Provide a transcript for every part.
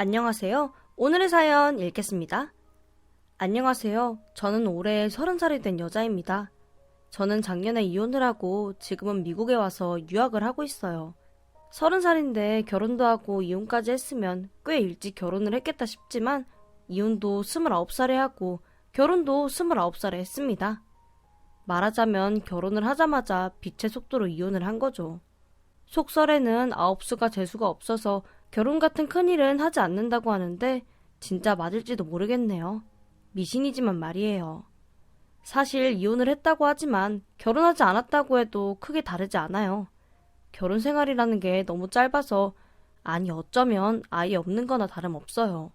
안녕하세요. 오늘의 사연 읽겠습니다. 안녕하세요. 저는 올해 30살이 된 여자입니다. 저는 작년에 이혼을 하고 지금은 미국에 와서 유학을 하고 있어요. 30살인데 결혼도 하고 이혼까지 했으면 꽤 일찍 결혼을 했겠다 싶지만 이혼도 29살에 하고 결혼도 29살에 했습니다. 말하자면 결혼을 하자마자 빛의 속도로 이혼을 한 거죠. 속설에는 아홉수가 재수가 없어서 결혼 같은 큰일은 하지 않는다고 하는데 진짜 맞을지도 모르겠네요. 미신이지만 말이에요. 사실 이혼을 했다고 하지만 결혼하지 않았다고 해도 크게 다르지 않아요. 결혼 생활이라는 게 너무 짧아서 아니 어쩌면 아예 없는 거나 다름없어요.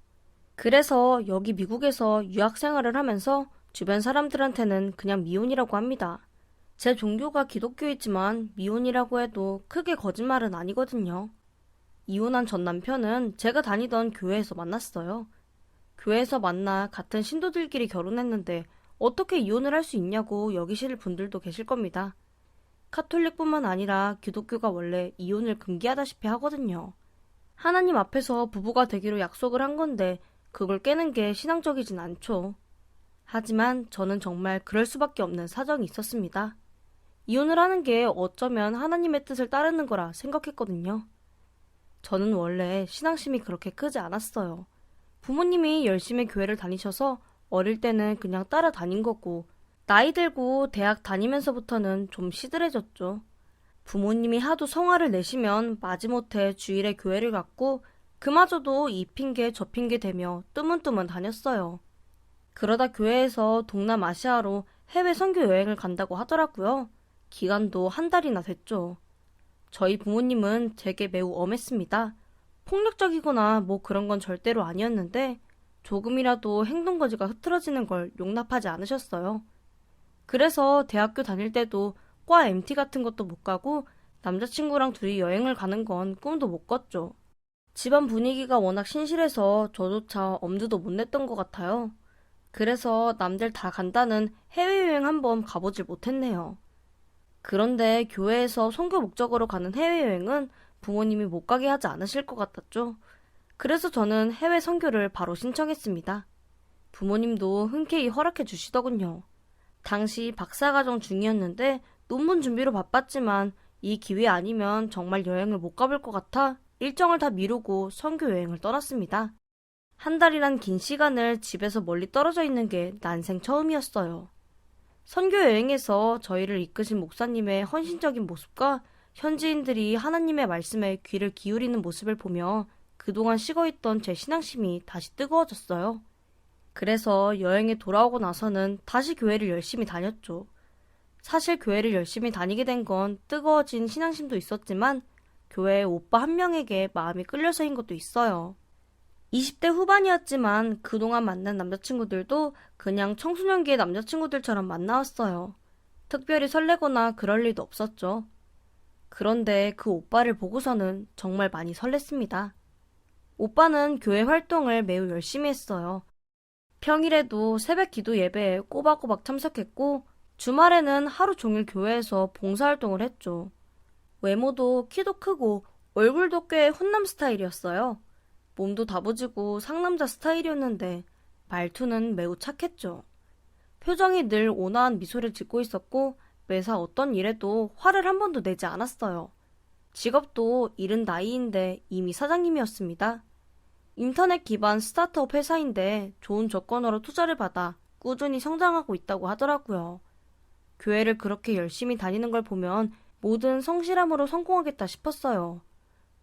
그래서 여기 미국에서 유학 생활을 하면서 주변 사람들한테는 그냥 미혼이라고 합니다. 제 종교가 기독교이지만 미혼이라고 해도 크게 거짓말은 아니거든요. 이혼한 전 남편은 제가 다니던 교회에서 만났어요. 교회에서 만나 같은 신도들끼리 결혼했는데 어떻게 이혼을 할 수 있냐고 여기실 분들도 계실 겁니다. 카톨릭뿐만 아니라 기독교가 원래 이혼을 금기하다시피 하거든요. 하나님 앞에서 부부가 되기로 약속을 한 건데 그걸 깨는 게 신앙적이진 않죠. 하지만 저는 정말 그럴 수밖에 없는 사정이 있었습니다. 이혼을 하는 게 어쩌면 하나님의 뜻을 따르는 거라 생각했거든요. 저는 원래 신앙심이 그렇게 크지 않았어요. 부모님이 열심히 교회를 다니셔서 어릴 때는 그냥 따라다닌 거고 나이 들고 대학 다니면서부터는 좀 시들해졌죠. 부모님이 하도 성화를 내시면 마지못해 주일에 교회를 갔고 그마저도 이 핑계 저 핑계 대며 뜨문뜨문 다녔어요. 그러다 교회에서 동남아시아로 해외 선교 여행을 간다고 하더라고요. 기간도 한 달이나 됐죠. 저희 부모님은 제게 매우 엄했습니다. 폭력적이거나 뭐 그런 건 절대로 아니었는데 조금이라도 행동거지가 흐트러지는 걸 용납하지 않으셨어요. 그래서 대학교 다닐 때도 과 MT 같은 것도 못 가고 남자친구랑 둘이 여행을 가는 건 꿈도 못 꿨죠. 집안 분위기가 워낙 신실해서 저조차 엄두도 못 냈던 것 같아요. 그래서 남들 다 간다는 해외여행 한번 가보질 못했네요. 그런데 교회에서 선교 목적으로 가는 해외여행은 부모님이 못 가게 하지 않으실 것 같았죠. 그래서 저는 해외 선교를 바로 신청했습니다. 부모님도 흔쾌히 허락해 주시더군요. 당시 박사과정 중이었는데 논문 준비로 바빴지만 이 기회 아니면 정말 여행을 못 가볼 것 같아 일정을 다 미루고 선교 여행을 떠났습니다. 한 달이란 긴 시간을 집에서 멀리 떨어져 있는 게 난생 처음이었어요. 선교 여행에서 저희를 이끄신 목사님의 헌신적인 모습과 현지인들이 하나님의 말씀에 귀를 기울이는 모습을 보며 그동안 식어있던 제 신앙심이 다시 뜨거워졌어요. 그래서 여행에 돌아오고 나서는 다시 교회를 열심히 다녔죠. 사실 교회를 열심히 다니게 된 건 뜨거워진 신앙심도 있었지만 교회 오빠 한 명에게 마음이 끌려서인 것도 있어요. 20대 후반이었지만 그동안 만난 남자친구들도 그냥 청소년기의 남자친구들처럼 만나왔어요. 특별히 설레거나 그럴 일도 없었죠. 그런데 그 오빠를 보고서는 정말 많이 설렜습니다. 오빠는 교회 활동을 매우 열심히 했어요. 평일에도 새벽 기도 예배에 꼬박꼬박 참석했고 주말에는 하루 종일 교회에서 봉사활동을 했죠. 외모도 키도 크고 얼굴도 꽤 훈남 스타일이었어요. 몸도 다부지고 상남자 스타일이었는데 말투는 매우 착했죠. 표정이 늘 온화한 미소를 짓고 있었고 매사 어떤 일에도 화를 한 번도 내지 않았어요. 직업도 이른 나이인데 이미 사장님이었습니다. 인터넷 기반 스타트업 회사인데 좋은 조건으로 투자를 받아 꾸준히 성장하고 있다고 하더라고요. 교회를 그렇게 열심히 다니는 걸 보면 모든 성실함으로 성공하겠다 싶었어요.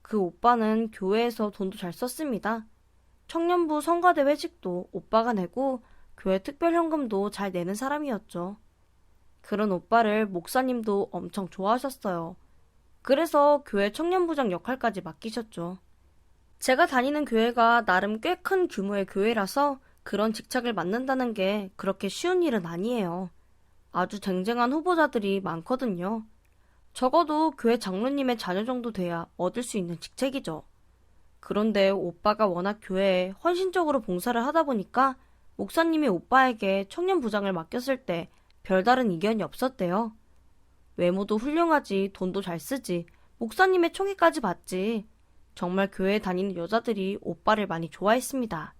그 오빠는 교회에서 돈도 잘 썼습니다. 청년부 성가대 회직도 오빠가 내고 교회 특별현금도 잘 내는 사람이었죠. 그런 오빠를 목사님도 엄청 좋아하셨어요. 그래서 교회 청년부장 역할까지 맡기셨죠. 제가 다니는 교회가 나름 꽤 큰 규모의 교회라서 그런 직책을 맡는다는 게 그렇게 쉬운 일은 아니에요. 아주 쟁쟁한 후보자들이 많거든요. 적어도 교회 장로님의 자녀 정도 돼야 얻을 수 있는 직책이죠. 그런데 오빠가 워낙 교회에 헌신적으로 봉사를 하다 보니까 목사님이 오빠에게 청년부장을 맡겼을 때 별다른 이견이 없었대요. 외모도 훌륭하지, 돈도 잘 쓰지, 목사님의 총애까지 받지. 정말 교회에 다니는 여자들이 오빠를 많이 좋아했습니다.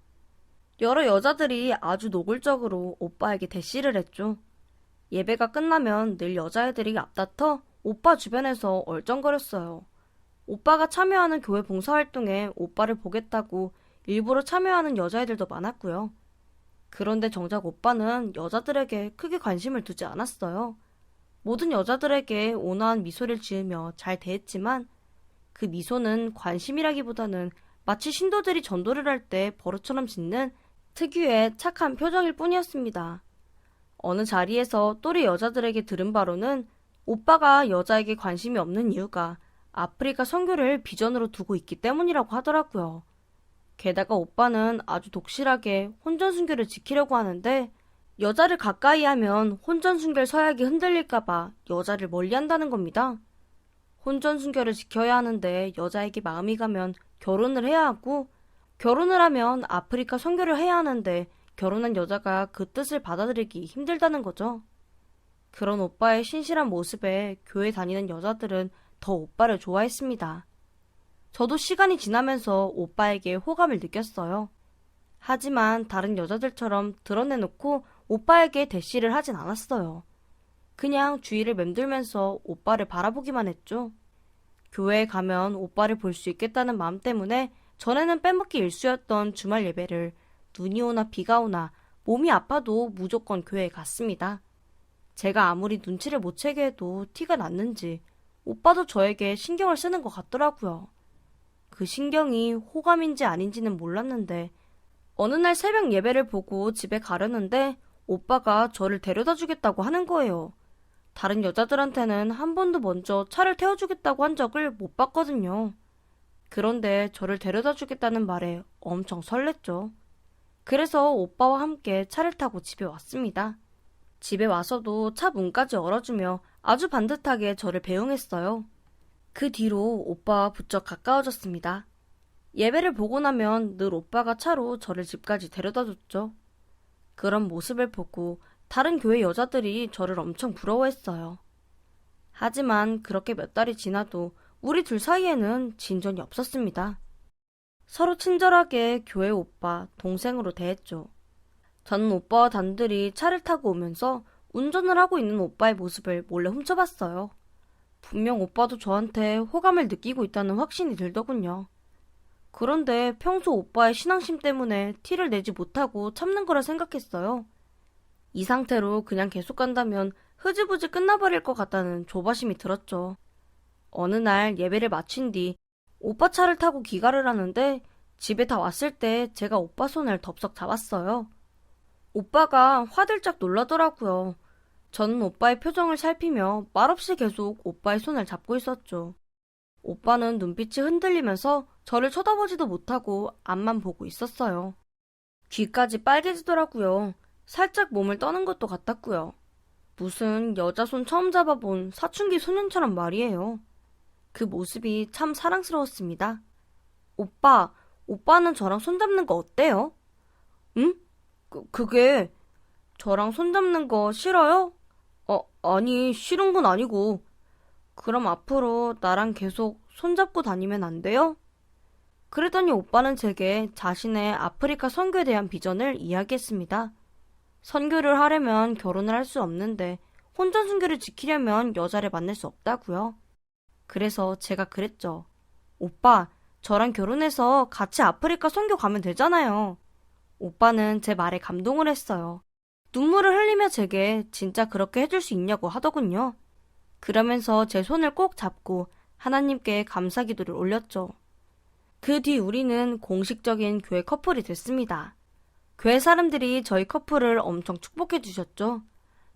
여러 여자들이 아주 노골적으로 오빠에게 대시를 했죠. 예배가 끝나면 늘 여자애들이 앞다퉈 오빠 주변에서 얼쩡거렸어요. 오빠가 참여하는 교회 봉사활동에 오빠를 보겠다고 일부러 참여하는 여자애들도 많았고요. 그런데 정작 오빠는 여자들에게 크게 관심을 두지 않았어요. 모든 여자들에게 온화한 미소를 지으며 잘 대했지만 그 미소는 관심이라기보다는 마치 신도들이 전도를 할 때 버릇처럼 짓는 특유의 착한 표정일 뿐이었습니다. 어느 자리에서 또래 여자들에게 들은 바로는 오빠가 여자에게 관심이 없는 이유가 아프리카 선교를 비전으로 두고 있기 때문이라고 하더라고요. 게다가 오빠는 아주 독실하게 혼전순교를 지키려고 하는데 여자를 가까이 하면 혼전순결 서약이 흔들릴까봐 여자를 멀리한다는 겁니다. 혼전순결을 지켜야 하는데 여자에게 마음이 가면 결혼을 해야 하고 결혼을 하면 아프리카 선교를 해야 하는데 결혼한 여자가 그 뜻을 받아들이기 힘들다는 거죠. 그런 오빠의 신실한 모습에 교회 다니는 여자들은 더 오빠를 좋아했습니다. 저도 시간이 지나면서 오빠에게 호감을 느꼈어요. 하지만 다른 여자들처럼 드러내놓고 오빠에게 대시를 하진 않았어요. 그냥 주위를 맴돌면서 오빠를 바라보기만 했죠. 교회에 가면 오빠를 볼 수 있겠다는 마음 때문에 전에는 빼먹기 일쑤였던 주말 예배를 눈이 오나 비가 오나 몸이 아파도 무조건 교회에 갔습니다. 제가 아무리 눈치를 못 채게 해도 티가 났는지 오빠도 저에게 신경을 쓰는 것 같더라고요. 그 신경이 호감인지 아닌지는 몰랐는데 어느 날 새벽 예배를 보고 집에 가려는데 오빠가 저를 데려다 주겠다고 하는 거예요. 다른 여자들한테는 한 번도 먼저 차를 태워주겠다고 한 적을 못 봤거든요. 그런데 저를 데려다 주겠다는 말에 엄청 설렜죠. 그래서 오빠와 함께 차를 타고 집에 왔습니다. 집에 와서도 차 문까지 열어주며 아주 반듯하게 저를 배웅했어요. 그 뒤로 오빠와 부쩍 가까워졌습니다. 예배를 보고 나면 늘 오빠가 차로 저를 집까지 데려다 줬죠. 그런 모습을 보고 다른 교회 여자들이 저를 엄청 부러워했어요. 하지만 그렇게 몇 달이 지나도 우리 둘 사이에는 진전이 없었습니다. 서로 친절하게 교회 오빠, 동생으로 대했죠. 저는 오빠와 단둘이 차를 타고 오면서 운전을 하고 있는 오빠의 모습을 몰래 훔쳐봤어요. 분명 오빠도 저한테 호감을 느끼고 있다는 확신이 들더군요. 그런데 평소 오빠의 신앙심 때문에 티를 내지 못하고 참는 거라 생각했어요. 이 상태로 그냥 계속 간다면 흐지부지 끝나버릴 것 같다는 조바심이 들었죠. 어느 날 예배를 마친 뒤 오빠 차를 타고 귀가를 하는데 집에 다 왔을 때 제가 오빠 손을 덥석 잡았어요. 오빠가 화들짝 놀라더라고요. 저는 오빠의 표정을 살피며 말없이 계속 오빠의 손을 잡고 있었죠. 오빠는 눈빛이 흔들리면서 저를 쳐다보지도 못하고 앞만 보고 있었어요. 귀까지 빨개지더라고요. 살짝 몸을 떠는 것도 같았고요. 무슨 여자 손 처음 잡아본 사춘기 소년처럼 말이에요. 그 모습이 참 사랑스러웠습니다. 오빠는 저랑 손잡는 거 어때요? 응? 그게 저랑 손잡는 거 싫어요? 아니, 싫은 건 아니고. 그럼 앞으로 나랑 계속 손잡고 다니면 안 돼요? 그랬더니 오빠는 제게 자신의 아프리카 선교에 대한 비전을 이야기했습니다. 선교를 하려면 결혼을 할 수 없는데 혼전 순교를 지키려면 여자를 만날 수 없다고요. 그래서 제가 그랬죠. 오빠, 저랑 결혼해서 같이 아프리카 선교 가면 되잖아요. 오빠는 제 말에 감동을 했어요. 눈물을 흘리며 제게 진짜 그렇게 해줄 수 있냐고 하더군요. 그러면서 제 손을 꼭 잡고 하나님께 감사 기도를 올렸죠. 그 뒤 우리는 공식적인 교회 커플이 됐습니다. 교회 사람들이 저희 커플을 엄청 축복해 주셨죠.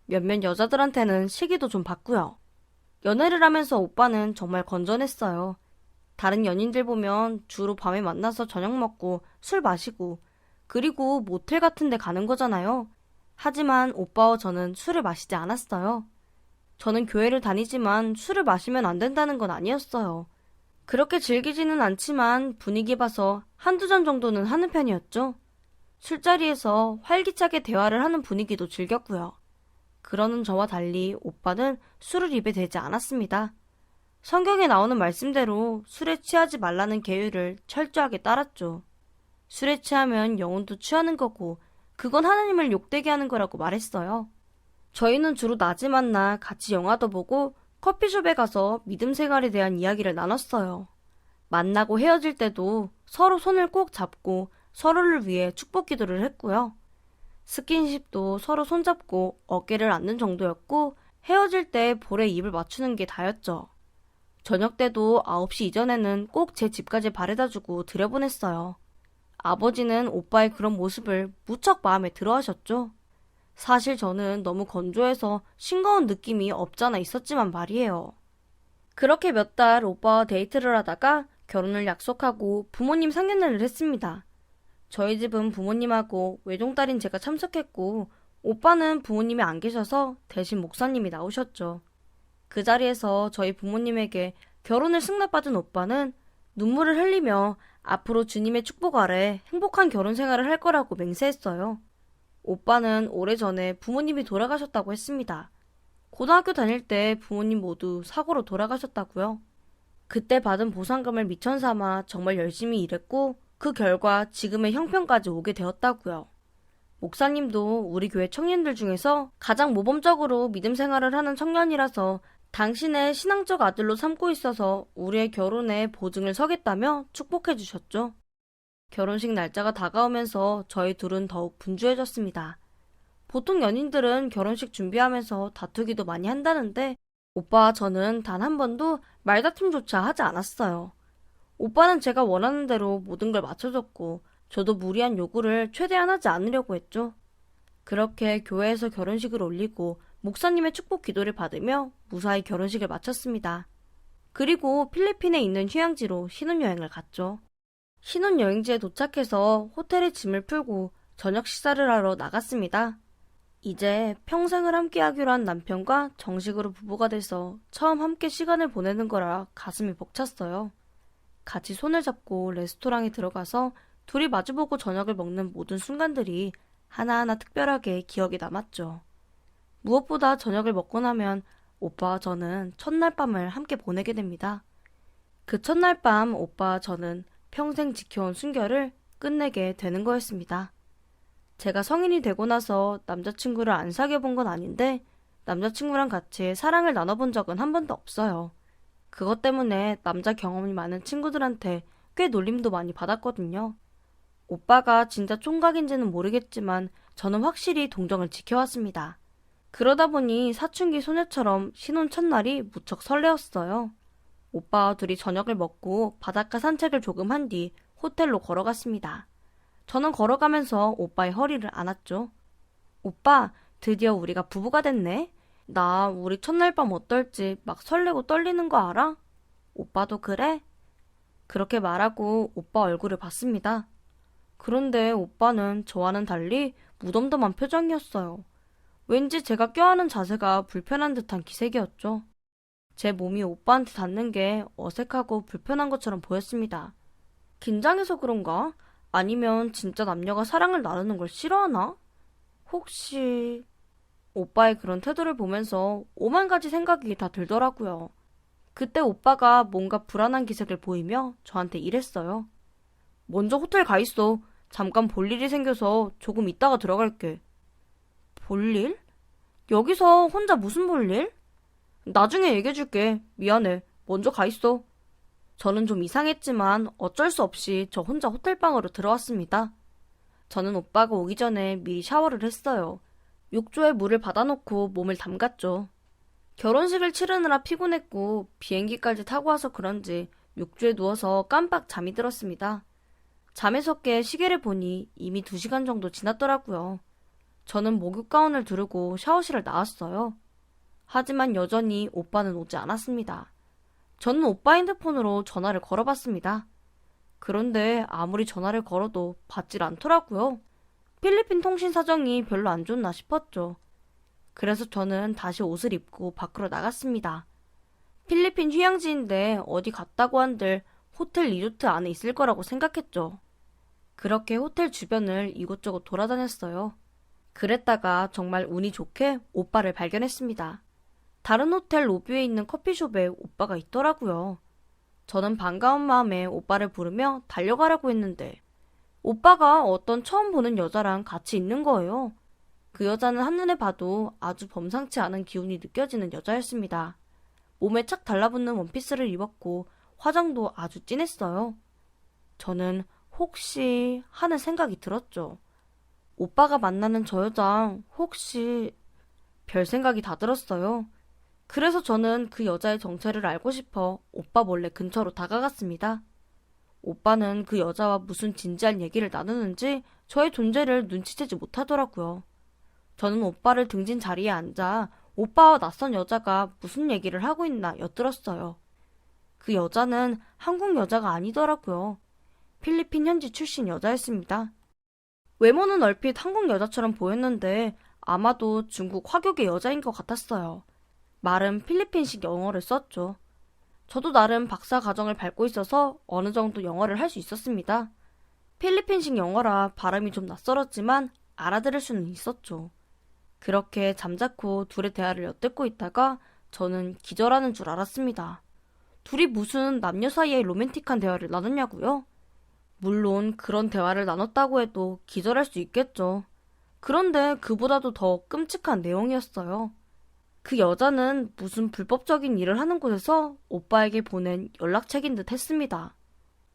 몇몇 여자들한테는 시기도 좀 받고요. 연애를 하면서 오빠는 정말 건전했어요. 다른 연인들 보면 주로 밤에 만나서 저녁 먹고 술 마시고 그리고 모텔 같은 데 가는 거잖아요. 하지만 오빠와 저는 술을 마시지 않았어요. 저는 교회를 다니지만 술을 마시면 안 된다는 건 아니었어요. 그렇게 즐기지는 않지만 분위기 봐서 한두 잔 정도는 하는 편이었죠. 술자리에서 활기차게 대화를 하는 분위기도 즐겼고요. 그러는 저와 달리 오빠는 술을 입에 대지 않았습니다. 성경에 나오는 말씀대로 술에 취하지 말라는 계율을 철저하게 따랐죠. 술에 취하면 영혼도 취하는 거고 그건 하나님을 욕되게 하는 거라고 말했어요. 저희는 주로 낮에 만나 같이 영화도 보고 커피숍에 가서 믿음 생활에 대한 이야기를 나눴어요. 만나고 헤어질 때도 서로 손을 꼭 잡고 서로를 위해 축복 기도를 했고요. 스킨십도 서로 손잡고 어깨를 안는 정도였고 헤어질 때 볼에 입을 맞추는 게 다였죠. 저녁 때도 9시 이전에는 꼭 제 집까지 바래다주고 들여보냈어요. 아버지는 오빠의 그런 모습을 무척 마음에 들어 하셨죠. 사실 저는 너무 건조해서 싱거운 느낌이 없잖아 있었지만 말이에요. 그렇게 몇 달 오빠와 데이트를 하다가 결혼을 약속하고 부모님 상견례를 했습니다. 저희 집은 부모님하고 외동딸인 제가 참석했고 오빠는 부모님이 안 계셔서 대신 목사님이 나오셨죠. 그 자리에서 저희 부모님에게 결혼을 승낙받은 오빠는 눈물을 흘리며 앞으로 주님의 축복 아래 행복한 결혼 생활을 할 거라고 맹세했어요. 오빠는 오래전에 부모님이 돌아가셨다고 했습니다. 고등학교 다닐 때 부모님 모두 사고로 돌아가셨다고요. 그때 받은 보상금을 미천 삼아 정말 열심히 일했고 그 결과 지금의 형편까지 오게 되었다고요. 목사님도 우리 교회 청년들 중에서 가장 모범적으로 믿음 생활을 하는 청년이라서 당신의 신앙적 아들로 삼고 있어서 우리의 결혼에 보증을 서겠다며 축복해 주셨죠. 결혼식 날짜가 다가오면서 저희 둘은 더욱 분주해졌습니다. 보통 연인들은 결혼식 준비하면서 다투기도 많이 한다는데 오빠와 저는 단 한 번도 말다툼조차 하지 않았어요. 오빠는 제가 원하는 대로 모든 걸 맞춰줬고 저도 무리한 요구를 최대한 하지 않으려고 했죠. 그렇게 교회에서 결혼식을 올리고 목사님의 축복 기도를 받으며 무사히 결혼식을 마쳤습니다. 그리고 필리핀에 있는 휴양지로 신혼여행을 갔죠. 신혼여행지에 도착해서 호텔에 짐을 풀고 저녁 식사를 하러 나갔습니다. 이제 평생을 함께 하기로 한 남편과 정식으로 부부가 돼서 처음 함께 시간을 보내는 거라 가슴이 벅찼어요. 같이 손을 잡고 레스토랑에 들어가서 둘이 마주보고 저녁을 먹는 모든 순간들이 하나하나 특별하게 기억에 남았죠. 무엇보다 저녁을 먹고 나면 오빠와 저는 첫날 밤을 함께 보내게 됩니다. 그 첫날 밤 오빠와 저는 평생 지켜온 순결을 끝내게 되는 거였습니다. 제가 성인이 되고 나서 남자친구를 안 사귀어 본 건 아닌데 남자친구랑 같이 사랑을 나눠본 적은 한 번도 없어요. 그것 때문에 남자 경험이 많은 친구들한테 꽤 놀림도 많이 받았거든요. 오빠가 진짜 총각인지는 모르겠지만 저는 확실히 동정을 지켜왔습니다. 그러다 보니 사춘기 소녀처럼 신혼 첫날이 무척 설레었어요. 오빠와 둘이 저녁을 먹고 바닷가 산책을 조금 한 뒤 호텔로 걸어갔습니다. 저는 걸어가면서 오빠의 허리를 안았죠. 오빠, 드디어 우리가 부부가 됐네. 나 우리 첫날 밤 어떨지 막 설레고 떨리는 거 알아? 오빠도 그래? 그렇게 말하고 오빠 얼굴을 봤습니다. 그런데 오빠는 저와는 달리 무덤덤한 표정이었어요. 왠지 제가 껴안은 자세가 불편한 듯한 기색이었죠. 제 몸이 오빠한테 닿는 게 어색하고 불편한 것처럼 보였습니다. 긴장해서 그런가? 아니면 진짜 남녀가 사랑을 나누는 걸 싫어하나? 혹시... 오빠의 그런 태도를 보면서 오만 가지 생각이 다 들더라고요. 그때 오빠가 뭔가 불안한 기색을 보이며 저한테 이랬어요. 먼저 호텔 가 있어. 잠깐 볼 일이 생겨서 조금 있다가 들어갈게. 볼 일? 여기서 혼자 무슨 볼 일? 나중에 얘기해줄게. 미안해. 먼저 가 있어. 저는 좀 이상했지만 어쩔 수 없이 저 혼자 호텔방으로 들어왔습니다. 저는 오빠가 오기 전에 미리 샤워를 했어요. 욕조에 물을 받아놓고 몸을 담갔죠. 결혼식을 치르느라 피곤했고 비행기까지 타고 와서 그런지 욕조에 누워서 깜빡 잠이 들었습니다. 잠에서 깨 시계를 보니 이미 2시간 정도 지났더라고요. 저는 목욕 가운을 두르고 샤워실을 나왔어요. 하지만 여전히 오빠는 오지 않았습니다. 저는 오빠 핸드폰으로 전화를 걸어봤습니다. 그런데 아무리 전화를 걸어도 받질 않더라고요. 필리핀 통신 사정이 별로 안 좋나 싶었죠. 그래서 저는 다시 옷을 입고 밖으로 나갔습니다. 필리핀 휴양지인데 어디 갔다고 한들 호텔 리조트 안에 있을 거라고 생각했죠. 그렇게 호텔 주변을 이곳저곳 돌아다녔어요. 그랬다가 정말 운이 좋게 오빠를 발견했습니다. 다른 호텔 로비에 있는 커피숍에 오빠가 있더라고요. 저는 반가운 마음에 오빠를 부르며 달려가려고 했는데 오빠가 어떤 처음 보는 여자랑 같이 있는 거예요. 그 여자는 한눈에 봐도 아주 범상치 않은 기운이 느껴지는 여자였습니다. 몸에 착 달라붙는 원피스를 입었고 화장도 아주 진했어요. 저는 혹시 하는 생각이 들었죠. 오빠가 만나는 저 여자 혹시 별 생각이 다 들었어요. 그래서 저는 그 여자의 정체를 알고 싶어 오빠 몰래 근처로 다가갔습니다. 오빠는 그 여자와 무슨 진지한 얘기를 나누는지 저의 존재를 눈치채지 못하더라고요. 저는 오빠를 등진 자리에 앉아 오빠와 낯선 여자가 무슨 얘기를 하고 있나 엿들었어요. 그 여자는 한국 여자가 아니더라고요. 필리핀 현지 출신 여자였습니다. 외모는 얼핏 한국 여자처럼 보였는데 아마도 중국 화교계 여자인 것 같았어요. 말은 필리핀식 영어를 썼죠. 저도 나름 박사 과정을 밟고 있어서 어느 정도 영어를 할 수 있었습니다. 필리핀식 영어라 발음이 좀 낯설었지만 알아들을 수는 있었죠. 그렇게 잠자코 둘의 대화를 엿듣고 있다가 저는 기절하는 줄 알았습니다. 둘이 무슨 남녀 사이에 로맨틱한 대화를 나눴냐고요? 물론 그런 대화를 나눴다고 해도 기절할 수 있겠죠. 그런데 그보다도 더 끔찍한 내용이었어요. 그 여자는 무슨 불법적인 일을 하는 곳에서 오빠에게 보낸 연락책인 듯 했습니다.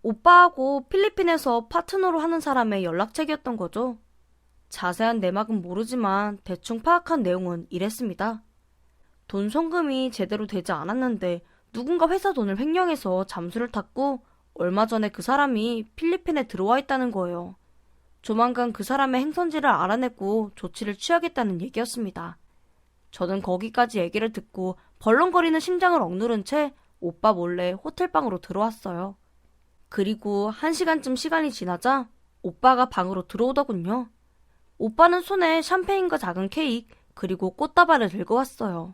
오빠하고 필리핀에서 파트너로 하는 사람의 연락책이었던 거죠. 자세한 내막은 모르지만 대충 파악한 내용은 이랬습니다. 돈 송금이 제대로 되지 않았는데 누군가 회사 돈을 횡령해서 잠수를 탔고 얼마 전에 그 사람이 필리핀에 들어와 있다는 거예요. 조만간 그 사람의 행선지를 알아내고 조치를 취하겠다는 얘기였습니다. 저는 거기까지 얘기를 듣고 벌렁거리는 심장을 억누른 채 오빠 몰래 호텔방으로 들어왔어요. 그리고 1시간쯤 시간이 지나자 오빠가 방으로 들어오더군요. 오빠는 손에 샴페인과 작은 케이크 그리고 꽃다발을 들고 왔어요.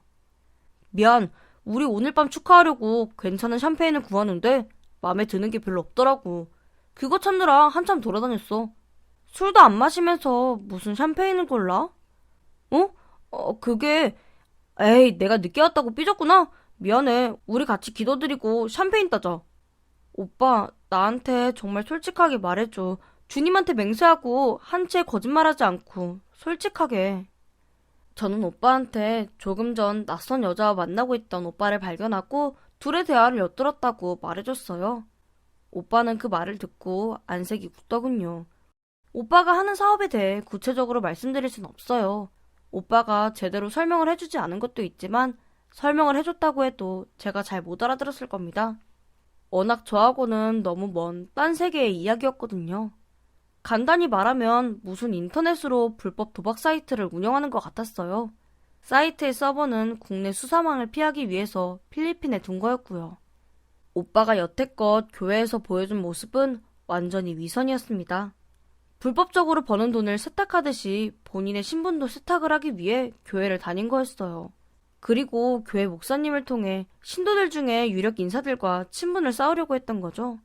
미안, 우리 오늘 밤 축하하려고 괜찮은 샴페인을 구하는데 마음에 드는 게 별로 없더라고. 그거 찾느라 한참 돌아다녔어. 술도 안 마시면서 무슨 샴페인을 골라? 그게... 에이, 내가 늦게 왔다고 삐졌구나? 미안해. 우리 같이 기도드리고 샴페인 따자. 오빠, 나한테 정말 솔직하게 말해줘. 주님한테 맹세하고 한 채 거짓말하지 않고 솔직하게. 저는 오빠한테 조금 전 낯선 여자와 만나고 있던 오빠를 발견하고 둘의 대화를 엿들었다고 말해줬어요. 오빠는 그 말을 듣고 안색이 굳더군요. 오빠가 하는 사업에 대해 구체적으로 말씀드릴 순 없어요. 오빠가 제대로 설명을 해주지 않은 것도 있지만 설명을 해줬다고 해도 제가 잘 못 알아들었을 겁니다. 워낙 저하고는 너무 먼 딴 세계의 이야기였거든요. 간단히 말하면 무슨 인터넷으로 불법 도박 사이트를 운영하는 것 같았어요. 사이트의 서버는 국내 수사망을 피하기 위해서 필리핀에 둔 거였고요. 오빠가 여태껏 교회에서 보여준 모습은 완전히 위선이었습니다. 불법적으로 버는 돈을 세탁하듯이 본인의 신분도 세탁을 하기 위해 교회를 다닌 거였어요. 그리고 교회 목사님을 통해 신도들 중에 유력 인사들과 친분을 쌓으려고 했던 거죠.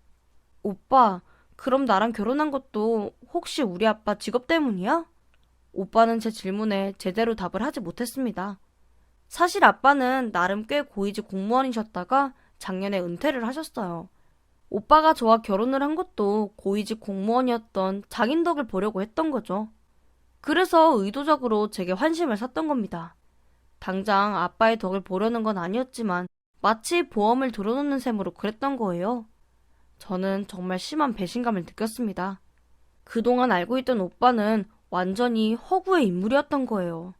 오빠, 그럼 나랑 결혼한 것도 혹시 우리 아빠 직업 때문이야? 오빠는 제 질문에 제대로 답을 하지 못했습니다. 사실 아빠는 나름 꽤 고위직 공무원이셨다가 작년에 은퇴를 하셨어요. 오빠가 저와 결혼을 한 것도 고위직 공무원이었던 장인 덕을 보려고 했던 거죠. 그래서 의도적으로 제게 환심을 샀던 겁니다. 당장 아빠의 덕을 보려는 건 아니었지만 마치 보험을 들어놓는 셈으로 그랬던 거예요. 저는 정말 심한 배신감을 느꼈습니다. 그동안 알고 있던 오빠는 완전히 허구의 인물이었던 거예요.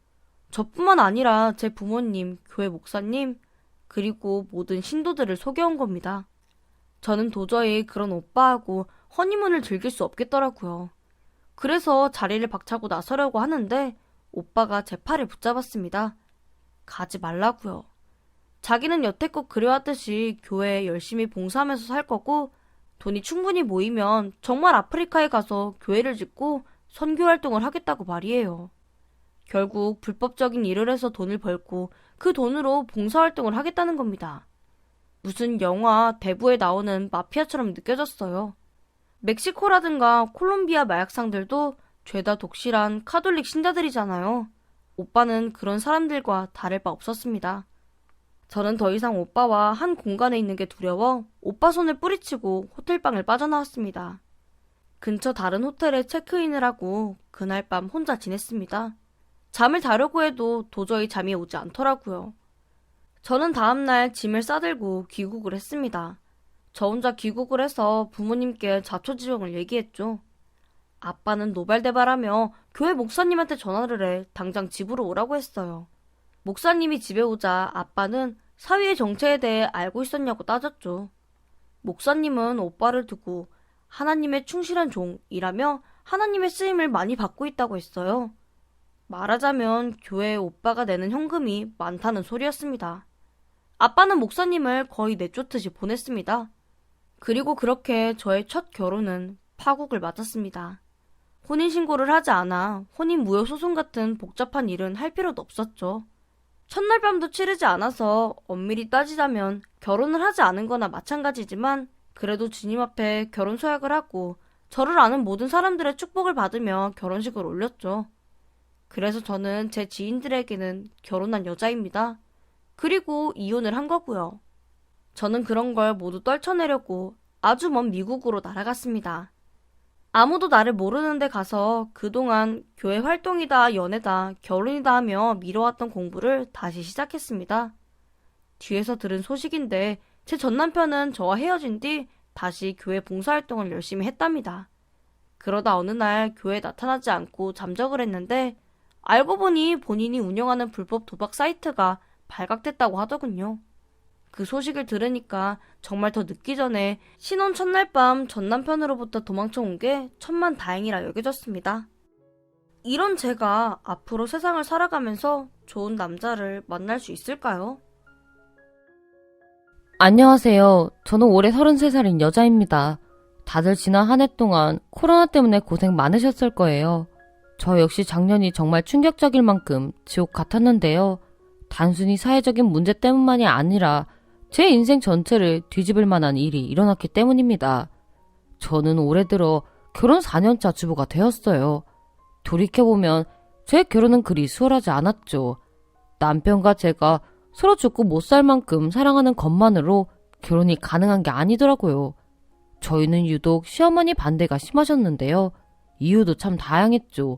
저뿐만 아니라 제 부모님, 교회 목사님, 그리고 모든 신도들을 속여온 겁니다. 저는 도저히 그런 오빠하고 허니문을 즐길 수 없겠더라고요. 그래서 자리를 박차고 나서려고 하는데 오빠가 제 팔을 붙잡았습니다. 가지 말라고요. 자기는 여태껏 그래왔듯이 교회에 열심히 봉사하면서 살 거고 돈이 충분히 모이면 정말 아프리카에 가서 교회를 짓고 선교 활동을 하겠다고 말이에요. 결국 불법적인 일을 해서 돈을 벌고 그 돈으로 봉사활동을 하겠다는 겁니다. 무슨 영화, 대부에 나오는 마피아처럼 느껴졌어요. 멕시코라든가 콜롬비아 마약상들도 죄다 독실한 카톨릭 신자들이잖아요. 오빠는 그런 사람들과 다를 바 없었습니다. 저는 더 이상 오빠와 한 공간에 있는 게 두려워 오빠 손을 뿌리치고 호텔방을 빠져나왔습니다. 근처 다른 호텔에 체크인을 하고 그날 밤 혼자 지냈습니다. 잠을 자려고 해도 도저히 잠이 오지 않더라고요. 저는 다음날 짐을 싸들고 귀국을 했습니다. 저 혼자 귀국을 해서 부모님께 자초지종을 얘기했죠. 아빠는 노발대발하며 교회 목사님한테 전화를 해 당장 집으로 오라고 했어요. 목사님이 집에 오자 아빠는 사위의 정체에 대해 알고 있었냐고 따졌죠. 목사님은 오빠를 두고 하나님의 충실한 종이라며 하나님의 쓰임을 많이 받고 있다고 했어요. 말하자면 교회에 오빠가 내는 현금이 많다는 소리였습니다. 아빠는 목사님을 거의 내쫓듯이 보냈습니다. 그리고 그렇게 저의 첫 결혼은 파국을 맞았습니다. 혼인신고를 하지 않아 혼인무효소송 같은 복잡한 일은 할 필요도 없었죠. 첫날 밤도 치르지 않아서 엄밀히 따지자면 결혼을 하지 않은 거나 마찬가지지만 그래도 주님 앞에 결혼 서약을 하고 저를 아는 모든 사람들의 축복을 받으며 결혼식을 올렸죠. 그래서 저는 제 지인들에게는 결혼한 여자입니다. 그리고 이혼을 한 거고요. 저는 그런 걸 모두 떨쳐내려고 아주 먼 미국으로 날아갔습니다. 아무도 나를 모르는 데 가서 그동안 교회 활동이다, 연애다, 결혼이다 하며 미뤄왔던 공부를 다시 시작했습니다. 뒤에서 들은 소식인데 제 전남편은 저와 헤어진 뒤 다시 교회 봉사활동을 열심히 했답니다. 그러다 어느 날 교회에 나타나지 않고 잠적을 했는데 알고 보니 본인이 운영하는 불법 도박 사이트가 발각됐다고 하더군요. 그 소식을 들으니까 정말 더 늦기 전에 신혼 첫날 밤 전 남편으로부터 도망쳐 온 게 천만다행이라 여겨졌습니다. 이런 제가 앞으로 세상을 살아가면서 좋은 남자를 만날 수 있을까요? 안녕하세요. 저는 올해 33살인 여자입니다. 다들 지난 한 해 동안 코로나 때문에 고생 많으셨을 거예요. 저 역시 작년이 정말 충격적일 만큼 지옥 같았는데요. 단순히 사회적인 문제 때문만이 아니라 제 인생 전체를 뒤집을 만한 일이 일어났기 때문입니다. 저는 올해 들어 결혼 4년차 주부가 되었어요. 돌이켜보면 제 결혼은 그리 수월하지 않았죠. 남편과 제가 서로 죽고 못 살 만큼 사랑하는 것만으로 결혼이 가능한 게 아니더라고요. 저희는 유독 시어머니 반대가 심하셨는데요. 이유도 참 다양했죠.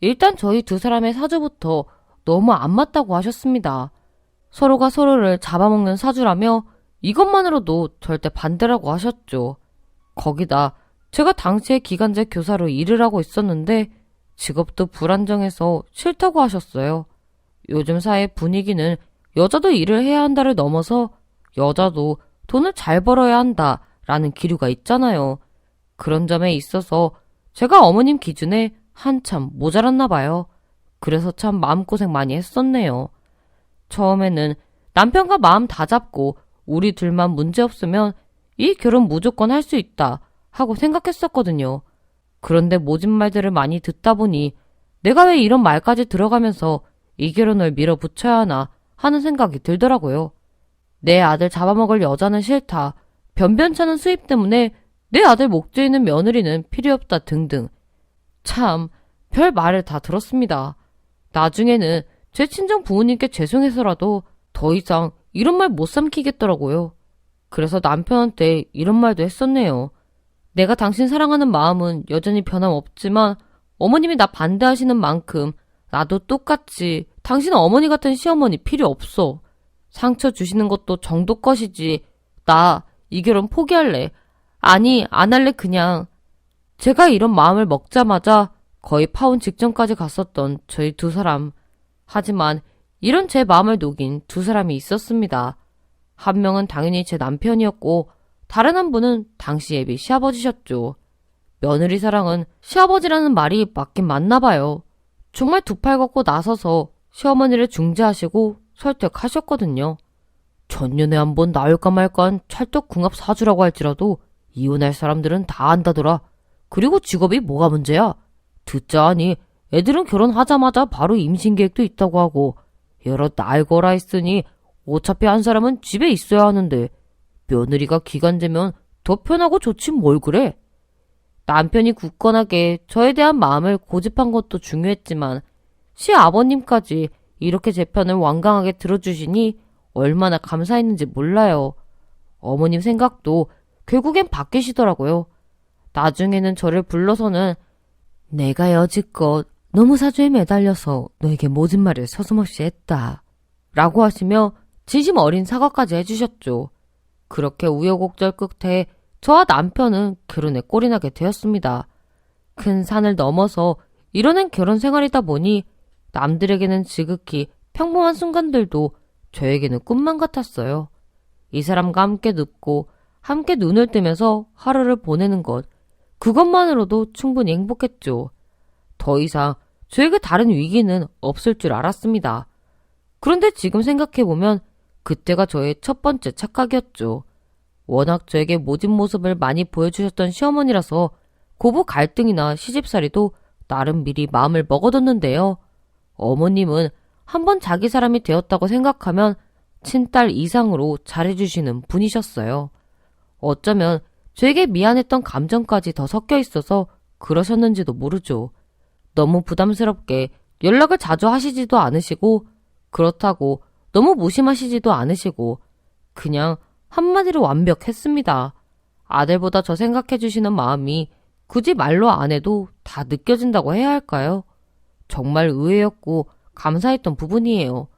일단 저희 두 사람의 사주부터 너무 안 맞다고 하셨습니다. 서로가 서로를 잡아먹는 사주라며 이것만으로도 절대 반대라고 하셨죠. 거기다 제가 당시에 기간제 교사로 일을 하고 있었는데 직업도 불안정해서 싫다고 하셨어요. 요즘 사회 분위기는 여자도 일을 해야 한다를 넘어서 여자도 돈을 잘 벌어야 한다라는 기류가 있잖아요. 그런 점에 있어서 제가 어머님 기준에 한참 모자랐나 봐요. 그래서 참 마음고생 많이 했었네요. 처음에는 남편과 마음 다 잡고 우리 둘만 문제없으면 이 결혼 무조건 할 수 있다 하고 생각했었거든요. 그런데 모진 말들을 많이 듣다 보니 내가 왜 이런 말까지 들어가면서 이 결혼을 밀어붙여야 하나 하는 생각이 들더라고요. 내 아들 잡아먹을 여자는 싫다. 변변찮은 수입 때문에 내 아들 목줄이는 며느리는 필요 없다 등등. 참 별 말을 다 들었습니다. 나중에는 제 친정 부모님께 죄송해서라도 더 이상 이런 말 못 삼키겠더라고요. 그래서 남편한테 이런 말도 했었네요. 내가 당신 사랑하는 마음은 여전히 변함없지만 어머님이 나 반대하시는 만큼 나도 똑같이 당신 어머니 같은 시어머니 필요 없어. 상처 주시는 것도 정도 것이지. 나 이 결혼 포기할래. 아니 안 할래 그냥. 제가 이런 마음을 먹자마자 거의 파혼 직전까지 갔었던 저희 두 사람. 하지만 이런 제 마음을 녹인 두 사람이 있었습니다. 한 명은 당연히 제 남편이었고 다른 한 분은 당시 예비 시아버지셨죠. 며느리 사랑은 시아버지라는 말이 맞긴 맞나 봐요. 정말 두 팔 걷고 나서서 시어머니를 중재하시고 설득하셨거든요. 전년에 한번 나올까 말까한 찰떡궁합 사주라고 할지라도 이혼할 사람들은 다 안다더라. 그리고 직업이 뭐가 문제야? 듣자 하니 애들은 결혼하자마자 바로 임신 계획도 있다고 하고 여러 날 거라 했으니 어차피 한 사람은 집에 있어야 하는데 며느리가 기간제면 더 편하고 좋지 뭘 그래? 남편이 굳건하게 저에 대한 마음을 고집한 것도 중요했지만 시아버님까지 이렇게 제 편을 완강하게 들어주시니 얼마나 감사했는지 몰라요. 어머님 생각도 결국엔 바뀌시더라고요. 나중에는 저를 불러서는 내가 여지껏 너무 사주에 매달려서 너에게 모진 말을 서슴없이 했다. 라고 하시며 진심 어린 사과까지 해주셨죠. 그렇게 우여곡절 끝에 저와 남편은 결혼에 꼴이 나게 되었습니다. 큰 산을 넘어서 이뤄낸 결혼 생활이다 보니 남들에게는 지극히 평범한 순간들도 저에게는 꿈만 같았어요. 이 사람과 함께 눕고 함께 눈을 뜨면서 하루를 보내는 것, 그것만으로도 충분히 행복했죠. 더 이상 저에게 다른 위기는 없을 줄 알았습니다. 그런데 지금 생각해보면 그때가 저의 첫 번째 착각이었죠. 워낙 저에게 모진 모습을 많이 보여주셨던 시어머니라서 고부 갈등이나 시집살이도 나름 미리 마음을 먹어뒀는데요. 어머님은 한번 자기 사람이 되었다고 생각하면 친딸 이상으로 잘해주시는 분이셨어요. 어쩌면 저에게 미안했던 감정까지 더 섞여 있어서 그러셨는지도 모르죠. 너무 부담스럽게 연락을 자주 하시지도 않으시고 그렇다고 너무 무심하시지도 않으시고 그냥 한마디로 완벽했습니다. 아들보다 저 생각해주시는 마음이 굳이 말로 안 해도 다 느껴진다고 해야 할까요? 정말 의외였고 감사했던 부분이에요.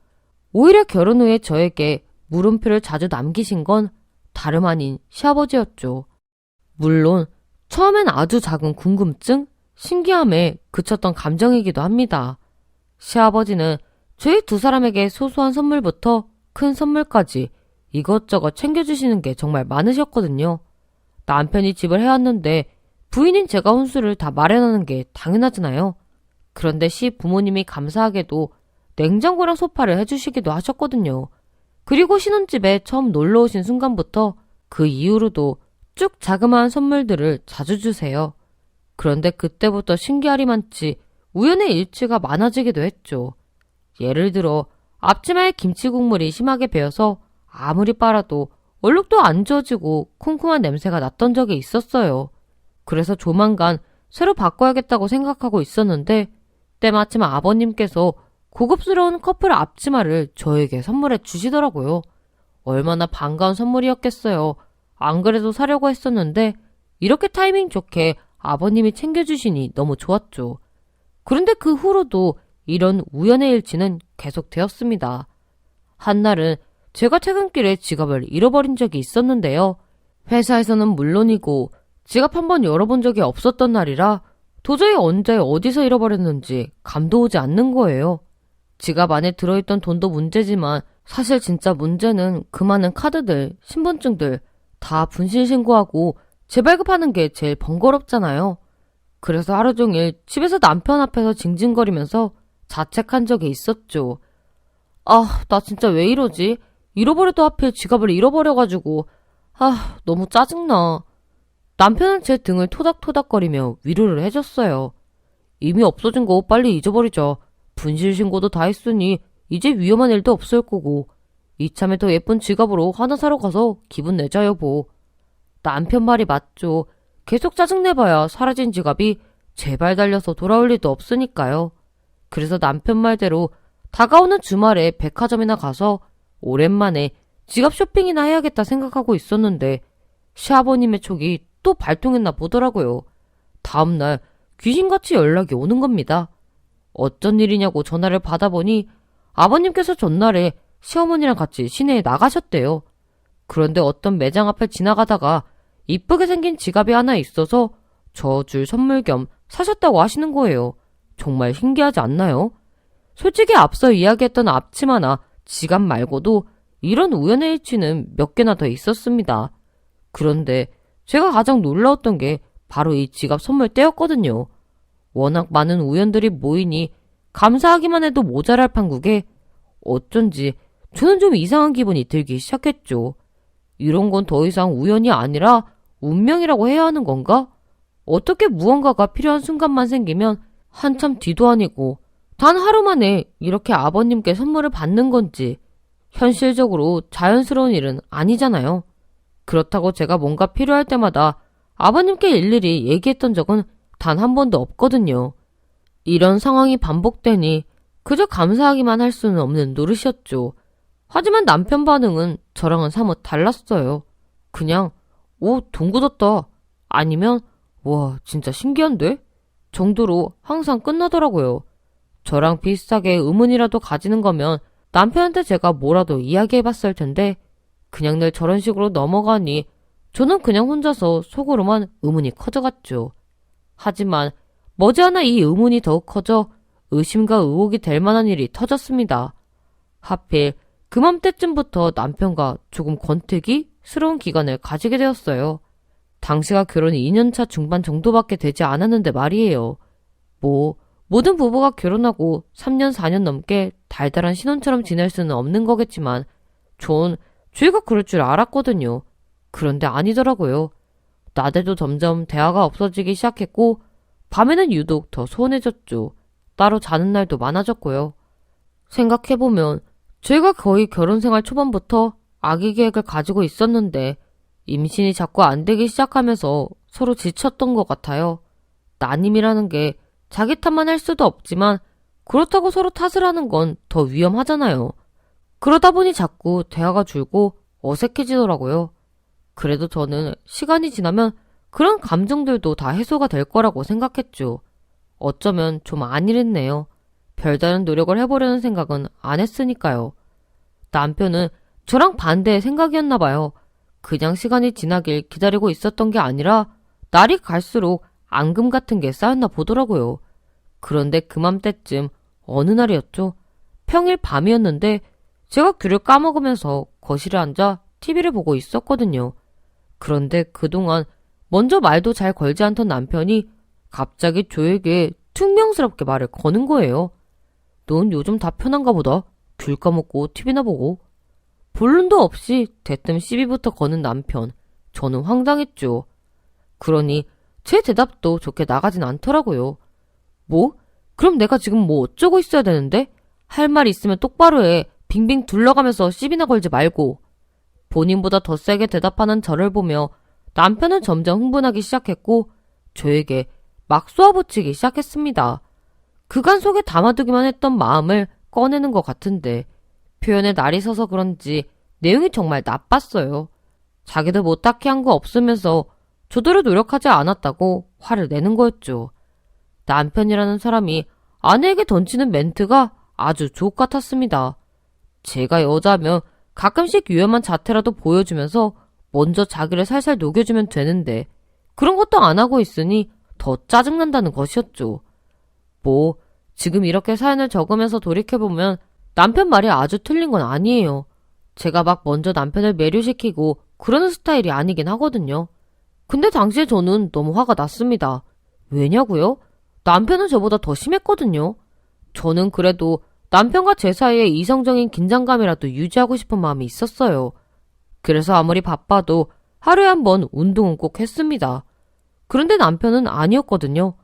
오히려 결혼 후에 저에게 물음표를 자주 남기신 건 다름 아닌 시아버지였죠. 물론 처음엔 아주 작은 궁금증, 신기함에 그쳤던 감정이기도 합니다. 시아버지는 저희 두 사람에게 소소한 선물부터 큰 선물까지 이것저것 챙겨주시는 게 정말 많으셨거든요. 남편이 집을 해왔는데 부인인 제가 혼수를 다 마련하는 게 당연하잖아요. 그런데 시부모님이 감사하게도 냉장고랑 소파를 해주시기도 하셨거든요. 그리고 신혼집에 처음 놀러 오신 순간부터 그 이후로도 쭉 자그마한 선물들을 자주 주세요. 그런데 그때부터 신기하리만치 우연의 일치가 많아지기도 했죠. 예를 들어 앞치마에 김치 국물이 심하게 배어서 아무리 빨아도 얼룩도 안 지워지고 쿰쿰한 냄새가 났던 적이 있었어요. 그래서 조만간 새로 바꿔야겠다고 생각하고 있었는데 때마침 아버님께서 고급스러운 커플 앞치마를 저에게 선물해 주시더라고요. 얼마나 반가운 선물이었겠어요. 안 그래도 사려고 했었는데 이렇게 타이밍 좋게 아버님이 챙겨주시니 너무 좋았죠. 그런데 그 후로도 이런 우연의 일치는 계속되었습니다. 한날은 제가 퇴근길에 지갑을 잃어버린 적이 있었는데요. 회사에서는 물론이고 지갑 한번 열어본 적이 없었던 날이라 도저히 언제 어디서 잃어버렸는지 감도 오지 않는 거예요. 지갑 안에 들어있던 돈도 문제지만 사실 진짜 문제는 그 많은 카드들, 신분증들 다 분실신고하고 재발급하는 게 제일 번거롭잖아요. 그래서 하루 종일 집에서 남편 앞에서 징징거리면서 자책한 적이 있었죠. 아, 나 진짜 왜 이러지? 잃어버려도 하필 지갑을 잃어버려가지고 너무 짜증나. 남편은 제 등을 토닥토닥거리며 위로를 해줬어요. 이미 없어진 거 빨리 잊어버리자. 분실신고도 다 했으니 이제 위험한 일도 없을 거고 이참에 더 예쁜 지갑으로 하나 사러 가서 기분 내자 여보. 남편 말이 맞죠. 계속 짜증내봐야 사라진 지갑이 제발 달려서 돌아올 일도 없으니까요. 그래서 남편 말대로 다가오는 주말에 백화점이나 가서 오랜만에 지갑 쇼핑이나 해야겠다 생각하고 있었는데 시아버님의 촉이 또 발동했나 보더라고요. 다음날 귀신같이 연락이 오는 겁니다. 어쩐 일이냐고 전화를 받아보니 아버님께서 전날에 시어머니랑 같이 시내에 나가셨대요. 그런데 어떤 매장 앞을 지나가다가 이쁘게 생긴 지갑이 하나 있어서 저 줄 선물 겸 사셨다고 하시는 거예요. 정말 신기하지 않나요? 솔직히 앞서 이야기했던 앞치마나 지갑 말고도 이런 우연의 일치는 몇 개나 더 있었습니다. 그런데 제가 가장 놀라웠던 게 바로 이 지갑 선물 때였거든요. 워낙 많은 우연들이 모이니 감사하기만 해도 모자랄 판국에 어쩐지 저는 좀 이상한 기분이 들기 시작했죠. 이런 건 더 이상 우연이 아니라 운명이라고 해야 하는 건가? 어떻게 무언가가 필요한 순간만 생기면 한참 뒤도 아니고 단 하루 만에 이렇게 아버님께 선물을 받는 건지 현실적으로 자연스러운 일은 아니잖아요. 그렇다고 제가 뭔가 필요할 때마다 아버님께 일일이 얘기했던 적은 단 한 번도 없거든요. 이런 상황이 반복되니 그저 감사하기만 할 수는 없는 노릇이었죠. 하지만 남편 반응은 저랑은 사뭇 달랐어요. 그냥 오, 돈 굳었다. 아니면 와, 진짜 신기한데? 정도로 항상 끝나더라고요. 저랑 비슷하게 의문이라도 가지는 거면 남편한테 제가 뭐라도 이야기해봤을 텐데 그냥 늘 저런 식으로 넘어가니 저는 그냥 혼자서 속으로만 의문이 커져갔죠. 하지만 머지않아 이 의문이 더욱 커져 의심과 의혹이 될 만한 일이 터졌습니다. 하필 그맘때쯤부터 남편과 조금 권태기스러운 기간을 가지게 되었어요. 당시가 결혼이 2년차 중반 정도밖에 되지 않았는데 말이에요. 모든 부부가 결혼하고 3년 4년 넘게 달달한 신혼처럼 지낼 수는 없는 거겠지만 전 주위가 그럴 줄 알았거든요. 그런데 아니더라고요. 낮에도 점점 대화가 없어지기 시작했고 밤에는 유독 더 소원해졌죠. 따로 자는 날도 많아졌고요. 생각해보면 저희가 거의 결혼생활 초반부터 아기 계획을 가지고 있었는데 임신이 자꾸 안 되기 시작하면서 서로 지쳤던 것 같아요. 따님이라는 게 자기 탓만 할 수도 없지만 그렇다고 서로 탓을 하는 건 더 위험하잖아요. 그러다 보니 자꾸 대화가 줄고 어색해지더라고요. 그래도 저는 시간이 지나면 그런 감정들도 다 해소가 될 거라고 생각했죠. 어쩌면 좀 안일했네요. 별다른 노력을 해보려는 생각은 안 했으니까요. 남편은 저랑 반대의 생각이었나 봐요. 그냥 시간이 지나길 기다리고 있었던 게 아니라 날이 갈수록 앙금 같은 게 쌓였나 보더라고요. 그런데 그맘때쯤 어느 날이었죠. 평일 밤이었는데 제가 귤을 까먹으면서 거실에 앉아 TV를 보고 있었거든요. 그런데 그동안 먼저 말도 잘 걸지 않던 남편이 갑자기 저에게 퉁명스럽게 말을 거는 거예요. 넌 요즘 다 편한가 보다. 귤 까먹고 TV나 보고. 본론도 없이 대뜸 시비부터 거는 남편. 저는 황당했죠. 그러니 제 대답도 좋게 나가진 않더라고요. 뭐? 그럼 내가 지금 뭐 어쩌고 있어야 되는데? 할 말 있으면 똑바로 해. 빙빙 둘러가면서 시비나 걸지 말고. 본인보다 더 세게 대답하는 저를 보며 남편은 점점 흥분하기 시작했고 저에게 막 쏘아붙이기 시작했습니다. 그간 속에 담아두기만 했던 마음을 꺼내는 것 같은데 표현에 날이 서서 그런지 내용이 정말 나빴어요. 자기도 뭐 딱히 한 거 없으면서 저대로 노력하지 않았다고 화를 내는 거였죠. 남편이라는 사람이 아내에게 던지는 멘트가 아주 족 같았습니다. 제가 여자면 가끔씩 위험한 자태라도 보여주면서 먼저 자기를 살살 녹여주면 되는데 그런 것도 안 하고 있으니 더 짜증난다는 것이었죠. 지금 이렇게 사연을 적으면서 돌이켜보면 남편 말이 아주 틀린 건 아니에요. 제가 막 먼저 남편을 매료시키고 그러는 스타일이 아니긴 하거든요. 근데 당시에 저는 너무 화가 났습니다. 왜냐고요? 남편은 저보다 더 심했거든요. 저는 그래도 남편과 제 사이에 이성적인 긴장감이라도 유지하고 싶은 마음이 있었어요. 그래서 아무리 바빠도 하루에 한 번 운동은 꼭 했습니다. 그런데 남편은 아니었거든요.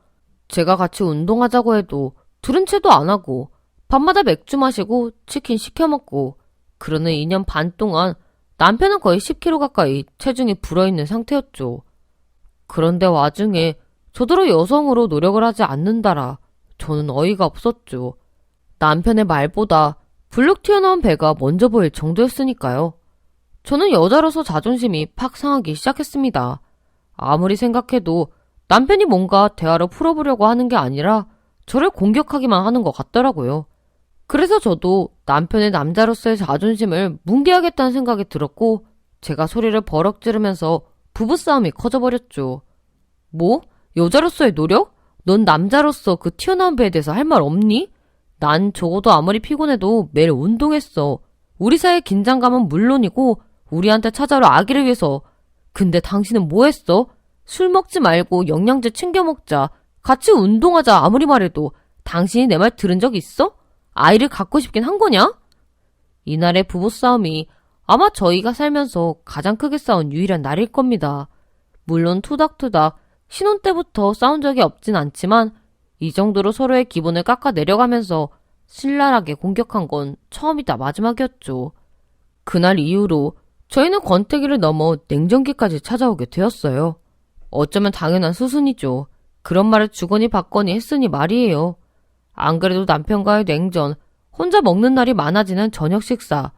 제가 같이 운동하자고 해도 들은 채도 안 하고 밤마다 맥주 마시고 치킨 시켜 먹고 그러는 2년 반 동안 남편은 거의 10kg 가까이 체중이 불어있는 상태였죠. 그런데 와중에 저더러 여성으로 노력을 하지 않는다라 저는 어이가 없었죠. 남편의 말보다 불룩 튀어나온 배가 먼저 보일 정도였으니까요. 저는 여자로서 자존심이 팍 상하기 시작했습니다. 아무리 생각해도 남편이 뭔가 대화로 풀어보려고 하는 게 아니라 저를 공격하기만 하는 것 같더라고요. 그래서 저도 남편의 남자로서의 자존심을 뭉개야겠다는 생각이 들었고 제가 소리를 버럭 지르면서 부부싸움이 커져버렸죠. 뭐? 여자로서의 노력? 넌 남자로서 그 튀어나온 배에 대해서 할 말 없니? 난 적어도 아무리 피곤해도 매일 운동했어. 우리 사이의 긴장감은 물론이고 우리한테 찾아올 아기를 위해서. 근데 당신은 뭐 했어? 술 먹지 말고 영양제 챙겨 먹자. 같이 운동하자 아무리 말해도 당신이 내 말 들은 적 있어? 아이를 갖고 싶긴 한 거냐? 이날의 부부싸움이 아마 저희가 살면서 가장 크게 싸운 유일한 날일 겁니다. 물론 투닥투닥 신혼 때부터 싸운 적이 없진 않지만 이 정도로 서로의 기분을 깎아 내려가면서 신랄하게 공격한 건 처음이자 마지막이었죠. 그날 이후로 저희는 권태기를 넘어 냉전기까지 찾아오게 되었어요. 어쩌면 당연한 수순이죠. 그런 말을 주거니 받거니 했으니 말이에요. 안 그래도 남편과의 냉전, 혼자 먹는 날이 많아지는 저녁 식사,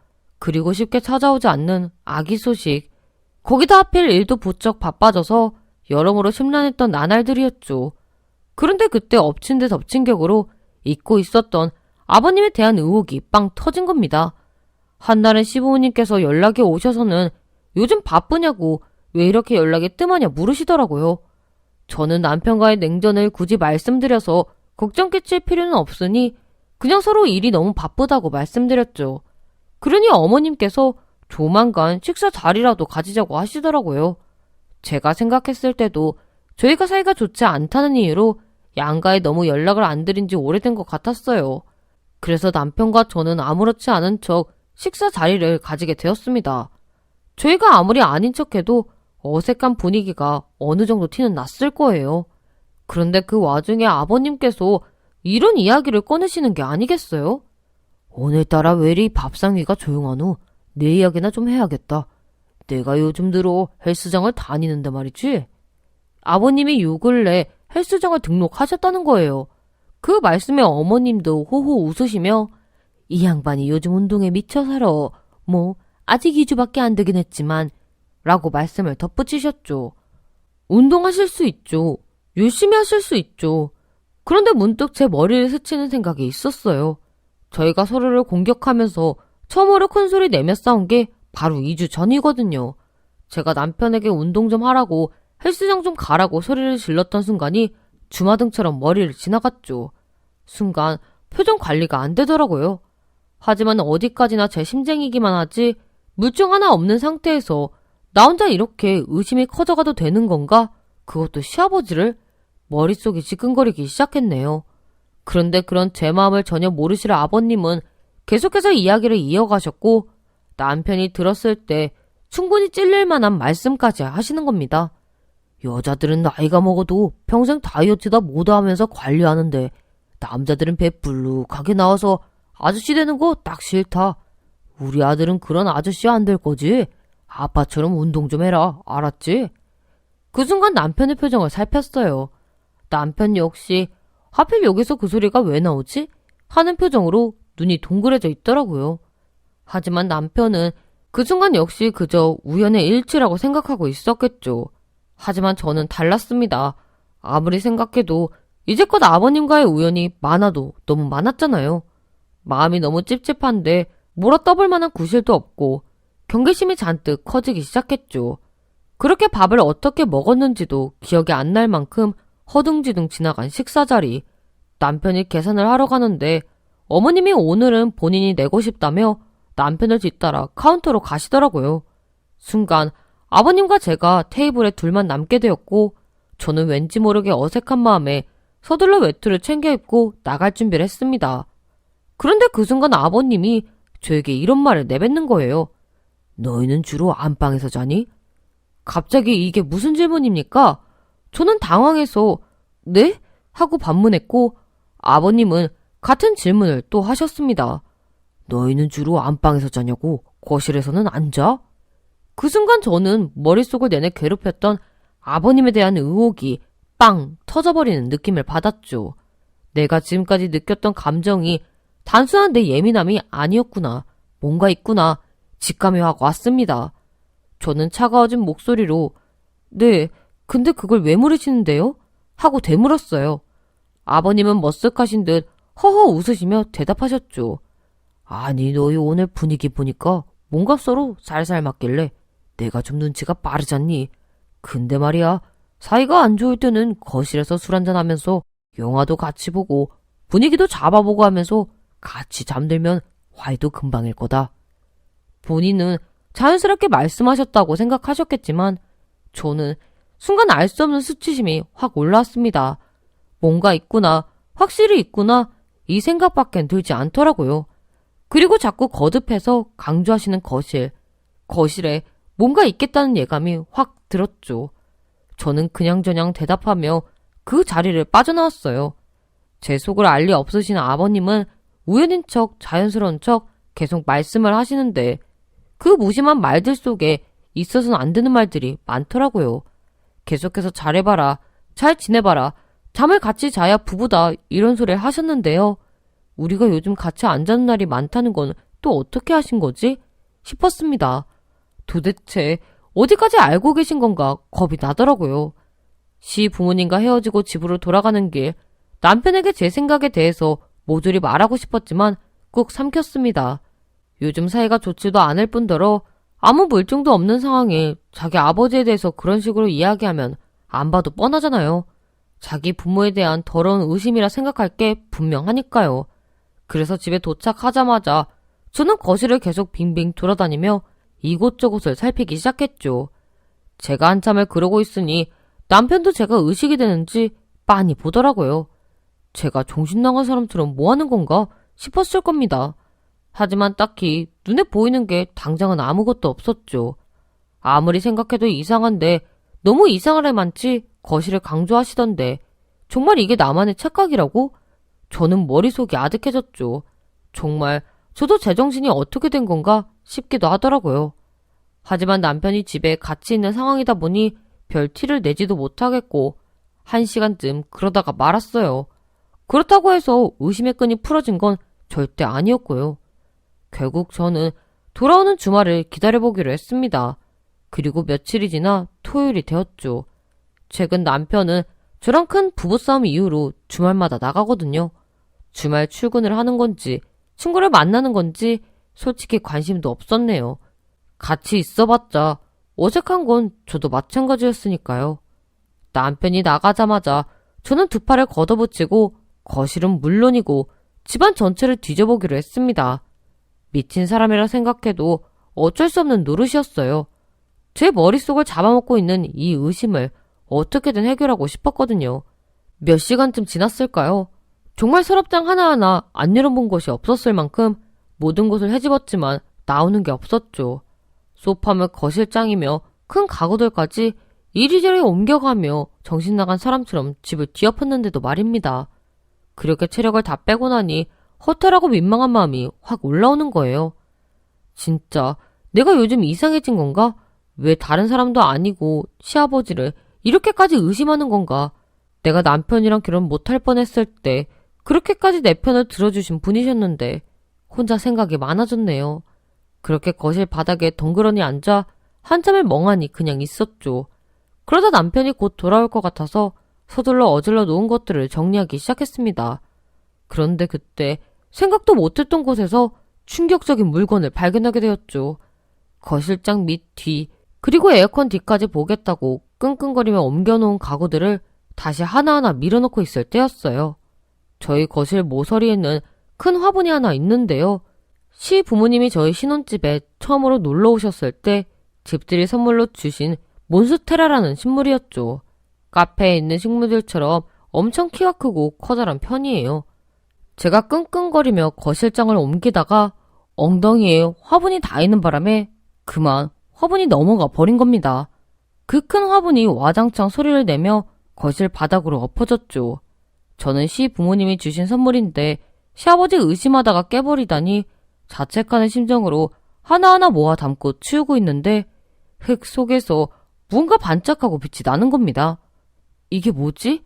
그리고 쉽게 찾아오지 않는 아기 소식. 거기다 하필 일도 부쩍 바빠져서 여러모로 심란했던 나날들이었죠. 그런데 그때 엎친 데 덮친 격으로 잊고 있었던 아버님에 대한 의혹이 빵 터진 겁니다. 한날은 시부모님께서 연락이 오셔서는 요즘 바쁘냐고 왜 이렇게 연락이 뜸하냐 물으시더라고요. 저는 남편과의 냉전을 굳이 말씀드려서 걱정 끼칠 필요는 없으니 그냥 서로 일이 너무 바쁘다고 말씀드렸죠. 그러니 어머님께서 조만간 식사 자리라도 가지자고 하시더라고요. 제가 생각했을 때도 저희가 사이가 좋지 않다는 이유로 양가에 너무 연락을 안 드린 지 오래된 것 같았어요. 그래서 남편과 저는 아무렇지 않은 척 식사 자리를 가지게 되었습니다. 저희가 아무리 아닌 척해도 어색한 분위기가 어느 정도 티는 났을 거예요. 그런데 그 와중에 아버님께서 이런 이야기를 꺼내시는 게 아니겠어요? 오늘따라 왜 이리 밥상 위가 조용하노? 내 이야기나 좀 해야겠다. 내가 요즘 들어 헬스장을 다니는데 말이지. 아버님이 요 근래 헬스장을 등록하셨다는 거예요. 그 말씀에 어머님도 호호 웃으시며 이 양반이 요즘 운동에 미쳐 살아. 뭐 아직 2주밖에 안 되긴 했지만 라고 말씀을 덧붙이셨죠. 운동하실 수 있죠. 열심히 하실 수 있죠. 그런데 문득 제 머리를 스치는 생각이 있었어요. 저희가 서로를 공격하면서 처음으로 큰 소리 내며 싸운 게 바로 2주 전이거든요. 제가 남편에게 운동 좀 하라고 헬스장 좀 가라고 소리를 질렀던 순간이 주마등처럼 머리를 지나갔죠. 순간 표정 관리가 안 되더라고요. 하지만 어디까지나 제 심쟁이기만 하지 물증 하나 없는 상태에서 나 혼자 이렇게 의심이 커져가도 되는 건가? 그것도 시아버지를? 머릿속이 지끈거리기 시작했네요. 그런데 그런 제 마음을 전혀 모르실 아버님은 계속해서 이야기를 이어가셨고 남편이 들었을 때 충분히 찔릴 만한 말씀까지 하시는 겁니다. 여자들은 나이가 먹어도 평생 다이어트다 뭐다 하면서 관리하는데 남자들은 배 불룩하게 나와서 아저씨 되는 거 딱 싫다. 우리 아들은 그런 아저씨 안 될 거지? 아빠처럼 운동 좀 해라. 알았지? 그 순간 남편의 표정을 살폈어요. 남편 역시 하필 여기서 그 소리가 왜 나오지? 하는 표정으로 눈이 동그래져 있더라고요. 하지만 남편은 그 순간 역시 그저 우연의 일치라고 생각하고 있었겠죠. 하지만 저는 달랐습니다. 아무리 생각해도 이제껏 아버님과의 우연이 많아도 너무 많았잖아요. 마음이 너무 찝찝한데 몰아 떠볼 만한 구실도 없고 경계심이 잔뜩 커지기 시작했죠. 그렇게 밥을 어떻게 먹었는지도 기억이 안 날 만큼 허둥지둥 지나간 식사 자리. 남편이 계산을 하러 가는데 어머님이 오늘은 본인이 내고 싶다며 남편을 뒤따라 카운터로 가시더라고요. 순간 아버님과 제가 테이블에 둘만 남게 되었고 저는 왠지 모르게 어색한 마음에 서둘러 외투를 챙겨 입고 나갈 준비를 했습니다. 그런데 그 순간 아버님이 저에게 이런 말을 내뱉는 거예요. 너희는 주로 안방에서 자니? 갑자기 이게 무슨 질문입니까? 저는 당황해서 네? 하고 반문했고 아버님은 같은 질문을 또 하셨습니다. 너희는 주로 안방에서 자냐고? 거실에서는 안 자? 그 순간 저는 머릿속을 내내 괴롭혔던 아버님에 대한 의혹이 빵 터져버리는 느낌을 받았죠. 내가 지금까지 느꼈던 감정이 단순한 내 예민함이 아니었구나. 뭔가 있구나. 직감이 확 왔습니다. 저는 차가워진 목소리로 네, 근데 그걸 왜 물으시는데요? 하고 되물었어요. 아버님은 머쓱하신 듯 허허 웃으시며 대답하셨죠. 아니, 너희 오늘 분위기 보니까 뭔가 서로 살살 맞길래 내가 좀 눈치가 빠르잖니. 근데 말이야, 사이가 안 좋을 때는 거실에서 술 한잔하면서 영화도 같이 보고 분위기도 잡아보고 하면서 같이 잠들면 화해도 금방일 거다. 본인은 자연스럽게 말씀하셨다고 생각하셨겠지만 저는 순간 알 수 없는 수치심이 확 올라왔습니다. 뭔가 있구나, 확실히 있구나, 이 생각밖엔 들지 않더라고요. 그리고 자꾸 거듭해서 강조하시는 거실에 뭔가 있겠다는 예감이 확 들었죠. 저는 그냥저냥 대답하며 그 자리를 빠져나왔어요. 제 속을 알 리 없으신 아버님은 우연인 척 자연스러운 척 계속 말씀을 하시는데 그 무심한 말들 속에 있어서는 안 되는 말들이 많더라고요. 계속해서 잘해봐라, 잘 지내봐라, 잠을 같이 자야 부부다 이런 소리를 하셨는데요. 우리가 요즘 같이 안 자는 날이 많다는 건 또 어떻게 하신 거지? 싶었습니다. 도대체 어디까지 알고 계신 건가 겁이 나더라고요. 시 부모님과 헤어지고 집으로 돌아가는 길, 남편에게 제 생각에 대해서 모조리 말하고 싶었지만 꾹 삼켰습니다. 요즘 사이가 좋지도 않을 뿐더러 아무 물증도 없는 상황에 자기 아버지에 대해서 그런 식으로 이야기하면 안 봐도 뻔하잖아요. 자기 부모에 대한 더러운 의심이라 생각할 게 분명하니까요. 그래서 집에 도착하자마자 저는 거실을 계속 빙빙 돌아다니며 이곳저곳을 살피기 시작했죠. 제가 한참을 그러고 있으니 남편도 제가 의식이 되는지 빤히 보더라고요. 제가 정신 나간 사람처럼 뭐 하는 건가 싶었을 겁니다. 하지만 딱히 눈에 보이는 게 당장은 아무것도 없었죠. 아무리 생각해도 이상한데 너무 이상하래 많지 거실을 강조하시던데 정말 이게 나만의 착각이라고? 저는 머릿속이 아득해졌죠. 정말 저도 제정신이 어떻게 된 건가 싶기도 하더라고요. 하지만 남편이 집에 같이 있는 상황이다 보니 별 티를 내지도 못하겠고 1시간쯤 그러다가 말았어요. 그렇다고 해서 의심의 끈이 풀어진 건 절대 아니었고요. 결국 저는 돌아오는 주말을 기다려보기로 했습니다. 그리고 며칠이 지나 토요일이 되었죠. 최근 남편은 저랑 큰 부부싸움 이후로 주말마다 나가거든요. 주말 출근을 하는 건지 친구를 만나는 건지 솔직히 관심도 없었네요. 같이 있어봤자 어색한 건 저도 마찬가지였으니까요. 남편이 나가자마자 저는 두 팔을 걷어붙이고 거실은 물론이고 집안 전체를 뒤져보기로 했습니다. 미친 사람이라 생각해도 어쩔 수 없는 노릇이었어요. 제 머릿속을 잡아먹고 있는 이 의심을 어떻게든 해결하고 싶었거든요. 몇 시간쯤 지났을까요? 정말 서랍장 하나하나 안 열어본 곳이 없었을 만큼 모든 곳을 헤집었지만 나오는 게 없었죠. 소파며 거실장이며 큰 가구들까지 이리저리 옮겨가며 정신나간 사람처럼 집을 뒤엎었는데도 말입니다. 그렇게 체력을 다 빼고 나니 허탈하고 민망한 마음이 확 올라오는 거예요. 진짜 내가 요즘 이상해진 건가? 왜 다른 사람도 아니고 시아버지를 이렇게까지 의심하는 건가? 내가 남편이랑 결혼 못할 뻔했을 때 그렇게까지 내 편을 들어주신 분이셨는데 혼자 생각이 많아졌네요. 그렇게 거실 바닥에 덩그러니 앉아 한참을 멍하니 그냥 있었죠. 그러다 남편이 곧 돌아올 것 같아서 서둘러 어질러 놓은 것들을 정리하기 시작했습니다. 그런데 그때 생각도 못했던 곳에서 충격적인 물건을 발견하게 되었죠. 거실장 밑 뒤, 그리고 에어컨 뒤까지 보겠다고 끙끙거리며 옮겨놓은 가구들을 다시 하나하나 밀어넣고 있을 때였어요. 저희 거실 모서리에는 큰 화분이 하나 있는데요. 시 부모님이 저희 신혼집에 처음으로 놀러 오셨을 때 집들이 선물로 주신 몬스테라라는 식물이었죠. 카페에 있는 식물들처럼 엄청 키가 크고 커다란 편이에요. 제가 끙끙거리며 거실장을 옮기다가 엉덩이에 화분이 닿이는 바람에 그만 화분이 넘어가 버린 겁니다. 그 큰 화분이 와장창 소리를 내며 거실 바닥으로 엎어졌죠. 저는 시 부모님이 주신 선물인데 시아버지 의심하다가 깨버리다니 자책하는 심정으로 하나하나 모아 담고 치우고 있는데 흙 속에서 무언가 반짝하고 빛이 나는 겁니다. 이게 뭐지?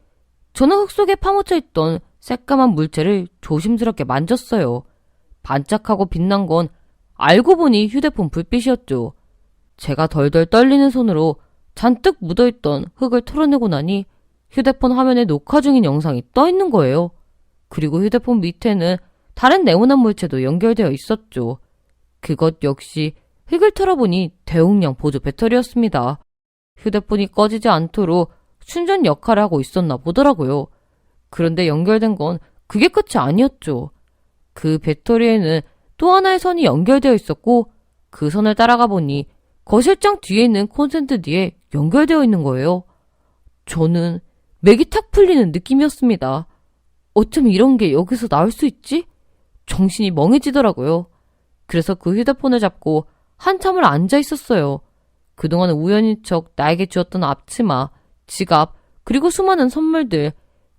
저는 흙 속에 파묻혀 있던 새까만 물체를 조심스럽게 만졌어요. 반짝하고 빛난 건 알고 보니 휴대폰 불빛이었죠. 제가 덜덜 떨리는 손으로 잔뜩 묻어있던 흙을 털어내고 나니 휴대폰 화면에 녹화 중인 영상이 떠 있는 거예요. 그리고 휴대폰 밑에는 다른 네모난 물체도 연결되어 있었죠. 그것 역시 흙을 털어보니 대용량 보조 배터리였습니다. 휴대폰이 꺼지지 않도록 충전 역할을 하고 있었나 보더라고요. 그런데 연결된 건 그게 끝이 아니었죠. 그 배터리에는 또 하나의 선이 연결되어 있었고 그 선을 따라가 보니 거실장 뒤에 있는 콘센트 뒤에 연결되어 있는 거예요. 저는 맥이 탁 풀리는 느낌이었습니다. 어쩜 이런 게 여기서 나올 수 있지? 정신이 멍해지더라고요. 그래서 그 휴대폰을 잡고 한참을 앉아 있었어요. 그동안 우연인 척 나에게 주었던 앞치마, 지갑, 그리고 수많은 선물들,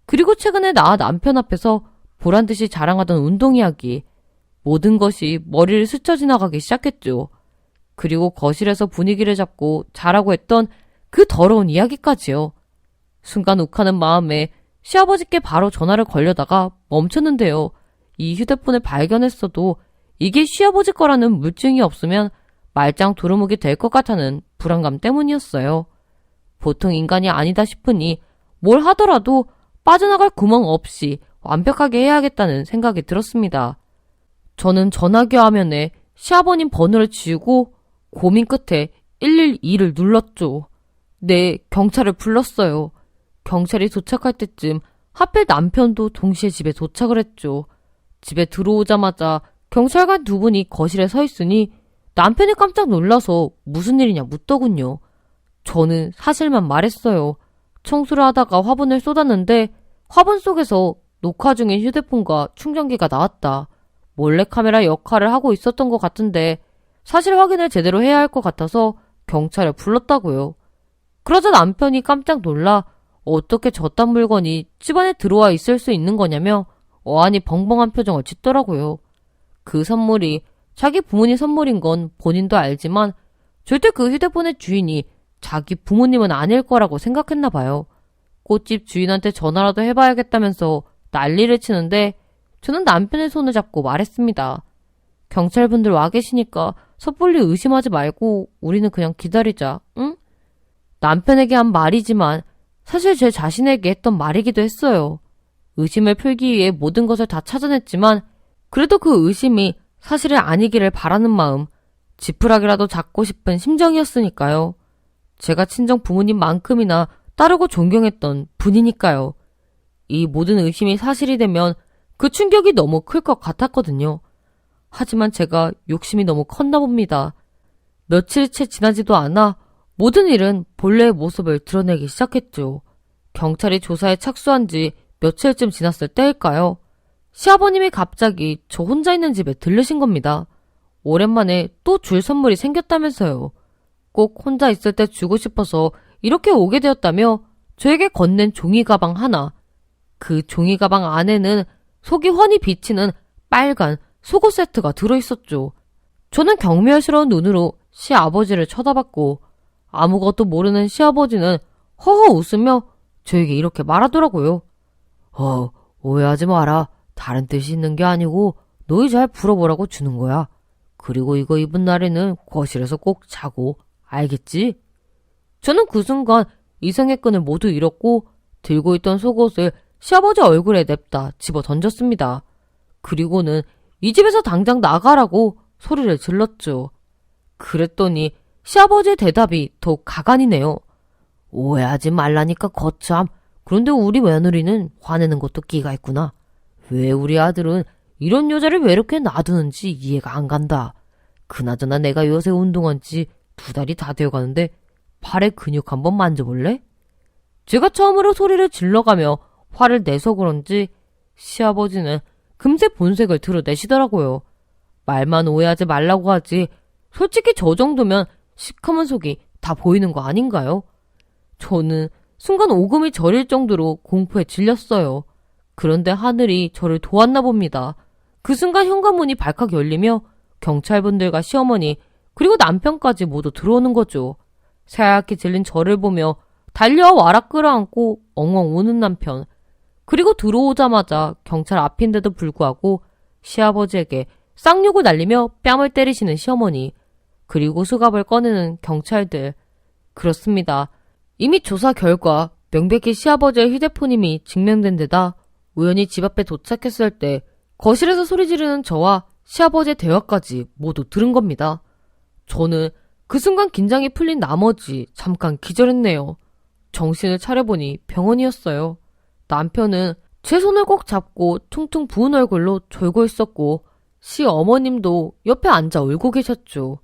그리고 최근에 나 남편 앞에서 보란듯이 자랑하던 운동 이야기, 모든 것이 머리를 스쳐 지나가기 시작했죠. 그리고 거실에서 분위기를 잡고 자라고 했던 그 더러운 이야기까지요. 순간 욱하는 마음에 시아버지께 바로 전화를 걸려다가 멈췄는데요. 이 휴대폰을 발견했어도 이게 시아버지 거라는 물증이 없으면 말짱 도루묵이 될 것 같다는 불안감 때문이었어요. 보통 인간이 아니다 싶으니 뭘 하더라도 빠져나갈 구멍 없이 완벽하게 해야겠다는 생각이 들었습니다. 저는 전화기 화면에 시아버님 번호를 지우고 고민 끝에 112를 눌렀죠. 네, 경찰을 불렀어요. 경찰이 도착할 때쯤 하필 남편도 동시에 집에 도착을 했죠. 집에 들어오자마자 경찰관 두 분이 거실에 서 있으니 남편이 깜짝 놀라서 무슨 일이냐 묻더군요. 저는 사실만 말했어요. 청소를 하다가 화분을 쏟았는데 화분 속에서 녹화 중인 휴대폰과 충전기가 나왔다. 몰래카메라 역할을 하고 있었던 것 같은데 사실 확인을 제대로 해야 할 것 같아서 경찰을 불렀다고요. 그러자 남편이 깜짝 놀라 어떻게 저딴 물건이 집안에 들어와 있을 수 있는 거냐며 어안이 벙벙한 표정을 짓더라고요. 그 선물이 자기 부모님 선물인 건 본인도 알지만 절대 그 휴대폰의 주인이 자기 부모님은 아닐 거라고 생각했나 봐요. 꽃집 주인한테 전화라도 해봐야겠다면서 난리를 치는데 저는 남편의 손을 잡고 말했습니다. 경찰분들 와 계시니까 섣불리 의심하지 말고 우리는 그냥 기다리자, 응? 남편에게 한 말이지만 사실 제 자신에게 했던 말이기도 했어요. 의심을 풀기 위해 모든 것을 다 찾아냈지만 그래도 그 의심이 사실이 아니기를 바라는 마음, 지푸라기라도 잡고 싶은 심정이었으니까요. 제가 친정 부모님만큼이나 따르고 존경했던 분이니까요. 이 모든 의심이 사실이 되면 그 충격이 너무 클 것 같았거든요. 하지만 제가 욕심이 너무 컸나 봅니다. 며칠이 채 지나지도 않아 모든 일은 본래의 모습을 드러내기 시작했죠. 경찰이 조사에 착수한 지 며칠쯤 지났을 때일까요? 시아버님이 갑자기 저 혼자 있는 집에 들르신 겁니다. 오랜만에 또 줄 선물이 생겼다면서요. 꼭 혼자 있을 때 주고 싶어서 이렇게 오게 되었다며 저에게 건넨 종이 가방 하나. 그 종이 가방 안에는 속이 훤히 비치는 빨간 속옷 세트가 들어있었죠. 저는 경멸스러운 눈으로 시아버지를 쳐다봤고 아무것도 모르는 시아버지는 허허 웃으며 저에게 이렇게 말하더라고요. 오해하지 마라. 다른 뜻이 있는 게 아니고 너희 잘 풀어보라고 주는 거야. 그리고 이거 입은 날에는 거실에서 꼭 자고, 알겠지? 저는 그 순간 이성의 끈을 모두 잃었고 들고 있던 속옷을 시아버지 얼굴에 냅다 집어 던졌습니다. 그리고는 이 집에서 당장 나가라고 소리를 질렀죠. 그랬더니 시아버지의 대답이 더욱 가관이네요. 오해하지 말라니까 거참. 그런데 우리 며느리는 화내는 것도 끼가 있구나. 왜 우리 아들은 이런 여자를 왜 이렇게 놔두는지 이해가 안 간다. 그나저나 내가 요새 운동한 지 2달이 다 되어가는데 팔의 근육 한번 만져볼래? 제가 처음으로 소리를 질러가며 화를 내서 그런지 시아버지는 금세 본색을 드러내시더라고요. 말만 오해하지 말라고 하지 솔직히 저 정도면 시커먼 속이 다 보이는 거 아닌가요? 저는 순간 오금이 저릴 정도로 공포에 질렸어요. 그런데 하늘이 저를 도왔나 봅니다. 그 순간 현관문이 발칵 열리며 경찰분들과 시어머니 그리고 남편까지 모두 들어오는 거죠. 새하얗게 질린 저를 보며 달려와라 끌어안고 엉엉 우는 남편. 그리고 들어오자마자 경찰 앞인데도 불구하고 시아버지에게 쌍욕을 날리며 뺨을 때리시는 시어머니. 그리고 수갑을 꺼내는 경찰들. 그렇습니다. 이미 조사 결과 명백히 시아버지의 휴대폰임이 증명된 데다 우연히 집 앞에 도착했을 때 거실에서 소리 지르는 저와 시아버지의 대화까지 모두 들은 겁니다. 저는 그 순간 긴장이 풀린 나머지 잠깐 기절했네요. 정신을 차려보니 병원이었어요. 남편은 제 손을 꼭 잡고 퉁퉁 부은 얼굴로 졸고 있었고 시어머님도 옆에 앉아 울고 계셨죠.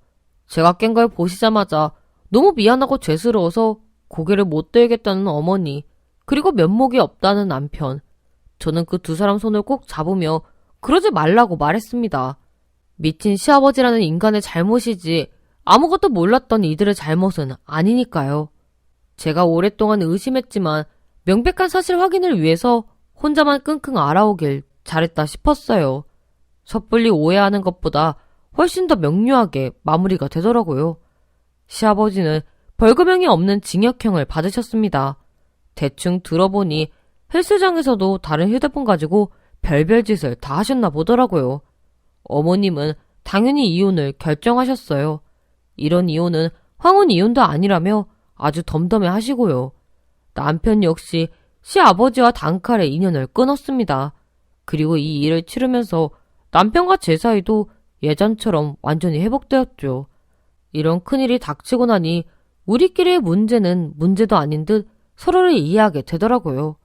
제가 깬 걸 보시자마자 너무 미안하고 죄스러워서 고개를 못 들겠다는 어머니, 그리고 면목이 없다는 남편. 저는 그 두 사람 손을 꼭 잡으며 그러지 말라고 말했습니다. 미친 시아버지라는 인간의 잘못이지 아무것도 몰랐던 이들의 잘못은 아니니까요. 제가 오랫동안 의심했지만 명백한 사실 확인을 위해서 혼자만 끙끙 앓아오길 잘했다 싶었어요. 섣불리 오해하는 것보다 훨씬 더 명료하게 마무리가 되더라고요. 시아버지는 벌금형이 없는 징역형을 받으셨습니다. 대충 들어보니 헬스장에서도 다른 휴대폰 가지고 별별 짓을 다 하셨나 보더라고요. 어머님은 당연히 이혼을 결정하셨어요. 이런 이혼은 황혼 이혼도 아니라며 아주 덤덤해 하시고요. 남편 역시 시아버지와 단칼에 인연을 끊었습니다. 그리고 이 일을 치르면서 남편과 제 사이도 예전처럼 완전히 회복되었죠. 이런 큰일이 닥치고 나니 우리끼리의 문제는 문제도 아닌 듯 서로를 이해하게 되더라고요.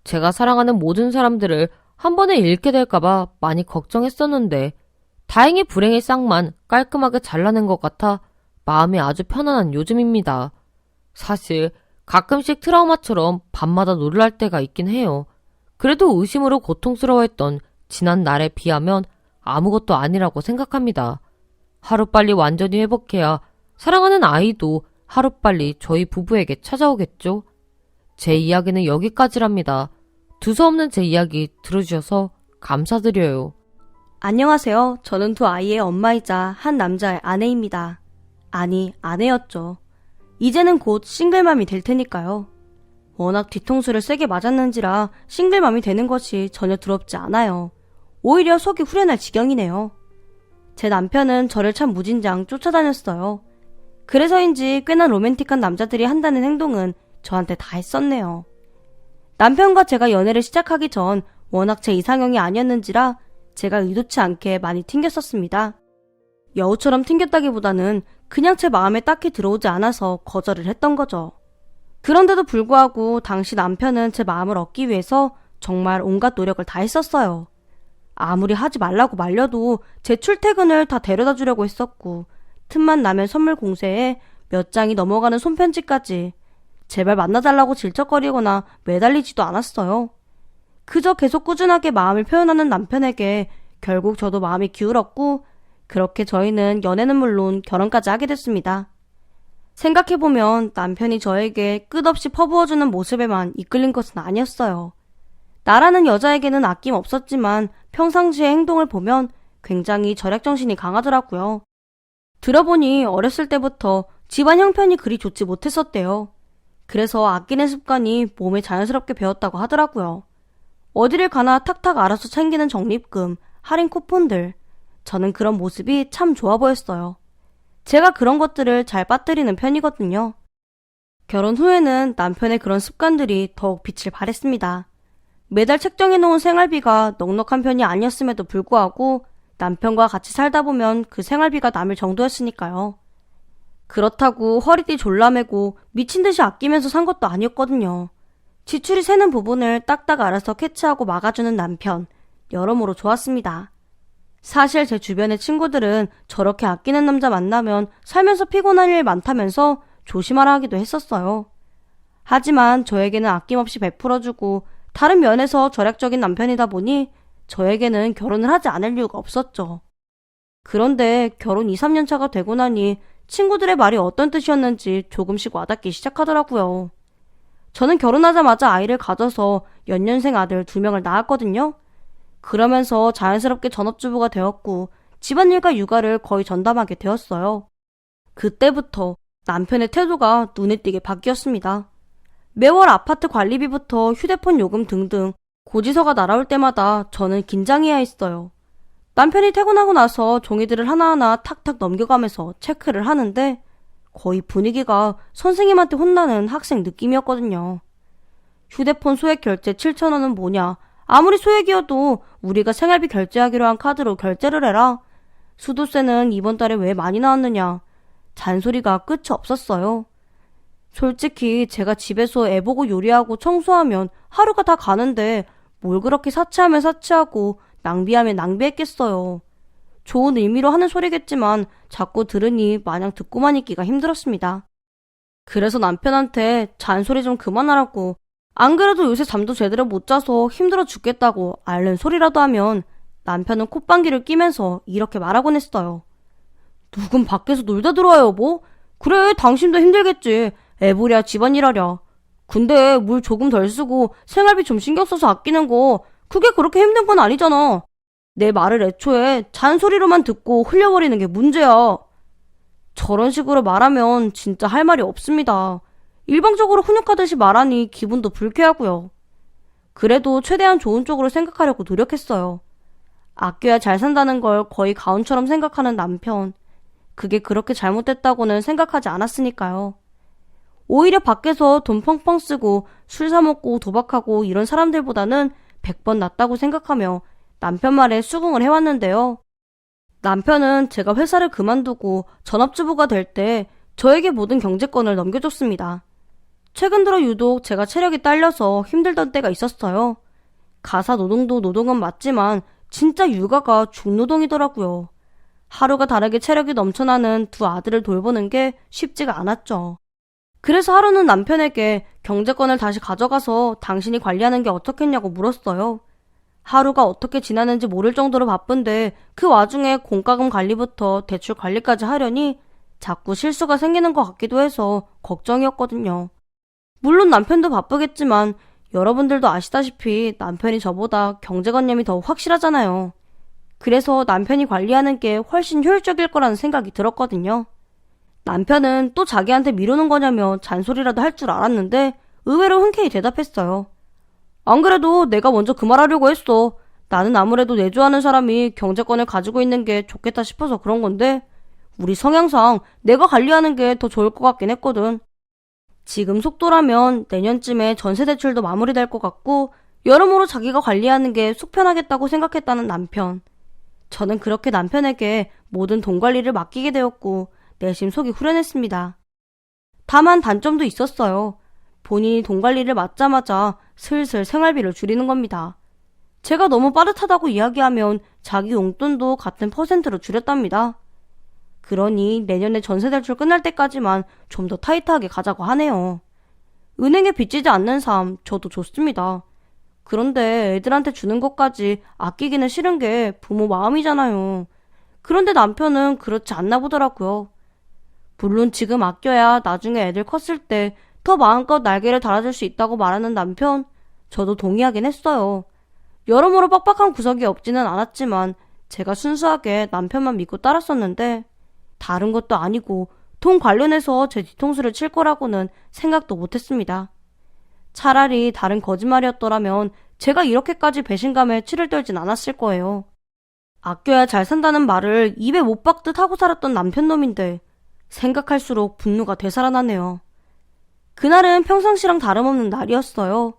제가 사랑하는 모든 사람들을 한 번에 잃게 될까봐 많이 걱정했었는데 다행히 불행의 싹만 깔끔하게 잘라낸 것 같아 마음이 아주 편안한 요즘입니다. 사실 가끔씩 트라우마처럼 밤마다 놀랄 때가 있긴 해요. 그래도 의심으로 고통스러워했던 지난 날에 비하면 아무것도 아니라고 생각합니다. 하루빨리 완전히 회복해야 사랑하는 아이도 하루빨리 저희 부부에게 찾아오겠죠? 제 이야기는 여기까지랍니다. 두서없는 제 이야기 들어주셔서 감사드려요. 안녕하세요. 저는 두 아이의 엄마이자 한 남자의 아내입니다. 아니, 아내였죠. 이제는 곧 싱글맘이 될 테니까요. 워낙 뒤통수를 세게 맞았는지라 싱글맘이 되는 것이 전혀 두렵지 않아요. 오히려 속이 후련할 지경이네요. 제 남편은 저를 참 무진장 쫓아다녔어요. 그래서인지 꽤나 로맨틱한 남자들이 한다는 행동은 저한테 다 했었네요. 남편과 제가 연애를 시작하기 전 워낙 제 이상형이 아니었는지라 제가 의도치 않게 많이 튕겼었습니다. 여우처럼 튕겼다기보다는 그냥 제 마음에 딱히 들어오지 않아서 거절을 했던 거죠. 그런데도 불구하고 당시 남편은 제 마음을 얻기 위해서 정말 온갖 노력을 다 했었어요. 아무리 하지 말라고 말려도 제 출퇴근을 다 데려다 주려고 했었고, 틈만 나면 선물 공세에 몇 장이 넘어가는 손편지까지 제발 만나달라고 질척거리거나 매달리지도 않았어요. 그저 계속 꾸준하게 마음을 표현하는 남편에게 결국 저도 마음이 기울었고, 그렇게 저희는 연애는 물론 결혼까지 하게 됐습니다. 생각해보면 남편이 저에게 끝없이 퍼부어주는 모습에만 이끌린 것은 아니었어요. 나라는 여자에게는 아낌 없었지만 평상시의 행동을 보면 굉장히 절약정신이 강하더라고요. 들어보니 어렸을 때부터 집안 형편이 그리 좋지 못했었대요. 그래서 아끼는 습관이 몸에 자연스럽게 배었다고 하더라고요. 어디를 가나 탁탁 알아서 챙기는 적립금, 할인 쿠폰들. 저는 그런 모습이 참 좋아 보였어요. 제가 그런 것들을 잘 빠뜨리는 편이거든요. 결혼 후에는 남편의 그런 습관들이 더욱 빛을 발했습니다. 매달 책정해놓은 생활비가 넉넉한 편이 아니었음에도 불구하고 남편과 같이 살다 보면 그 생활비가 남을 정도였으니까요. 그렇다고 허리띠 졸라매고 미친 듯이 아끼면서 산 것도 아니었거든요. 지출이 새는 부분을 딱딱 알아서 캐치하고 막아주는 남편, 여러모로 좋았습니다. 사실 제 주변의 친구들은 저렇게 아끼는 남자 만나면 살면서 피곤한 일 많다면서 조심하라 하기도 했었어요. 하지만 저에게는 아낌없이 베풀어주고 다른 면에서 절약적인 남편이다 보니 저에게는 결혼을 하지 않을 이유가 없었죠. 그런데 결혼 2, 3년 차가 되고 나니 친구들의 말이 어떤 뜻이었는지 조금씩 와닿기 시작하더라고요. 저는 결혼하자마자 아이를 가져서 연년생 아들 2명을 낳았거든요. 그러면서 자연스럽게 전업주부가 되었고 집안일과 육아를 거의 전담하게 되었어요. 그때부터 남편의 태도가 눈에 띄게 바뀌었습니다. 매월 아파트 관리비부터 휴대폰 요금 등등 고지서가 날아올 때마다 저는 긴장해야 했어요. 남편이 퇴근하고 나서 종이들을 하나하나 탁탁 넘겨가면서 체크를 하는데 거의 분위기가 선생님한테 혼나는 학생 느낌이었거든요. 휴대폰 소액 결제 7,000원은 뭐냐? 아무리 소액이어도 우리가 생활비 결제하기로 한 카드로 결제를 해라. 수도세는 이번 달에 왜 많이 나왔느냐. 잔소리가 끝이 없었어요. 솔직히 제가 집에서 애 보고 요리하고 청소하면 하루가 다 가는데 뭘 그렇게 사치하면 사치하고 낭비하면 낭비했겠어요. 좋은 의미로 하는 소리겠지만 자꾸 들으니 마냥 듣고만 있기가 힘들었습니다. 그래서 남편한테 잔소리 좀 그만하라고, 안 그래도 요새 잠도 제대로 못 자서 힘들어 죽겠다고 앓는 소리라도 하면 남편은 콧방귀를 뀌면서 이렇게 말하곤 했어요. 누군 밖에서 놀다 들어와요 뭐? 그래 당신도 힘들겠지. 애보랴 집안일하랴. 근데 물 조금 덜 쓰고 생활비 좀 신경 써서 아끼는 거 그게 그렇게 힘든 건 아니잖아. 내 말을 애초에 잔소리로만 듣고 흘려버리는 게 문제야. 저런 식으로 말하면 진짜 할 말이 없습니다. 일방적으로 훈육하듯이 말하니 기분도 불쾌하고요. 그래도 최대한 좋은 쪽으로 생각하려고 노력했어요. 아껴야 잘 산다는 걸 거의 가훈처럼 생각하는 남편. 그게 그렇게 잘못됐다고는 생각하지 않았으니까요. 오히려 밖에서 돈 펑펑 쓰고 술 사 먹고 도박하고 이런 사람들보다는 100번 낫다고 생각하며 남편 말에 수긍을 해왔는데요. 남편은 제가 회사를 그만두고 전업주부가 될 때 저에게 모든 경제권을 넘겨줬습니다. 최근 들어 유독 제가 체력이 딸려서 힘들던 때가 있었어요. 가사 노동도 노동은 맞지만 진짜 육아가 중노동이더라고요. 하루가 다르게 체력이 넘쳐나는 두 아들을 돌보는 게 쉽지가 않았죠. 그래서 하루는 남편에게 경제권을 다시 가져가서 당신이 관리하는 게 어떻겠냐고 물었어요. 하루가 어떻게 지나는지 모를 정도로 바쁜데 그 와중에 공과금 관리부터 대출 관리까지 하려니 자꾸 실수가 생기는 것 같기도 해서 걱정이었거든요. 물론 남편도 바쁘겠지만 여러분들도 아시다시피 남편이 저보다 경제관념이 더 확실하잖아요. 그래서 남편이 관리하는 게 훨씬 효율적일 거라는 생각이 들었거든요. 남편은 또 자기한테 미루는 거냐며 잔소리라도 할 줄 알았는데 의외로 흔쾌히 대답했어요. 안 그래도 내가 먼저 그 말하려고 했어. 나는 아무래도 내조하는 사람이 경제권을 가지고 있는 게 좋겠다 싶어서 그런 건데 우리 성향상 내가 관리하는 게 더 좋을 것 같긴 했거든. 지금 속도라면 내년쯤에 전세 대출도 마무리될 것 같고 여러모로 자기가 관리하는 게 속 편하겠다고 생각했다는 남편. 저는 그렇게 남편에게 모든 돈 관리를 맡기게 되었고 내심 속이 후련했습니다. 다만 단점도 있었어요. 본인이 돈 관리를 맡자마자 슬슬 생활비를 줄이는 겁니다. 제가 너무 빠듯하다고 이야기하면 자기 용돈도 같은 퍼센트로 줄였답니다. 그러니 내년에 전세 대출 끝날 때까지만 좀 더 타이트하게 가자고 하네요. 은행에 빚지지 않는 삶 저도 좋습니다. 그런데 애들한테 주는 것까지 아끼기는 싫은 게 부모 마음이잖아요. 그런데 남편은 그렇지 않나 보더라고요. 물론 지금 아껴야 나중에 애들 컸을 때 더 마음껏 날개를 달아줄 수 있다고 말하는 남편, 저도 동의하긴 했어요. 여러모로 빡빡한 구석이 없지는 않았지만 제가 순수하게 남편만 믿고 따랐었는데 다른 것도 아니고 돈 관련해서 제 뒤통수를 칠 거라고는 생각도 못했습니다. 차라리 다른 거짓말이었더라면 제가 이렇게까지 배신감에 치를 떨진 않았을 거예요. 아껴야 잘 산다는 말을 입에 못 박듯 하고 살았던 남편놈인데 생각할수록 분노가 되살아나네요. 그날은 평상시랑 다름없는 날이었어요.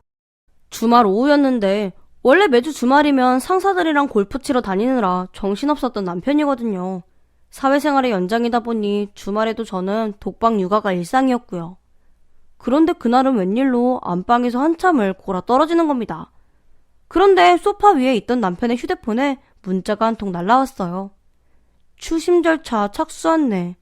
주말 오후였는데 원래 매주 주말이면 상사들이랑 골프 치러 다니느라 정신없었던 남편이거든요. 사회생활의 연장이다 보니 주말에도 저는 독박 육아가 일상이었고요. 그런데 그날은 웬일로 안방에서 한참을 골아 떨어지는 겁니다. 그런데 소파 위에 있던 남편의 휴대폰에 문자가 한 통 날라왔어요. 추심절차 착수 안내.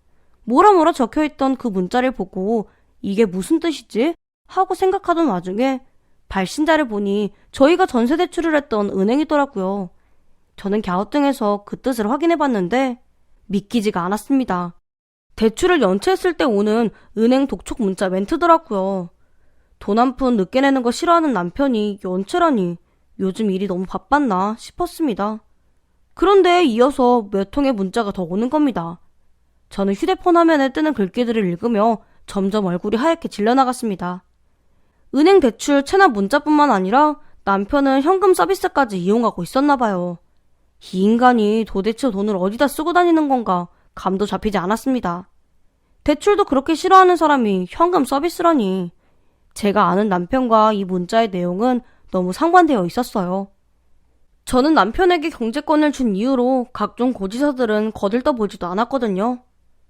뭐라 적혀있던 그 문자를 보고 이게 무슨 뜻이지? 하고 생각하던 와중에 발신자를 보니 저희가 전세 대출을 했던 은행이더라고요. 저는 갸우뚱해서 그 뜻을 확인해봤는데 믿기지가 않았습니다. 대출을 연체했을 때 오는 은행 독촉 문자 멘트더라고요. 돈 한 푼 늦게 내는 거 싫어하는 남편이 연체라니 요즘 일이 너무 바빴나 싶었습니다. 그런데 이어서 몇 통의 문자가 더 오는 겁니다. 저는 휴대폰 화면에 뜨는 글귀들을 읽으며 점점 얼굴이 하얗게 질려나갔습니다. 은행 대출 체납 문자뿐만 아니라 남편은 현금 서비스까지 이용하고 있었나 봐요. 이 인간이 도대체 돈을 어디다 쓰고 다니는 건가 감도 잡히지 않았습니다. 대출도 그렇게 싫어하는 사람이 현금 서비스라니. 제가 아는 남편과 이 문자의 내용은 너무 상반되어 있었어요. 저는 남편에게 경제권을 준 이후로 각종 고지서들은 거들떠보지도 않았거든요.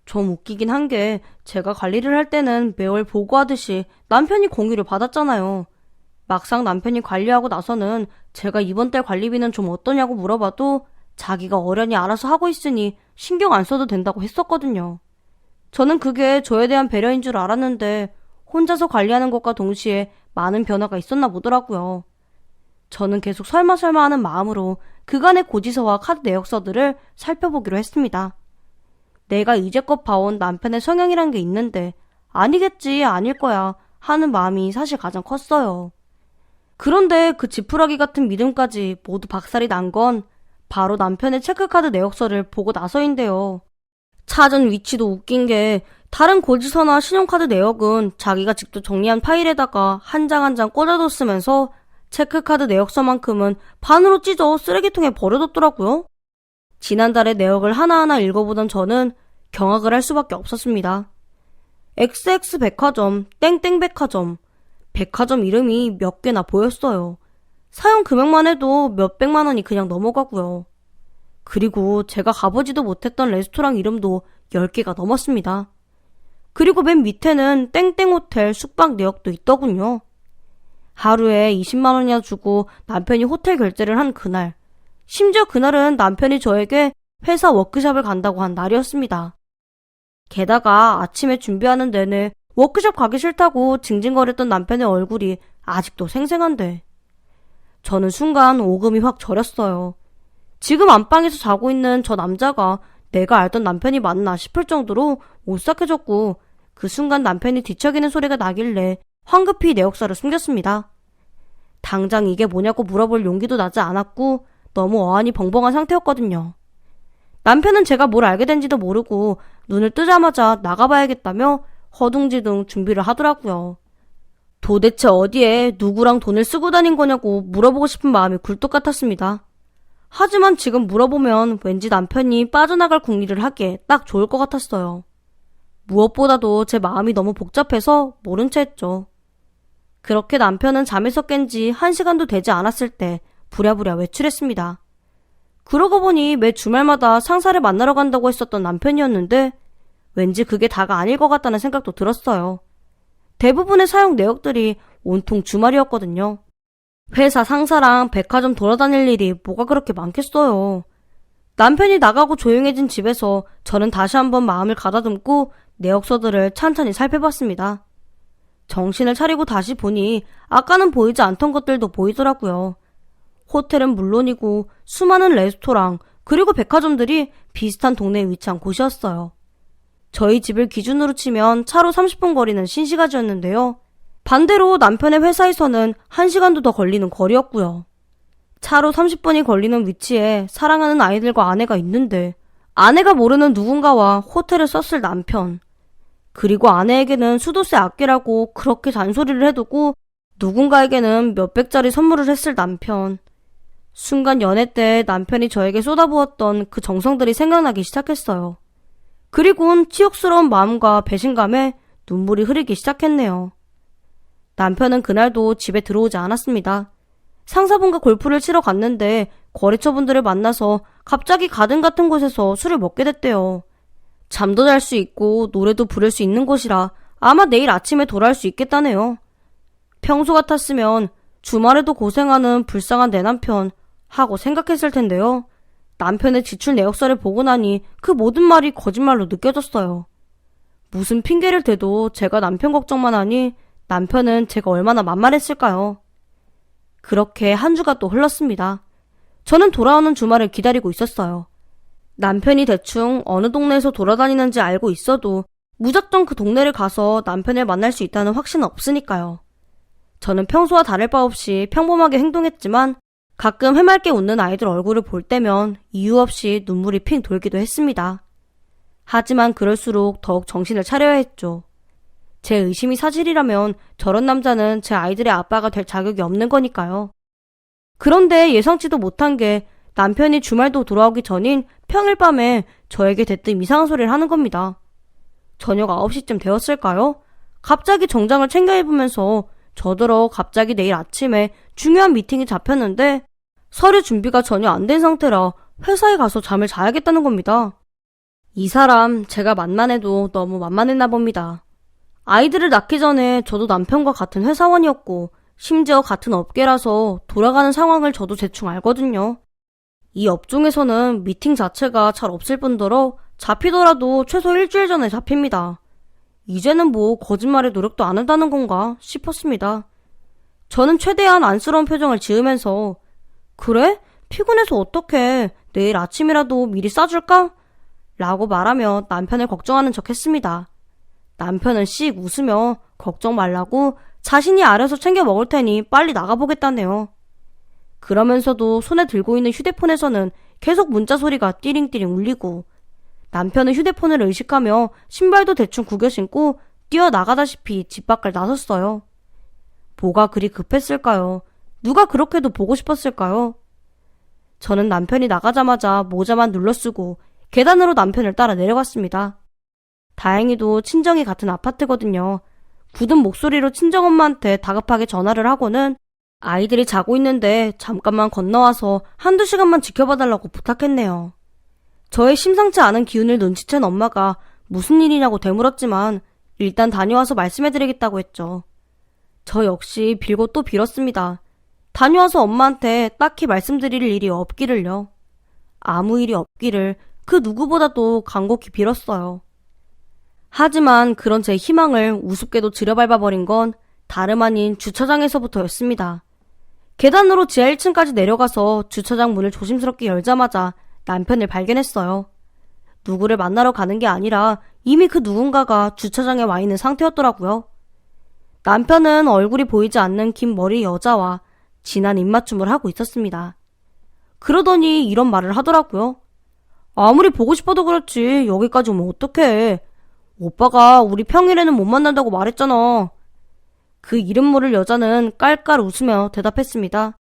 좀 웃기긴 한 게 제가 관리를 할 때는 매월 보고하듯이 남편이 공유를 받았잖아요. 막상 남편이 관리하고 나서는 제가 이번 달 관리비는 좀 어떠냐고 물어봐도 자기가 어련히 알아서 하고 있으니 신경 안 써도 된다고 했었거든요. 저는 그게 저에 대한 배려인 줄 알았는데 혼자서 관리하는 것과 동시에 많은 변화가 있었나 보더라고요. 저는 계속 설마 하는 마음으로 그간의 고지서와 카드 내역서들을 살펴보기로 했습니다. 내가 이제껏 봐온 남편의 성향이란 게 있는데 아니겠지 아닐 거야 하는 마음이 사실 가장 컸어요. 그런데 그 지푸라기 같은 믿음까지 모두 박살이 난 건 바로 남편의 체크카드 내역서를 보고 나서인데요. 찾은 위치도 웃긴 게 다른 고지서나 신용카드 내역은 자기가 직접 정리한 파일에다가 한 장 한 장 꽂아뒀으면서 체크카드 내역서만큼은 반으로 찢어 쓰레기통에 버려뒀더라고요. 지난달에 내역을 하나하나 읽어보던 저는 경악을 할 수밖에 없었습니다. XX 백화점, 땡땡 백화점, 백화점 이름이 몇 개나 보였어요. 사용 금액만 해도 몇백만 원이 그냥 넘어가고요. 그리고 제가 가보지도 못했던 레스토랑 이름도 10개가 넘었습니다. 그리고 맨 밑에는 땡땡 호텔 숙박 내역도 있더군요. 하루에 20만 원이나 주고 남편이 호텔 결제를 한 그날, 심지어 그날은 남편이 저에게 회사 워크숍을 간다고 한 날이었습니다. 게다가 아침에 준비하는 내내 워크숍 가기 싫다고 징징거렸던 남편의 얼굴이 아직도 생생한데 저는 순간 오금이 확 저렸어요. 지금 안방에서 자고 있는 저 남자가 내가 알던 남편이 맞나 싶을 정도로 오싹해졌고 그 순간 남편이 뒤척이는 소리가 나길래 황급히 내역서를 숨겼습니다. 당장 이게 뭐냐고 물어볼 용기도 나지 않았고 너무 어안이 벙벙한 상태였거든요. 남편은 제가 뭘 알게 된지도 모르고 눈을 뜨자마자 나가봐야겠다며 허둥지둥 준비를 하더라고요. 도대체 어디에 누구랑 돈을 쓰고 다닌 거냐고 물어보고 싶은 마음이 굴뚝 같았습니다. 하지만 지금 물어보면 왠지 남편이 빠져나갈 궁리를 하기에 딱 좋을 것 같았어요. 무엇보다도 제 마음이 너무 복잡해서 모른 채 했죠. 그렇게 남편은 잠에서 깬 지 1시간도 되지 않았을 때 부랴부랴 외출했습니다. 그러고 보니 매 주말마다 상사를 만나러 간다고 했었던 남편이었는데 왠지 그게 다가 아닐 것 같다는 생각도 들었어요. 대부분의 사용 내역들이 온통 주말이었거든요. 회사 상사랑 백화점 돌아다닐 일이 뭐가 그렇게 많겠어요. 남편이 나가고 조용해진 집에서 저는 다시 한번 마음을 가다듬고 내역서들을 찬찬히 살펴봤습니다. 정신을 차리고 다시 보니 아까는 보이지 않던 것들도 보이더라고요. 호텔은 물론이고 수많은 레스토랑 그리고 백화점들이 비슷한 동네에 위치한 곳이었어요. 저희 집을 기준으로 치면 차로 30분 거리는 신시가지였는데요. 반대로 남편의 회사에서는 1시간도 더 걸리는 거리였고요. 차로 30분이 걸리는 위치에 사랑하는 아이들과 아내가 있는데 아내가 모르는 누군가와 호텔을 썼을 남편, 그리고 아내에게는 수도세 아끼라고 그렇게 잔소리를 해두고 누군가에게는 몇백짜리 선물을 했을 남편. 순간 연애 때 남편이 저에게 쏟아부었던 그 정성들이 생각나기 시작했어요. 그리고는 치욕스러운 마음과 배신감에 눈물이 흐르기 시작했네요. 남편은 그날도 집에 들어오지 않았습니다. 상사분과 골프를 치러 갔는데 거래처분들을 만나서 갑자기 가든 같은 곳에서 술을 먹게 됐대요. 잠도 잘 수 있고 노래도 부를 수 있는 곳이라 아마 내일 아침에 돌아올 수 있겠다네요. 평소 같았으면 주말에도 고생하는 불쌍한 내 남편 하고 생각했을 텐데요. 남편의 지출 내역서를 보고 나니 그 모든 말이 거짓말로 느껴졌어요. 무슨 핑계를 대도 제가 남편 걱정만 하니 남편은 제가 얼마나 만만했을까요? 그렇게 한 주가 또 흘렀습니다. 저는 돌아오는 주말을 기다리고 있었어요. 남편이 대충 어느 동네에서 돌아다니는지 알고 있어도 무작정 그 동네를 가서 남편을 만날 수 있다는 확신은 없으니까요. 저는 평소와 다를 바 없이 평범하게 행동했지만 가끔 해맑게 웃는 아이들 얼굴을 볼 때면 이유 없이 눈물이 핑 돌기도 했습니다. 하지만 그럴수록 더욱 정신을 차려야 했죠. 제 의심이 사실이라면 저런 남자는 제 아이들의 아빠가 될 자격이 없는 거니까요. 그런데 예상치도 못한 게 남편이 주말도 돌아오기 전인 평일 밤에 저에게 대뜸 이상한 소리를 하는 겁니다. 저녁 9시쯤 되었을까요? 갑자기 정장을 챙겨 입으면서 저더러 갑자기 내일 아침에 중요한 미팅이 잡혔는데 서류 준비가 전혀 안 된 상태라 회사에 가서 잠을 자야겠다는 겁니다. 이 사람 제가 만만해도 너무 만만했나 봅니다. 아이들을 낳기 전에 저도 남편과 같은 회사원이었고 심지어 같은 업계라서 돌아가는 상황을 저도 대충 알거든요. 이 업종에서는 미팅 자체가 잘 없을 뿐더러 잡히더라도 최소 일주일 전에 잡힙니다. 이제는 뭐 거짓말의 노력도 안 한다는 건가 싶었습니다. 저는 최대한 안쓰러운 표정을 지으면서 그래? 피곤해서 어떡해? 내일 아침이라도 미리 싸줄까? 라고 말하며 남편을 걱정하는 척 했습니다. 남편은 씩 웃으며 걱정 말라고 자신이 알아서 챙겨 먹을 테니 빨리 나가보겠다네요. 그러면서도 손에 들고 있는 휴대폰에서는 계속 문자 소리가 띠링띠링 울리고 남편은 휴대폰을 의식하며 신발도 대충 구겨 신고 뛰어나가다시피 집 밖을 나섰어요. 뭐가 그리 급했을까요? 누가 그렇게도 보고 싶었을까요? 저는 남편이 나가자마자 모자만 눌러쓰고 계단으로 남편을 따라 내려갔습니다. 다행히도 친정이 같은 아파트거든요. 굳은 목소리로 친정엄마한테 다급하게 전화를 하고는 아이들이 자고 있는데 잠깐만 건너와서 한두 시간만 지켜봐달라고 부탁했네요. 저의 심상치 않은 기운을 눈치챈 엄마가 무슨 일이냐고 되물었지만 일단 다녀와서 말씀해드리겠다고 했죠. 저 역시 빌고 또 빌었습니다. 다녀와서 엄마한테 딱히 말씀드릴 일이 없기를요. 아무 일이 없기를 그 누구보다도 간곡히 빌었어요. 하지만 그런 제 희망을 우습게도 들여밟아버린 건 다름 아닌 주차장에서부터였습니다. 계단으로 지하 1층까지 내려가서 주차장 문을 조심스럽게 열자마자 남편을 발견했어요. 누구를 만나러 가는 게 아니라 이미 그 누군가가 주차장에 와 있는 상태였더라고요. 남편은 얼굴이 보이지 않는 긴 머리 여자와 진한 입맞춤을 하고 있었습니다. 그러더니 이런 말을 하더라고요. 아무리 보고 싶어도 그렇지 여기까지 오면 어떡해. 오빠가 우리 평일에는 못 만난다고 말했잖아. 그 이름 모를 여자는 깔깔 웃으며 대답했습니다.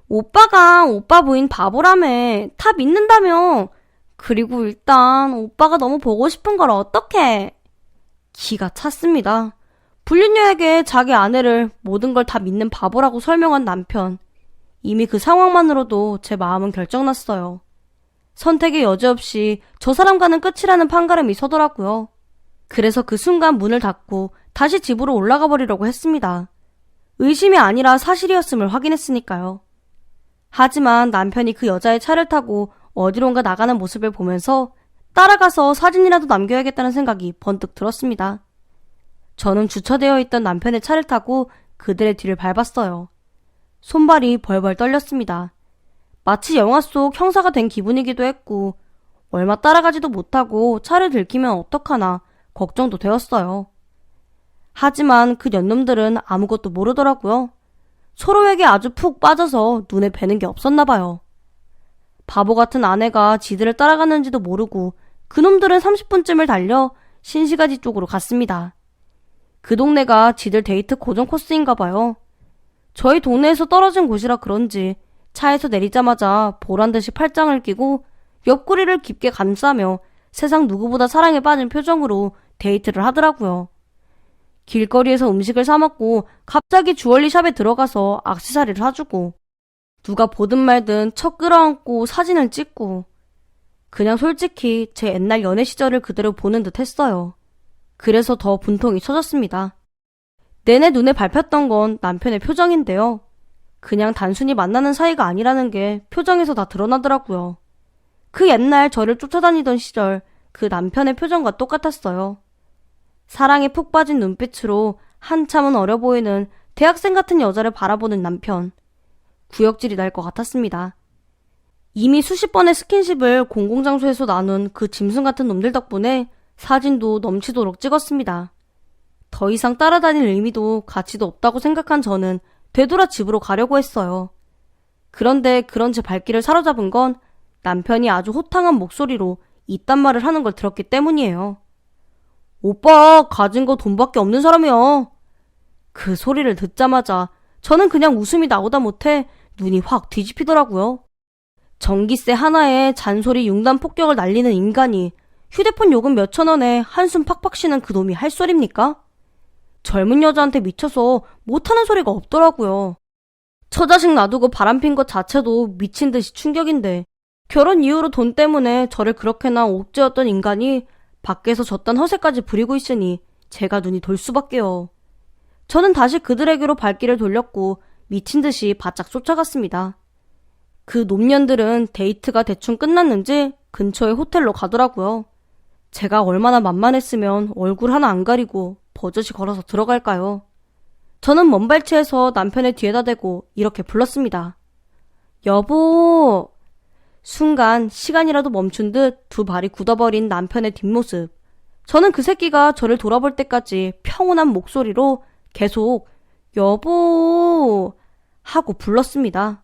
오빠가 오빠 부인 바보라며. 다 믿는다며. 그리고 일단 오빠가 너무 보고 싶은 걸 어떡해. 기가 찼습니다. 불륜녀에게 자기 아내를 모든 걸 다 믿는 바보라고 설명한 남편. 이미 그 상황만으로도 제 마음은 결정났어요. 선택의 여지 없이 저 사람과는 끝이라는 판가름이 서더라고요. 그래서 그 순간 문을 닫고 다시 집으로 올라가 버리려고 했습니다. 의심이 아니라 사실이었음을 확인했으니까요. 하지만 남편이 그 여자의 차를 타고 어디론가 나가는 모습을 보면서 따라가서 사진이라도 남겨야겠다는 생각이 번뜩 들었습니다. 저는 주차되어 있던 남편의 차를 타고 그들의 뒤를 밟았어요. 손발이 벌벌 떨렸습니다. 마치 영화 속 형사가 된 기분이기도 했고 얼마 따라가지도 못하고 차를 들키면 어떡하나 걱정도 되었어요. 하지만 그 년놈들은 아무것도 모르더라고요. 서로에게 아주 푹 빠져서 눈에 뵈는 게 없었나 봐요. 바보 같은 아내가 지들을 따라갔는지도 모르고 그놈들은 30분쯤을 달려 신시가지 쪽으로 갔습니다. 그 동네가 지들 데이트 고정 코스인가 봐요. 저희 동네에서 떨어진 곳이라 그런지 차에서 내리자마자 보란듯이 팔짱을 끼고 옆구리를 깊게 감싸며 세상 누구보다 사랑에 빠진 표정으로 데이트를 하더라고요. 길거리에서 음식을 사 먹고 갑자기 주얼리 샵에 들어가서 액세서리를 사주고 누가 보든 말든 척 끌어안고 사진을 찍고 그냥 솔직히 제 옛날 연애 시절을 그대로 보는 듯 했어요. 그래서 더 분통이 쳐졌습니다. 내내 눈에 밟혔던 건 남편의 표정인데요. 그냥 단순히 만나는 사이가 아니라는 게 표정에서 다 드러나더라고요. 그 옛날 저를 쫓아다니던 시절 그 남편의 표정과 똑같았어요. 사랑에 푹 빠진 눈빛으로 한참은 어려 보이는 대학생 같은 여자를 바라보는 남편. 구역질이 날 것 같았습니다. 이미 수십 번의 스킨십을 공공장소에서 나눈 그 짐승 같은 놈들 덕분에 사진도 넘치도록 찍었습니다. 더 이상 따라다닐 의미도 가치도 없다고 생각한 저는 되돌아 집으로 가려고 했어요. 그런데 그런 제 발길을 사로잡은 건 남편이 아주 호탕한 목소리로 이딴 말을 하는 걸 들었기 때문이에요. 오빠 가진 거 돈밖에 없는 사람이야. 그 소리를 듣자마자 저는 그냥 웃음이 나오다 못해 눈이 확 뒤집히더라고요. 전기세 하나에 잔소리 융단 폭격을 날리는 인간이 휴대폰 요금 몇천 원에 한숨 팍팍 쉬는 그 놈이 할 소리입니까? 젊은 여자한테 미쳐서 못하는 소리가 없더라고요. 처자식 놔두고 바람핀 것 자체도 미친 듯이 충격인데 결혼 이후로 돈 때문에 저를 그렇게나 옥죄었던 인간이 밖에서 저딴 허세까지 부리고 있으니 제가 눈이 돌 수밖에요. 저는 다시 그들에게로 발길을 돌렸고 미친 듯이 바짝 쫓아갔습니다. 그 놈년들은 데이트가 대충 끝났는지 근처의 호텔로 가더라고요. 제가 얼마나 만만했으면 얼굴 하나 안 가리고 버젓이 걸어서 들어갈까요? 저는 먼발치에서 남편의 뒤에다 대고 이렇게 불렀습니다. 여보! 순간 시간이라도 멈춘 듯 두 발이 굳어버린 남편의 뒷모습. 저는 그 새끼가 저를 돌아볼 때까지 평온한 목소리로 계속 여보! 하고 불렀습니다.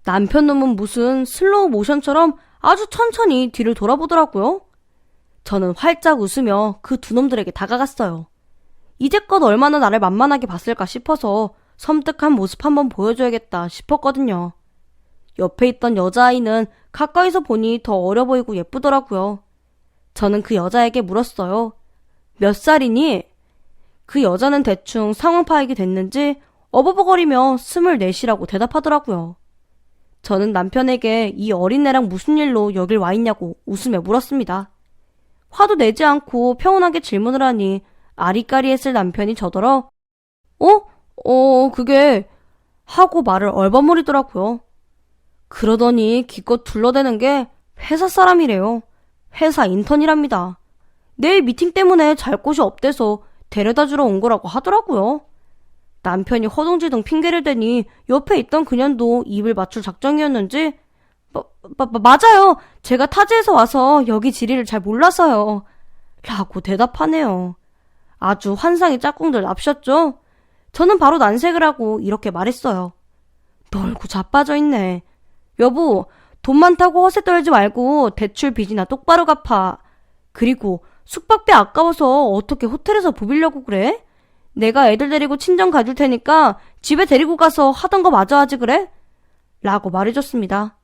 남편 놈은 무슨 슬로우 모션처럼 아주 천천히 뒤를 돌아보더라고요. 저는 활짝 웃으며 그 두 놈들에게 다가갔어요. 이제껏 얼마나 나를 만만하게 봤을까 싶어서 섬뜩한 모습 한번 보여줘야겠다 싶었거든요. 옆에 있던 여자아이는 가까이서 보니 더 어려 보이고 예쁘더라고요. 저는 그 여자에게 물었어요. 몇 살이니? 그 여자는 대충 상황 파악이 됐는지 어버버거리며 24이라고 대답하더라고요. 저는 남편에게 이 어린애랑 무슨 일로 여길 와 있냐고 웃으며 물었습니다. 화도 내지 않고 평온하게 질문을 하니 아리까리했을 남편이 저더러 그게 하고 말을 얼버무리더라고요. 그러더니 기껏 둘러대는 게 회사 사람이래요. 회사 인턴이랍니다. 내일 미팅 때문에 잘 곳이 없대서 데려다 주러 온 거라고 하더라고요. 남편이 허둥지둥 핑계를 대니 옆에 있던 그년도 입을 맞출 작정이었는지 맞아요. 제가 타지에서 와서 여기 지리를 잘 몰라서요. 라고 대답하네요. 아주 환상의 짝꿍들 납셨죠? 저는 바로 난색을 하고 이렇게 말했어요. 놀고 자빠져 있네. 여보, 돈 많다고 허세 떨지 말고 대출 빚이나 똑바로 갚아. 그리고 숙박비 아까워서 어떻게 호텔에서 부비려고 그래? 내가 애들 데리고 친정 가줄 테니까 집에 데리고 가서 하던 거 마저 하지 그래? 라고 말해줬습니다.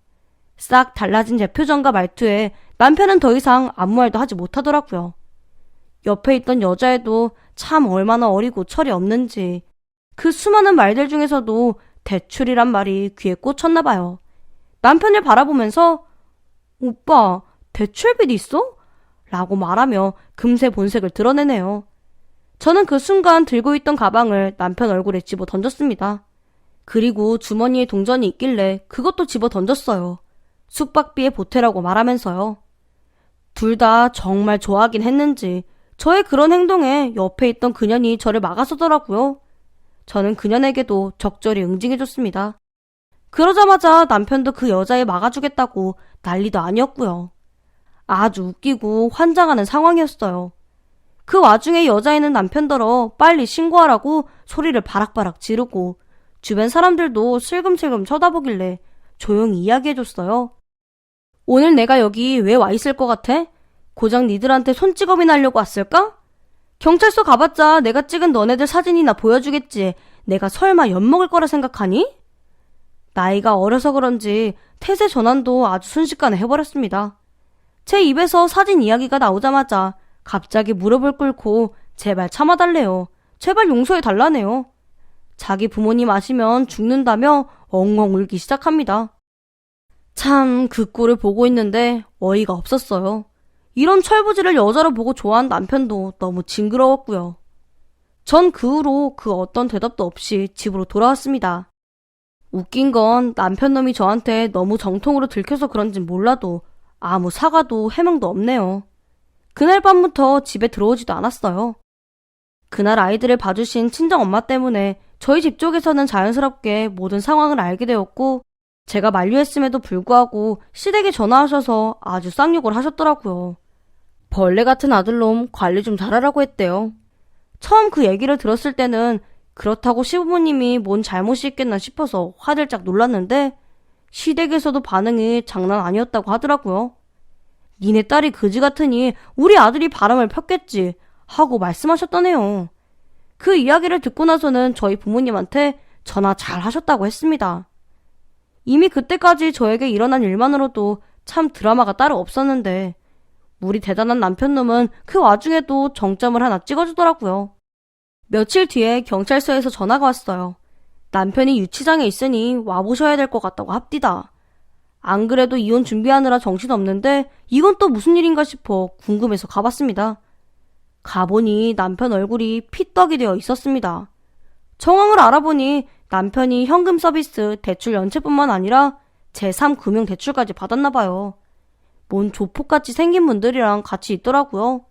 싹 달라진 제 표정과 말투에 남편은 더 이상 아무 말도 하지 못하더라고요. 옆에 있던 여자애도 참 얼마나 어리고 철이 없는지 그 수많은 말들 중에서도 대출이란 말이 귀에 꽂혔나 봐요. 남편을 바라보면서 오빠, 대출빚 있어? 라고 말하며 금세 본색을 드러내네요. 저는 그 순간 들고 있던 가방을 남편 얼굴에 집어 던졌습니다. 그리고 주머니에 동전이 있길래 그것도 집어 던졌어요. 숙박비에 보태라고 말하면서요. 둘 다 정말 좋아하긴 했는지 저의 그런 행동에 옆에 있던 그년이 저를 막아서더라고요. 저는 그년에게도 적절히 응징해줬습니다. 그러자마자 남편도 그 여자애 막아주겠다고 난리도 아니었고요. 아주 웃기고 환장하는 상황이었어요. 그 와중에 여자애는 남편더러 빨리 신고하라고 소리를 바락바락 지르고 주변 사람들도 슬금슬금 쳐다보길래 조용히 이야기해줬어요. 오늘 내가 여기 왜 와 있을 것 같아? 고작 니들한테 손찌검이 나려고 왔을까? 경찰서 가봤자 내가 찍은 너네들 사진이나 보여주겠지. 내가 설마 엿먹을 거라 생각하니? 나이가 어려서 그런지 태세 전환도 아주 순식간에 해버렸습니다. 제 입에서 사진 이야기가 나오자마자 갑자기 무릎을 꿇고 제발 참아달래요. 제발 용서해달라네요. 자기 부모님 아시면 죽는다며 엉엉 울기 시작합니다. 참 그 꼴을 보고 있는데 어이가 없었어요. 이런 철부지를 여자로 보고 좋아한 남편도 너무 징그러웠고요. 전 그 후로 그 어떤 대답도 없이 집으로 돌아왔습니다. 웃긴 건 남편 놈이 저한테 너무 정통으로 들켜서 그런진 몰라도 아무 사과도 해명도 없네요. 그날 밤부터 집에 들어오지도 않았어요. 그날 아이들을 봐주신 친정엄마 때문에 저희 집 쪽에서는 자연스럽게 모든 상황을 알게 되었고 제가 만류했음에도 불구하고 시댁에 전화하셔서 아주 쌍욕을 하셨더라고요. 벌레 같은 아들놈 관리 좀 잘하라고 했대요. 처음 그 얘기를 들었을 때는 그렇다고 시부모님이 뭔 잘못이 있겠나 싶어서 화들짝 놀랐는데 시댁에서도 반응이 장난 아니었다고 하더라고요. 니네 딸이 그지 같으니 우리 아들이 바람을 폈겠지 하고 말씀하셨다네요. 그 이야기를 듣고 나서는 저희 부모님한테 전화 잘 하셨다고 했습니다. 이미 그때까지 저에게 일어난 일만으로도 참 드라마가 따로 없었는데 우리 대단한 남편놈은 그 와중에도 정점을 하나 찍어주더라고요. 며칠 뒤에 경찰서에서 전화가 왔어요. 남편이 유치장에 있으니 와보셔야 될 것 같다고 합디다. 안 그래도 이혼 준비하느라 정신없는데 이건 또 무슨 일인가 싶어 궁금해서 가봤습니다. 가보니 남편 얼굴이 피떡이 되어 있었습니다. 정황을 알아보니 남편이 현금 서비스 대출 연체뿐만 아니라 제3금융대출까지 받았나봐요. 뭔 조폭같이 생긴 분들이랑 같이 있더라고요.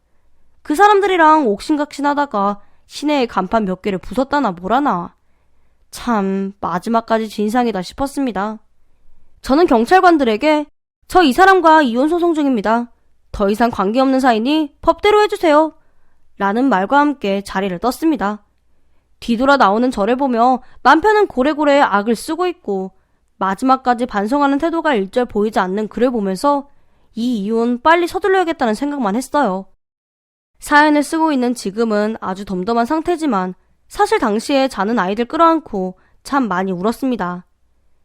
그 사람들이랑 옥신각신하다가 시내에 간판 몇 개를 부쉈다나 뭐라나. 참 마지막까지 진상이다 싶었습니다. 저는 경찰관들에게 저 이 사람과 이혼 소송 중입니다. 더 이상 관계없는 사이니 법대로 해주세요. 라는 말과 함께 자리를 떴습니다. 뒤돌아 나오는 저를 보며 남편은 고래고래 악을 쓰고 있고 마지막까지 반성하는 태도가 일절 보이지 않는 그를 보면서 이 이혼 빨리 서둘러야겠다는 생각만 했어요. 사연을 쓰고 있는 지금은 아주 덤덤한 상태지만 사실 당시에 자는 아이들 끌어안고 참 많이 울었습니다.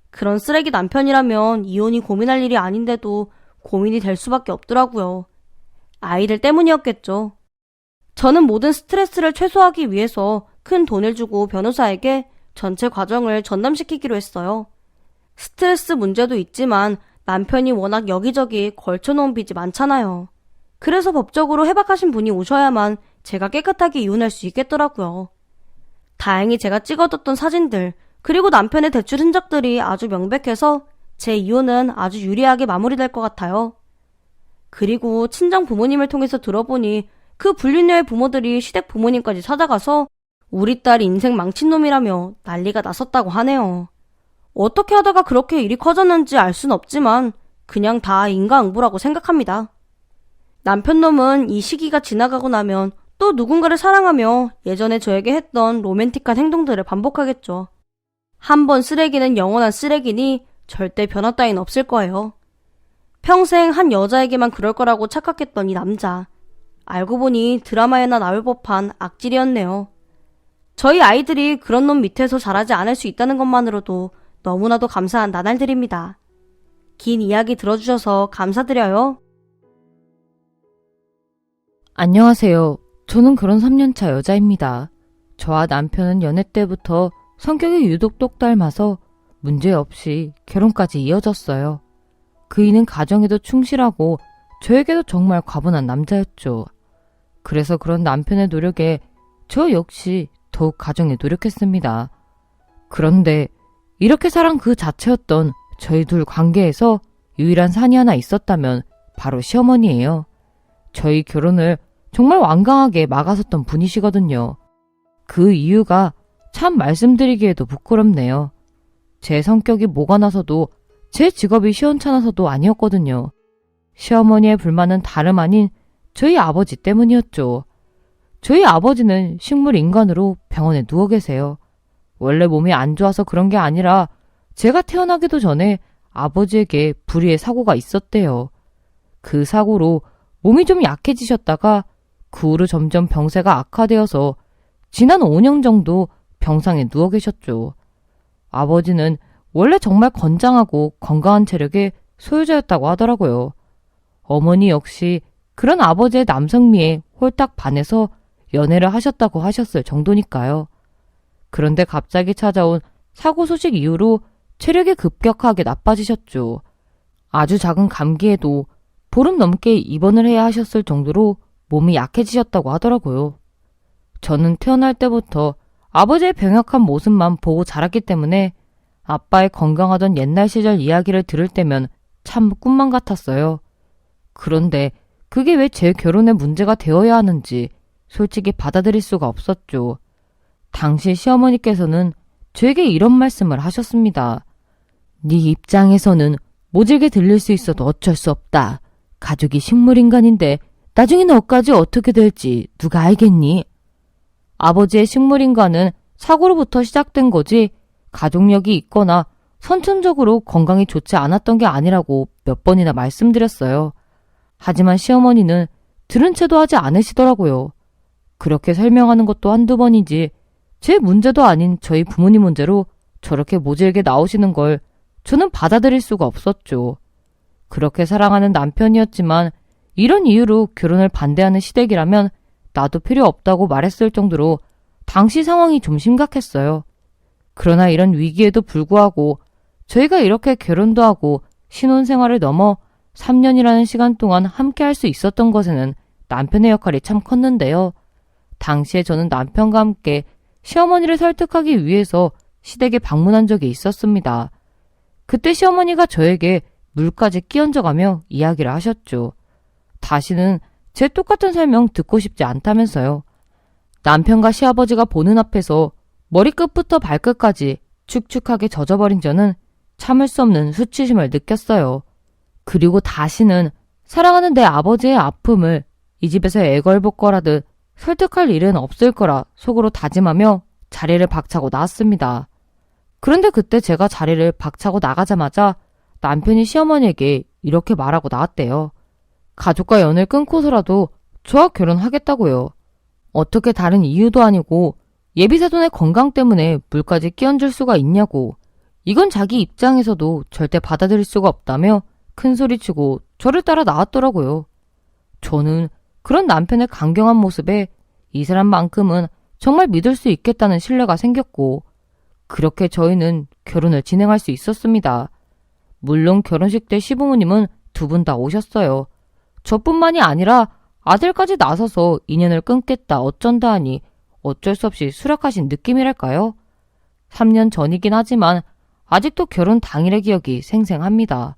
그런 쓰레기 남편이라면 이혼이 고민할 일이 아닌데도 고민이 될 수밖에 없더라고요. 아이들 때문이었겠죠. 저는 모든 스트레스를 최소화하기 위해서 큰 돈을 주고 변호사에게 전체 과정을 전담시키기로 했어요. 스트레스 문제도 있지만 남편이 워낙 여기저기 걸쳐놓은 빚이 많잖아요. 그래서 법적으로 해박하신 분이 오셔야만 제가 깨끗하게 이혼할 수 있겠더라고요. 다행히 제가 찍어뒀던 사진들, 그리고 남편의 대출 흔적들이 아주 명백해서 제 이혼은 아주 유리하게 마무리될 것 같아요. 그리고 친정 부모님을 통해서 들어보니 그 불륜녀의 부모들이 시댁 부모님까지 찾아가서 우리 딸이 인생 망친 놈이라며 난리가 났었다고 하네요. 어떻게 하다가 그렇게 일이 커졌는지 알 순 없지만 그냥 다 인과응보라고 생각합니다. 남편 놈은 이 시기가 지나가고 나면 또 누군가를 사랑하며 예전에 저에게 했던 로맨틱한 행동들을 반복하겠죠. 한 번 쓰레기는 영원한 쓰레기니 절대 변화 따윈 없을 거예요. 평생 한 여자에게만 그럴 거라고 착각했던 이 남자. 알고 보니 드라마에나 나올 법한 악질이었네요. 저희 아이들이 그런 놈 밑에서 자라지 않을 수 있다는 것만으로도 너무나도 감사한 나날들입니다. 긴 이야기 들어주셔서 감사드려요. 안녕하세요. 저는 결혼 3년차 여자입니다. 저와 남편은 연애 때부터 성격이 유독 똑 닮아서 문제없이 결혼까지 이어졌어요. 그이는 가정에도 충실하고 저에게도 정말 과분한 남자였죠. 그래서 그런 남편의 노력에 저 역시 더욱 가정에 노력했습니다. 그런데 이렇게 사랑 그 자체였던 저희 둘 관계에서 유일한 산이 하나 있었다면 바로 시어머니예요. 저희 결혼을 정말 완강하게 막아섰던 분이시거든요. 그 이유가 참 말씀드리기에도 부끄럽네요. 제 성격이 뭐가 나서도 제 직업이 시원찮아서도 아니었거든요. 시어머니의 불만은 다름 아닌 저희 아버지 때문이었죠. 저희 아버지는 식물 인간으로 병원에 누워 계세요. 원래 몸이 안 좋아서 그런 게 아니라 제가 태어나기도 전에 아버지에게 불의의 사고가 있었대요. 그 사고로 몸이 좀 약해지셨다가 그 후로 점점 병세가 악화되어서 지난 5년 정도 병상에 누워 계셨죠. 아버지는 원래 정말 건장하고 건강한 체력의 소유자였다고 하더라고요. 어머니 역시 그런 아버지의 남성미에 홀딱 반해서 연애를 하셨다고 하셨을 정도니까요. 그런데 갑자기 찾아온 사고 소식 이후로 체력이 급격하게 나빠지셨죠. 아주 작은 감기에도 보름 넘게 입원을 해야 하셨을 정도로 몸이 약해지셨다고 하더라고요. 저는 태어날 때부터 아버지의 병약한 모습만 보고 자랐기 때문에 아빠의 건강하던 옛날 시절 이야기를 들을 때면 참 꿈만 같았어요. 그런데 그게 왜 제 결혼에 문제가 되어야 하는지 솔직히 받아들일 수가 없었죠. 당시 시어머니께서는 저에게 이런 말씀을 하셨습니다. 네 입장에서는 모질게 들릴 수 있어도 어쩔 수 없다. 가족이 식물인간인데 나중에 너까지 어떻게 될지 누가 알겠니? 아버지의 식물인간은 사고로부터 시작된 거지 가족력이 있거나 선천적으로 건강이 좋지 않았던 게 아니라고 몇 번이나 말씀드렸어요. 하지만 시어머니는 들은 채도 하지 않으시더라고요. 그렇게 설명하는 것도 한두 번이지 제 문제도 아닌 저희 부모님 문제로 저렇게 모질게 나오시는 걸 저는 받아들일 수가 없었죠. 그렇게 사랑하는 남편이었지만 이런 이유로 결혼을 반대하는 시댁이라면 나도 필요 없다고 말했을 정도로 당시 상황이 좀 심각했어요. 그러나 이런 위기에도 불구하고 저희가 이렇게 결혼도 하고 신혼생활을 넘어 3년이라는 시간 동안 함께 할 수 있었던 것에는 남편의 역할이 참 컸는데요. 당시에 저는 남편과 함께 시어머니를 설득하기 위해서 시댁에 방문한 적이 있었습니다. 그때 시어머니가 저에게 물까지 끼얹어가며 이야기를 하셨죠. 다시는 제 똑같은 설명 듣고 싶지 않다면서요. 남편과 시아버지가 보는 앞에서 머리끝부터 발끝까지 축축하게 젖어버린 저는 참을 수 없는 수치심을 느꼈어요. 그리고 다시는 사랑하는 내 아버지의 아픔을 이 집에서 애걸복 거라듯 설득할 일은 없을 거라 속으로 다짐하며 자리를 박차고 나왔습니다. 그런데 그때 제가 자리를 박차고 나가자마자 남편이 시어머니에게 이렇게 말하고 나왔대요. 가족과 연을 끊고서라도 저와 결혼하겠다고요. 어떻게 다른 이유도 아니고 예비사돈의 건강 때문에 물까지 끼얹을 수가 있냐고. 이건 자기 입장에서도 절대 받아들일 수가 없다며 큰소리치고 저를 따라 나왔더라고요. 저는 그런 남편의 강경한 모습에 이 사람만큼은 정말 믿을 수 있겠다는 신뢰가 생겼고, 그렇게 저희는 결혼을 진행할 수 있었습니다. 물론 결혼식 때 시부모님은 두 분 다 오셨어요. 저뿐만이 아니라 아들까지 나서서 인연을 끊겠다 어쩐다 하니 어쩔 수 없이 수락하신 느낌이랄까요? 3년 전이긴 하지만 아직도 결혼 당일의 기억이 생생합니다.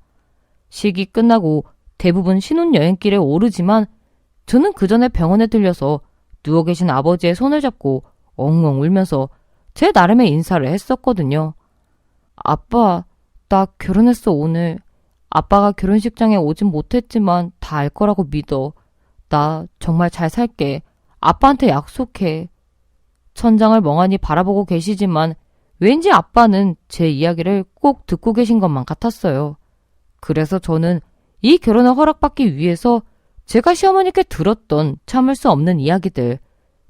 식이 끝나고 대부분 신혼여행길에 오르지만 저는 그 전에 병원에 들려서 누워 계신 아버지의 손을 잡고 엉엉 울면서 제 나름의 인사를 했었거든요. 아빠, 나 결혼했어 오늘. 아빠가 결혼식장에 오진 못했지만 다 알 거라고 믿어. 나 정말 잘 살게. 아빠한테 약속해. 천장을 멍하니 바라보고 계시지만 왠지 아빠는 제 이야기를 꼭 듣고 계신 것만 같았어요. 그래서 저는 이 결혼을 허락받기 위해서 제가 시어머니께 들었던 참을 수 없는 이야기들,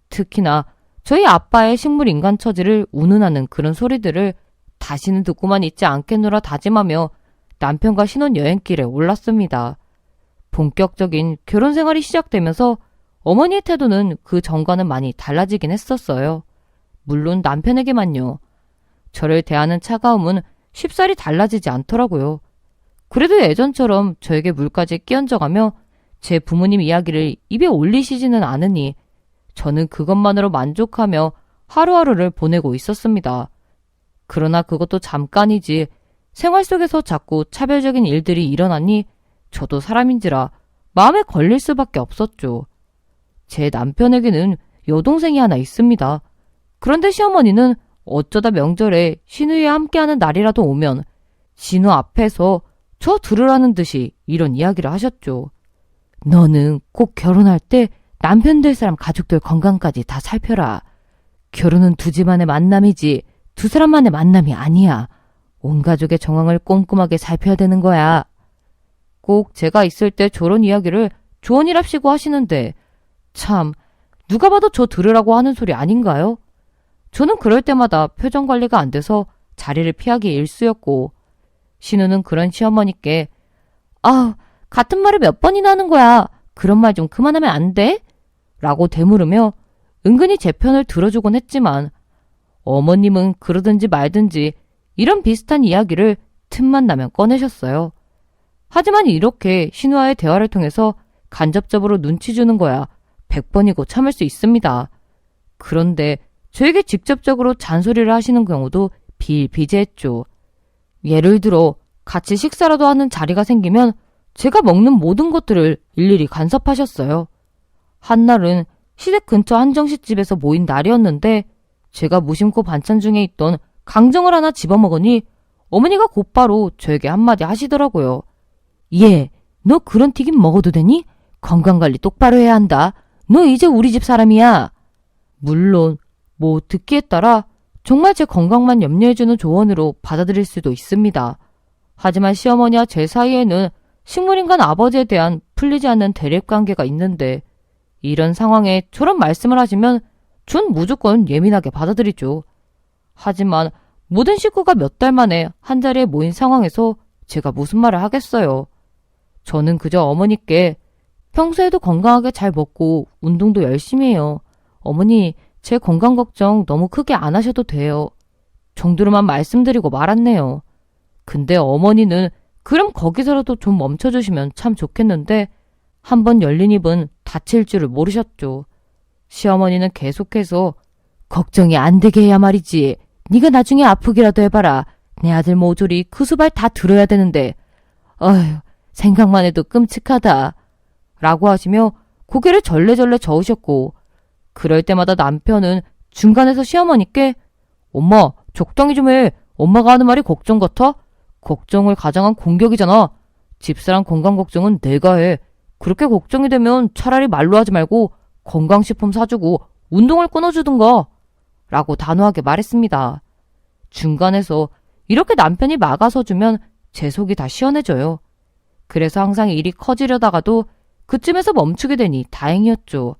특히나 저희 아빠의 식물인간 처지를 운운하는 그런 소리들을 다시는 듣고만 있지 않겠노라 다짐하며 남편과 신혼여행길에 올랐습니다. 본격적인 결혼 생활이 시작되면서 어머니의 태도는 그 전과는 많이 달라지긴 했었어요. 물론 남편에게만요. 저를 대하는 차가움은 쉽사리 달라지지 않더라고요. 그래도 예전처럼 저에게 물까지 끼얹어가며 제 부모님 이야기를 입에 올리시지는 않으니 저는 그것만으로 만족하며 하루하루를 보내고 있었습니다. 그러나 그것도 잠깐이지 생활 속에서 자꾸 차별적인 일들이 일어나니 저도 사람인지라 마음에 걸릴 수밖에 없었죠. 제 남편에게는 여동생이 하나 있습니다. 그런데 시어머니는 어쩌다 명절에 신우이와 함께하는 날이라도 오면 신우 앞에서 저 들으라는 듯이 이런 이야기를 하셨죠. 너는 꼭 결혼할 때 남편 될 사람 가족들 건강까지 다 살펴라. 결혼은 두 집안의 만남이지 두 사람만의 만남이 아니야. 온 가족의 정황을 꼼꼼하게 살펴야 되는 거야. 꼭 제가 있을 때 저런 이야기를 조언이랍시고 하시는데 참 누가 봐도 저 들으라고 하는 소리 아닌가요? 저는 그럴 때마다 표정 관리가 안 돼서 자리를 피하기 일쑤였고 신우는 그런 시어머니께 같은 말을 몇 번이나 하는 거야. 그런 말 좀 그만하면 안 돼? 라고 되물으며 은근히 제 편을 들어주곤 했지만 어머님은 그러든지 말든지 이런 비슷한 이야기를 틈만 나면 꺼내셨어요. 하지만 이렇게 신우와의 대화를 통해서 간접적으로 눈치 주는 거야 100번이고 참을 수 있습니다. 그런데 저에게 직접적으로 잔소리를 하시는 경우도 비일비재했죠. 예를 들어 같이 식사라도 하는 자리가 생기면 제가 먹는 모든 것들을 일일이 간섭하셨어요. 한날은 시댁 근처 한정식집에서 모인 날이었는데 제가 무심코 반찬 중에 있던 강정을 하나 집어먹으니 어머니가 곧바로 저에게 한마디 하시더라고요. 얘, 너 그런 튀김 먹어도 되니? 건강관리 똑바로 해야 한다. 너 이제 우리 집 사람이야. 물론 듣기에 따라 정말 제 건강만 염려해주는 조언으로 받아들일 수도 있습니다. 하지만 시어머니와 제 사이에는 식물인간 아버지에 대한 풀리지 않는 대립관계가 있는데 이런 상황에 저런 말씀을 하시면 전 무조건 예민하게 받아들이죠. 하지만 모든 식구가 몇 달 만에 한자리에 모인 상황에서 제가 무슨 말을 하겠어요. 저는 그저 어머니께 평소에도 건강하게 잘 먹고 운동도 열심히 해요. 어머니, 제 건강 걱정 너무 크게 안 하셔도 돼요. 정도로만 말씀드리고 말았네요. 근데 어머니는 그럼 거기서라도 좀 멈춰주시면 참 좋겠는데 한번 열린 입은 닫힐 줄을 모르셨죠. 시어머니는 계속해서 걱정이 안 되게 해야 말이지. 네가 나중에 아프기라도 해봐라. 내 아들 모조리 그 수발 다 들어야 되는데. 어휴, 생각만 해도 끔찍하다. 라고 하시며 고개를 절레절레 저으셨고 그럴 때마다 남편은 중간에서 시어머니께 엄마, 적당히 좀 해. 엄마가 하는 말이 걱정 같아? 걱정을 가장한 공격이잖아. 집사람 건강 걱정은 내가 해. 그렇게 걱정이 되면 차라리 말로 하지 말고 건강식품 사주고 운동을 끊어주든가. 라고 단호하게 말했습니다. 중간에서 이렇게 남편이 막아서주면 제 속이 다 시원해져요. 그래서 항상 일이 커지려다가도 그쯤에서 멈추게 되니 다행이었죠.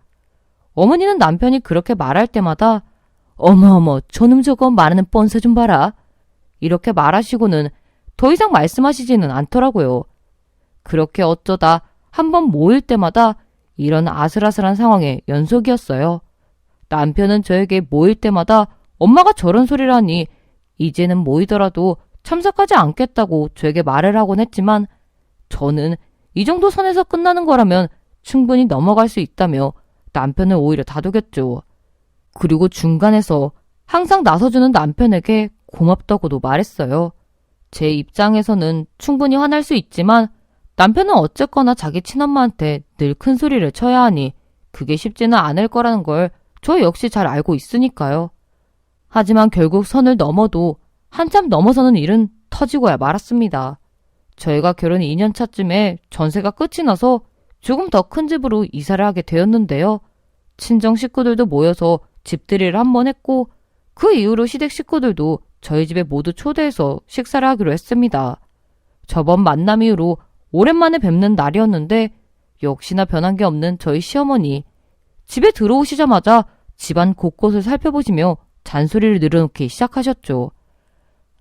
어머니는 남편이 그렇게 말할 때마다 어머어머 저놈 저거 말하는 뻔세 좀 봐라. 이렇게 말하시고는 더 이상 말씀하시지는 않더라고요. 그렇게 어쩌다 한번 모일 때마다 이런 아슬아슬한 상황의 연속이었어요. 남편은 저에게 모일 때마다 엄마가 저런 소리를 하니 이제는 모이더라도 참석하지 않겠다고 저에게 말을 하곤 했지만 저는 이 정도 선에서 끝나는 거라면 충분히 넘어갈 수 있다며 남편을 오히려 다독였죠. 그리고 중간에서 항상 나서주는 남편에게 고맙다고도 말했어요. 제 입장에서는 충분히 화날 수 있지만 남편은 어쨌거나 자기 친엄마한테 늘 큰 소리를 쳐야 하니 그게 쉽지는 않을 거라는 걸 저 역시 잘 알고 있으니까요. 하지만 결국 선을 넘어도 한참 넘어서는 일은 터지고야 말았습니다. 저희가 결혼 2년 차쯤에 전세가 끝이 나서 조금 더 큰 집으로 이사를 하게 되었는데요. 친정 식구들도 모여서 집들이를 한 번 했고 그 이후로 시댁 식구들도 저희 집에 모두 초대해서 식사를 하기로 했습니다. 저번 만남 이후로 오랜만에 뵙는 날이었는데 역시나 변한 게 없는 저희 시어머니. 집에 들어오시자마자 집안 곳곳을 살펴보시며 잔소리를 늘어놓기 시작하셨죠.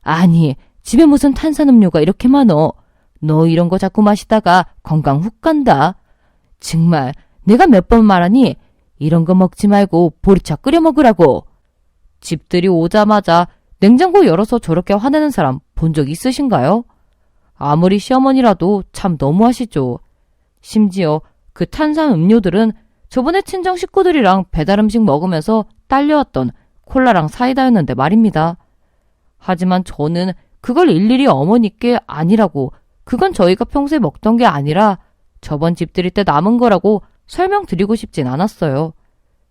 아니, 집에 무슨 탄산음료가 이렇게 많어. 너 이런 거 자꾸 마시다가 건강 훅 간다. 정말 내가 몇 번 말하니 이런 거 먹지 말고 보리차 끓여 먹으라고. 집들이 오자마자 냉장고 열어서 저렇게 화내는 사람 본 적 있으신가요? 아무리 시어머니라도 참 너무하시죠. 심지어 그 탄산 음료들은 저번에 친정 식구들이랑 배달 음식 먹으면서 딸려왔던 콜라랑 사이다였는데 말입니다. 하지만 저는 그걸 일일이 어머니께 아니라고, 그건 저희가 평소에 먹던 게 아니라 저번 집들이 때 남은 거라고 설명드리고 싶진 않았어요.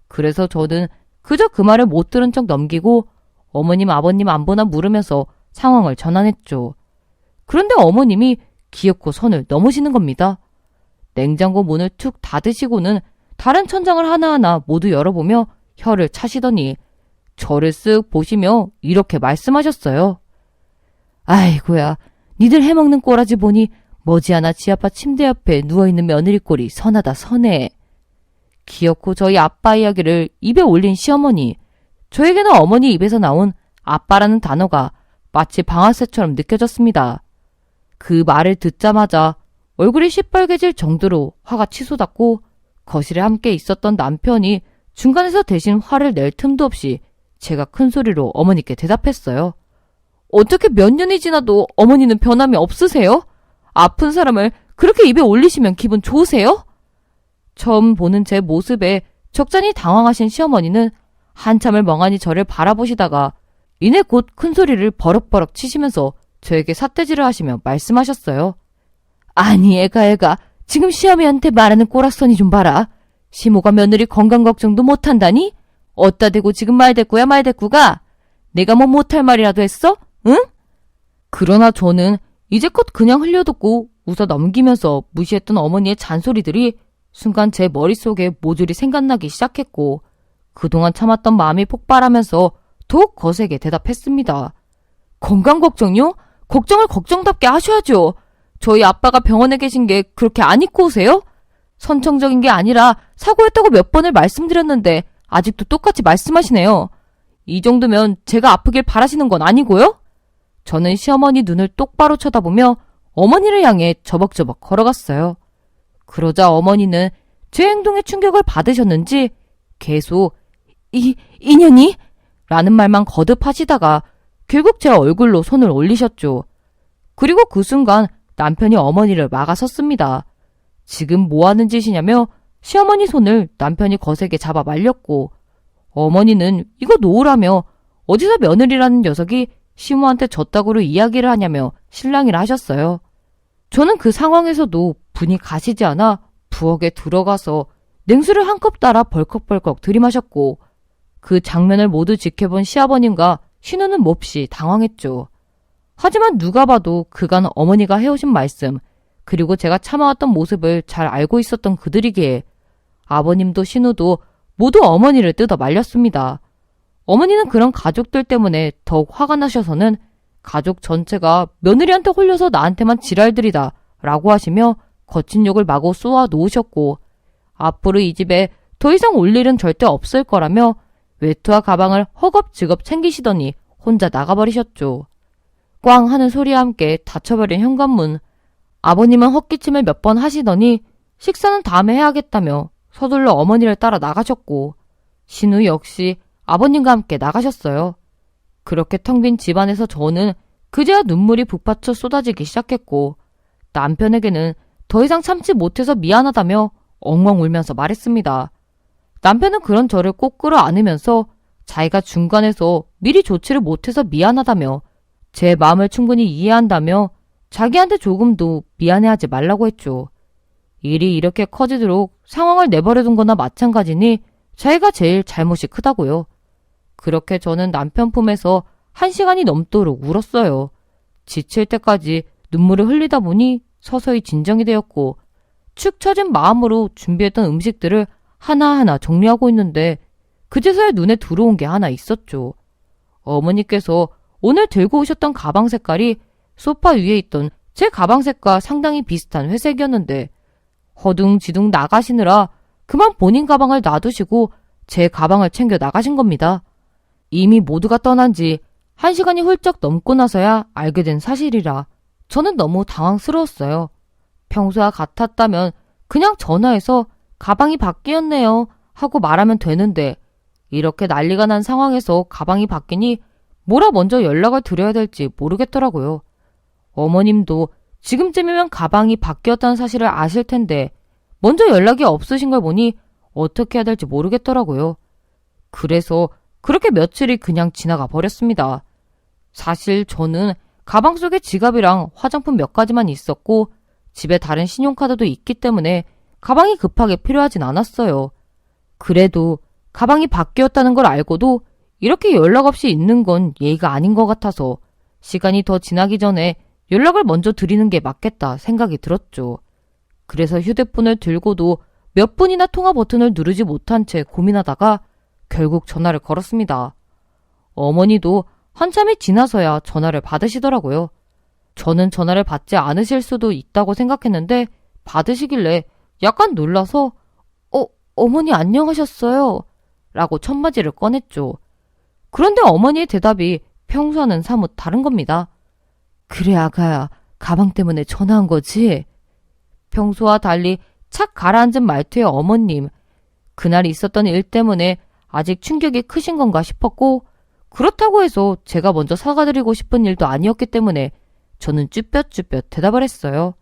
그래서 저는 그저 그 말을 못 들은 척 넘기고 어머님 아버님 안부나 물으면서 상황을 전환했죠. 그런데 어머님이 기어코 선을 넘으시는 겁니다. 냉장고 문을 툭 닫으시고는 다른 천장을 하나하나 모두 열어보며 혀를 차시더니 저를 쓱 보시며 이렇게 말씀하셨어요. 아이고야, 니들 해먹는 꼬라지 보니 머지않아 지 아빠 침대 옆에 누워있는 며느리 꼴이 선하다 선해. 기어코 저희 아빠 이야기를 입에 올린 시어머니. 저에게는 어머니 입에서 나온 아빠라는 단어가 마치 방아쇠처럼 느껴졌습니다. 그 말을 듣자마자 얼굴이 시뻘개질 정도로 화가 치솟았고 거실에 함께 있었던 남편이 중간에서 대신 화를 낼 틈도 없이 제가 큰 소리로 어머니께 대답했어요. 어떻게 몇 년이 지나도 어머니는 변함이 없으세요? 아픈 사람을 그렇게 입에 올리시면 기분 좋으세요? 처음 보는 제 모습에 적잖이 당황하신 시어머니는 한참을 멍하니 저를 바라보시다가 이내 곧 큰 소리를 버럭버럭 치시면서 저에게 삿대질을 하시며 말씀하셨어요. 아니 애가 지금 시어머니한테 말하는 꼬락서니 좀 봐라. 시모가 며느리 건강 걱정도 못한다니? 어따 대고 지금 말대꾸야 말대꾸가? 내가 뭐 못할 말이라도 했어? 응? 그러나 저는 이제껏 그냥 흘려듣고 웃어 넘기면서 무시했던 어머니의 잔소리들이 순간 제 머릿속에 모조리 생각나기 시작했고 그동안 참았던 마음이 폭발하면서 더욱 거세게 대답했습니다. 건강 걱정요? 걱정을 걱정답게 하셔야죠. 저희 아빠가 병원에 계신 게 그렇게 안 잊고 오세요? 선천적인 게 아니라 사고였다고 몇 번을 말씀드렸는데 아직도 똑같이 말씀하시네요. 이 정도면 제가 아프길 바라시는 건 아니고요? 저는 시어머니 눈을 똑바로 쳐다보며 어머니를 향해 저벅저벅 걸어갔어요. 그러자 어머니는 제 행동에 충격을 받으셨는지 계속 이년이? 라는 말만 거듭하시다가 결국 제 얼굴로 손을 올리셨죠. 그리고 그 순간 남편이 어머니를 막아섰습니다. 지금 뭐 하는 짓이냐며 시어머니 손을 남편이 거세게 잡아 말렸고 어머니는 이거 놓으라며 어디서 며느리라는 녀석이 시모한테 졌다고로 이야기를 하냐며 실랑이를 하셨어요. 저는 그 상황에서도 분이 가시지 않아 부엌에 들어가서 냉수를 한 컵 따라 벌컥벌컥 들이마셨고 그 장면을 모두 지켜본 시아버님과 신우는 몹시 당황했죠. 하지만 누가 봐도 그간 어머니가 해오신 말씀 그리고 제가 참아왔던 모습을 잘 알고 있었던 그들이기에 아버님도 신우도 모두 어머니를 뜯어 말렸습니다. 어머니는 그런 가족들 때문에 더욱 화가 나셔서는 가족 전체가 며느리한테 홀려서 나한테만 지랄들이다 라고 하시며 거친 욕을 마구 쏘아 놓으셨고 앞으로 이 집에 더 이상 올 일은 절대 없을 거라며 외투와 가방을 허겁지겁 챙기시더니 혼자 나가버리셨죠. 꽝 하는 소리와 함께 닫혀버린 현관문. 아버님은 헛기침을 몇 번 하시더니 식사는 다음에 해야겠다며 서둘러 어머니를 따라 나가셨고 신우 역시 아버님과 함께 나가셨어요. 그렇게 텅 빈 집안에서 저는 그제야 눈물이 북받쳐 쏟아지기 시작했고 남편에게는 더 이상 참지 못해서 미안하다며 엉엉 울면서 말했습니다. 남편은 그런 저를 꼭 끌어안으면서 자기가 중간에서 미리 조치를 못해서 미안하다며 제 마음을 충분히 이해한다며 자기한테 조금도 미안해하지 말라고 했죠. 일이 이렇게 커지도록 상황을 내버려둔 거나 마찬가지니 자기가 제일 잘못이 크다고요. 그렇게 저는 남편 품에서 1시간이 넘도록 울었어요. 지칠 때까지 눈물을 흘리다 보니 서서히 진정이 되었고 축 처진 마음으로 준비했던 음식들을 하나하나 정리하고 있는데 그제서야 눈에 들어온 게 하나 있었죠. 어머니께서 오늘 들고 오셨던 가방 색깔이 소파 위에 있던 제 가방 색과 상당히 비슷한 회색이었는데 허둥지둥 나가시느라 그만 본인 가방을 놔두시고 제 가방을 챙겨 나가신 겁니다. 이미 모두가 떠난 지 1시간이 훌쩍 넘고 나서야 알게 된 사실이라 저는 너무 당황스러웠어요. 평소와 같았다면 그냥 전화해서 가방이 바뀌었네요 하고 말하면 되는데 이렇게 난리가 난 상황에서 가방이 바뀌니 뭐라 먼저 연락을 드려야 될지 모르겠더라고요. 어머님도 지금쯤이면 가방이 바뀌었다는 사실을 아실 텐데 먼저 연락이 없으신 걸 보니 어떻게 해야 될지 모르겠더라고요. 그래서 그렇게 며칠이 그냥 지나가 버렸습니다. 사실 저는 가방 속에 지갑이랑 화장품 몇 가지만 있었고 집에 다른 신용카드도 있기 때문에 가방이 급하게 필요하진 않았어요. 그래도 가방이 바뀌었다는 걸 알고도 이렇게 연락 없이 있는 건 예의가 아닌 것 같아서 시간이 더 지나기 전에 연락을 먼저 드리는 게 맞겠다 생각이 들었죠. 그래서 휴대폰을 들고도 몇 분이나 통화 버튼을 누르지 못한 채 고민하다가 결국 전화를 걸었습니다. 어머니도 한참이 지나서야 전화를 받으시더라고요. 저는 전화를 받지 않으실 수도 있다고 생각했는데 받으시길래 약간 놀라서 어머니 안녕하셨어요? 라고 첫마디를 꺼냈죠. 그런데 어머니의 대답이 평소와는 사뭇 다른 겁니다. 그래 아가야, 가방 때문에 전화한 거지? 평소와 달리 착 가라앉은 말투의 어머님. 그날 있었던 일 때문에 아직 충격이 크신 건가 싶었고 그렇다고 해서 제가 먼저 사과드리고 싶은 일도 아니었기 때문에 저는 쭈뼛쭈뼛 대답을 했어요.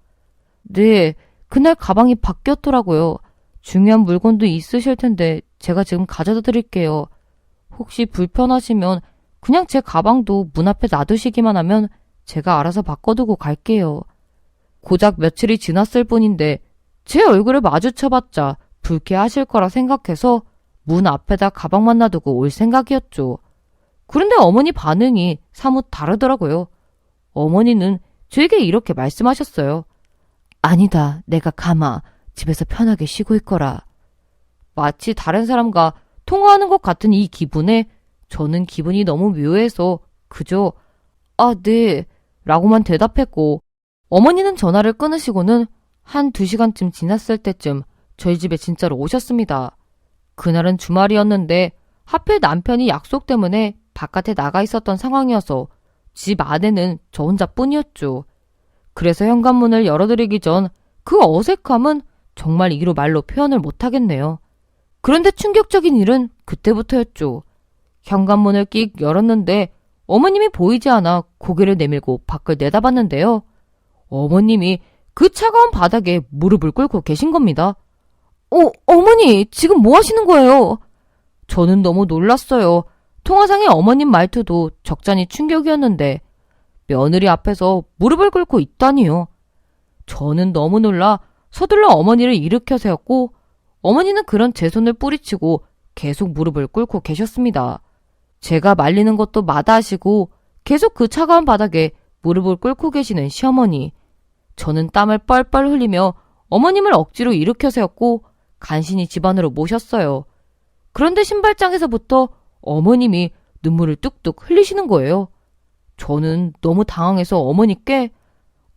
네, 그날 가방이 바뀌었더라고요. 중요한 물건도 있으실 텐데 제가 지금 가져다 드릴게요. 혹시 불편하시면 그냥 제 가방도 문 앞에 놔두시기만 하면 제가 알아서 바꿔두고 갈게요. 고작 며칠이 지났을 뿐인데 제 얼굴을 마주쳐봤자 불쾌하실 거라 생각해서 문 앞에다 가방만 놔두고 올 생각이었죠. 그런데 어머니 반응이 사뭇 다르더라고요. 어머니는 저에게 이렇게 말씀하셨어요. 아니다, 내가 가마. 집에서 편하게 쉬고 있거라. 마치 다른 사람과 통화하는 것 같은 이 기분에 저는 기분이 너무 묘해서 그저 네 라고만 대답했고 어머니는 전화를 끊으시고는 한 2시간쯤 지났을 때쯤 저희 집에 진짜로 오셨습니다. 그날은 주말이었는데 하필 남편이 약속 때문에 바깥에 나가 있었던 상황이어서 집 안에는 저 혼자뿐이었죠. 그래서 현관문을 열어드리기 전 그 어색함은 정말 이로 말로 표현을 못하겠네요. 그런데 충격적인 일은 그때부터였죠. 현관문을 끽 열었는데 어머님이 보이지 않아 고개를 내밀고 밖을 내다봤는데요. 어머님이 그 차가운 바닥에 무릎을 꿇고 계신 겁니다. 어머니, 지금 뭐 하시는 거예요? 저는 너무 놀랐어요. 통화상의 어머님 말투도 적잖이 충격이었는데 며느리 앞에서 무릎을 꿇고 있다니요. 저는 너무 놀라 서둘러 어머니를 일으켜 세웠고 어머니는 그런 제 손을 뿌리치고 계속 무릎을 꿇고 계셨습니다. 제가 말리는 것도 마다하시고 계속 그 차가운 바닥에 무릎을 꿇고 계시는 시어머니. 저는 땀을 뻘뻘 흘리며 어머님을 억지로 일으켜 세웠고 간신히 집 안으로 모셨어요. 그런데 신발장에서부터 어머님이 눈물을 뚝뚝 흘리시는 거예요. 저는 너무 당황해서 어머니께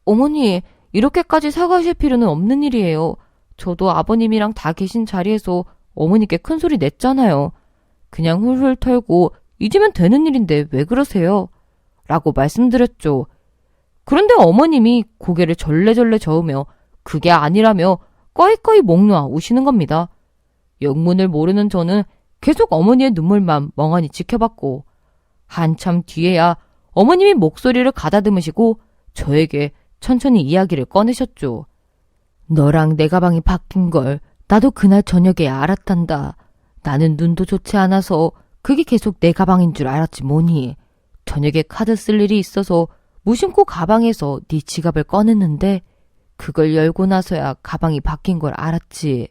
어머니, 이렇게까지 사과하실 필요는 없는 일이에요. 저도 아버님이랑 다 계신 자리에서 어머니께 큰소리 냈잖아요. 그냥 훌훌 털고 잊으면 되는 일인데 왜 그러세요? 라고 말씀드렸죠. 그런데 어머님이 고개를 절레절레 저으며 그게 아니라며 꺼이꺼이 목 놓아 우시는 겁니다. 영문을 모르는 저는 계속 어머니의 눈물만 멍하니 지켜봤고, 한참 뒤에야 어머님이 목소리를 가다듬으시고 저에게 천천히 이야기를 꺼내셨죠. 너랑 내 가방이 바뀐 걸 나도 그날 저녁에 알았단다. 나는 눈도 좋지 않아서 그게 계속 내 가방인 줄 알았지 뭐니. 저녁에 카드 쓸 일이 있어서 무심코 가방에서 네 지갑을 꺼냈는데 그걸 열고 나서야 가방이 바뀐 걸 알았지.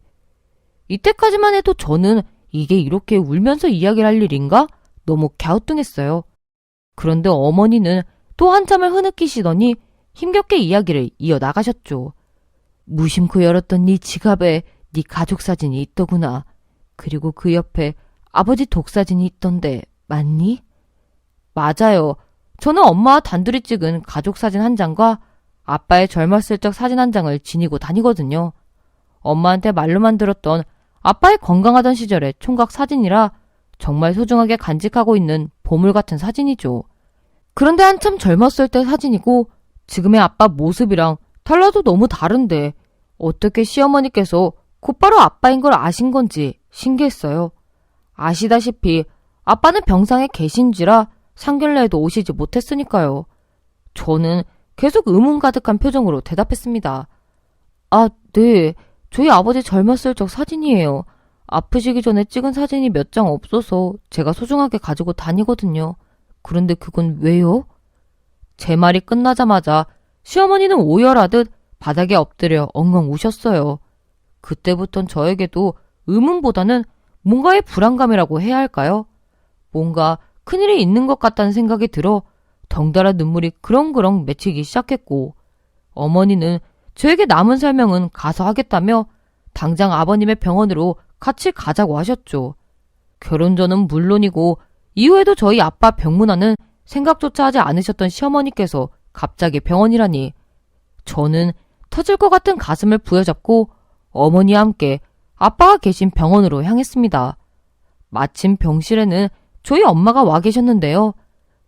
이때까지만 해도 저는 이게 이렇게 울면서 이야기를 할 일인가? 너무 갸우뚱했어요. 그런데 어머니는 또 한참을 흐느끼시더니 힘겹게 이야기를 이어나가셨죠. 무심코 열었던 네 지갑에 네 가족 사진이 있더구나. 그리고 그 옆에 아버지 독사진이 있던데 맞니? 맞아요. 저는 엄마와 단둘이 찍은 가족 사진 한 장과 아빠의 젊었을 적 사진 한 장을 지니고 다니거든요. 엄마한테 말로만 들었던 아빠의 건강하던 시절의 총각 사진이라 정말 소중하게 간직하고 있는 보물 같은 사진이죠. 그런데 한참 젊었을 때 사진이고 지금의 아빠 모습이랑 달라도 너무 다른데 어떻게 시어머니께서 곧바로 아빠인 걸 아신 건지 신기했어요. 아시다시피 아빠는 병상에 계신지라 상견례에도 오시지 못했으니까요. 저는 계속 의문 가득한 표정으로 대답했습니다. 아, 네. 저희 아버지 젊었을 적 사진이에요. 아프시기 전에 찍은 사진이 몇 장 없어서 제가 소중하게 가지고 다니거든요. 그런데 그건 왜요? 제 말이 끝나자마자 시어머니는 오열하듯 바닥에 엎드려 엉엉 우셨어요. 그때부턴 저에게도 의문보다는 뭔가의 불안감이라고 해야 할까요? 뭔가 큰일이 있는 것 같다는 생각이 들어 덩달아 눈물이 그렁그렁 맺히기 시작했고 어머니는 저에게 남은 설명은 가서 하겠다며 당장 아버님의 병원으로 같이 가자고 하셨죠. 결혼 전은 물론이고 이후에도 저희 아빠 병문안은 생각조차 하지 않으셨던 시어머니께서 갑자기 병원이라니 저는 터질 것 같은 가슴을 부여잡고 어머니와 함께 아빠가 계신 병원으로 향했습니다. 마침 병실에는 저희 엄마가 와 계셨는데요.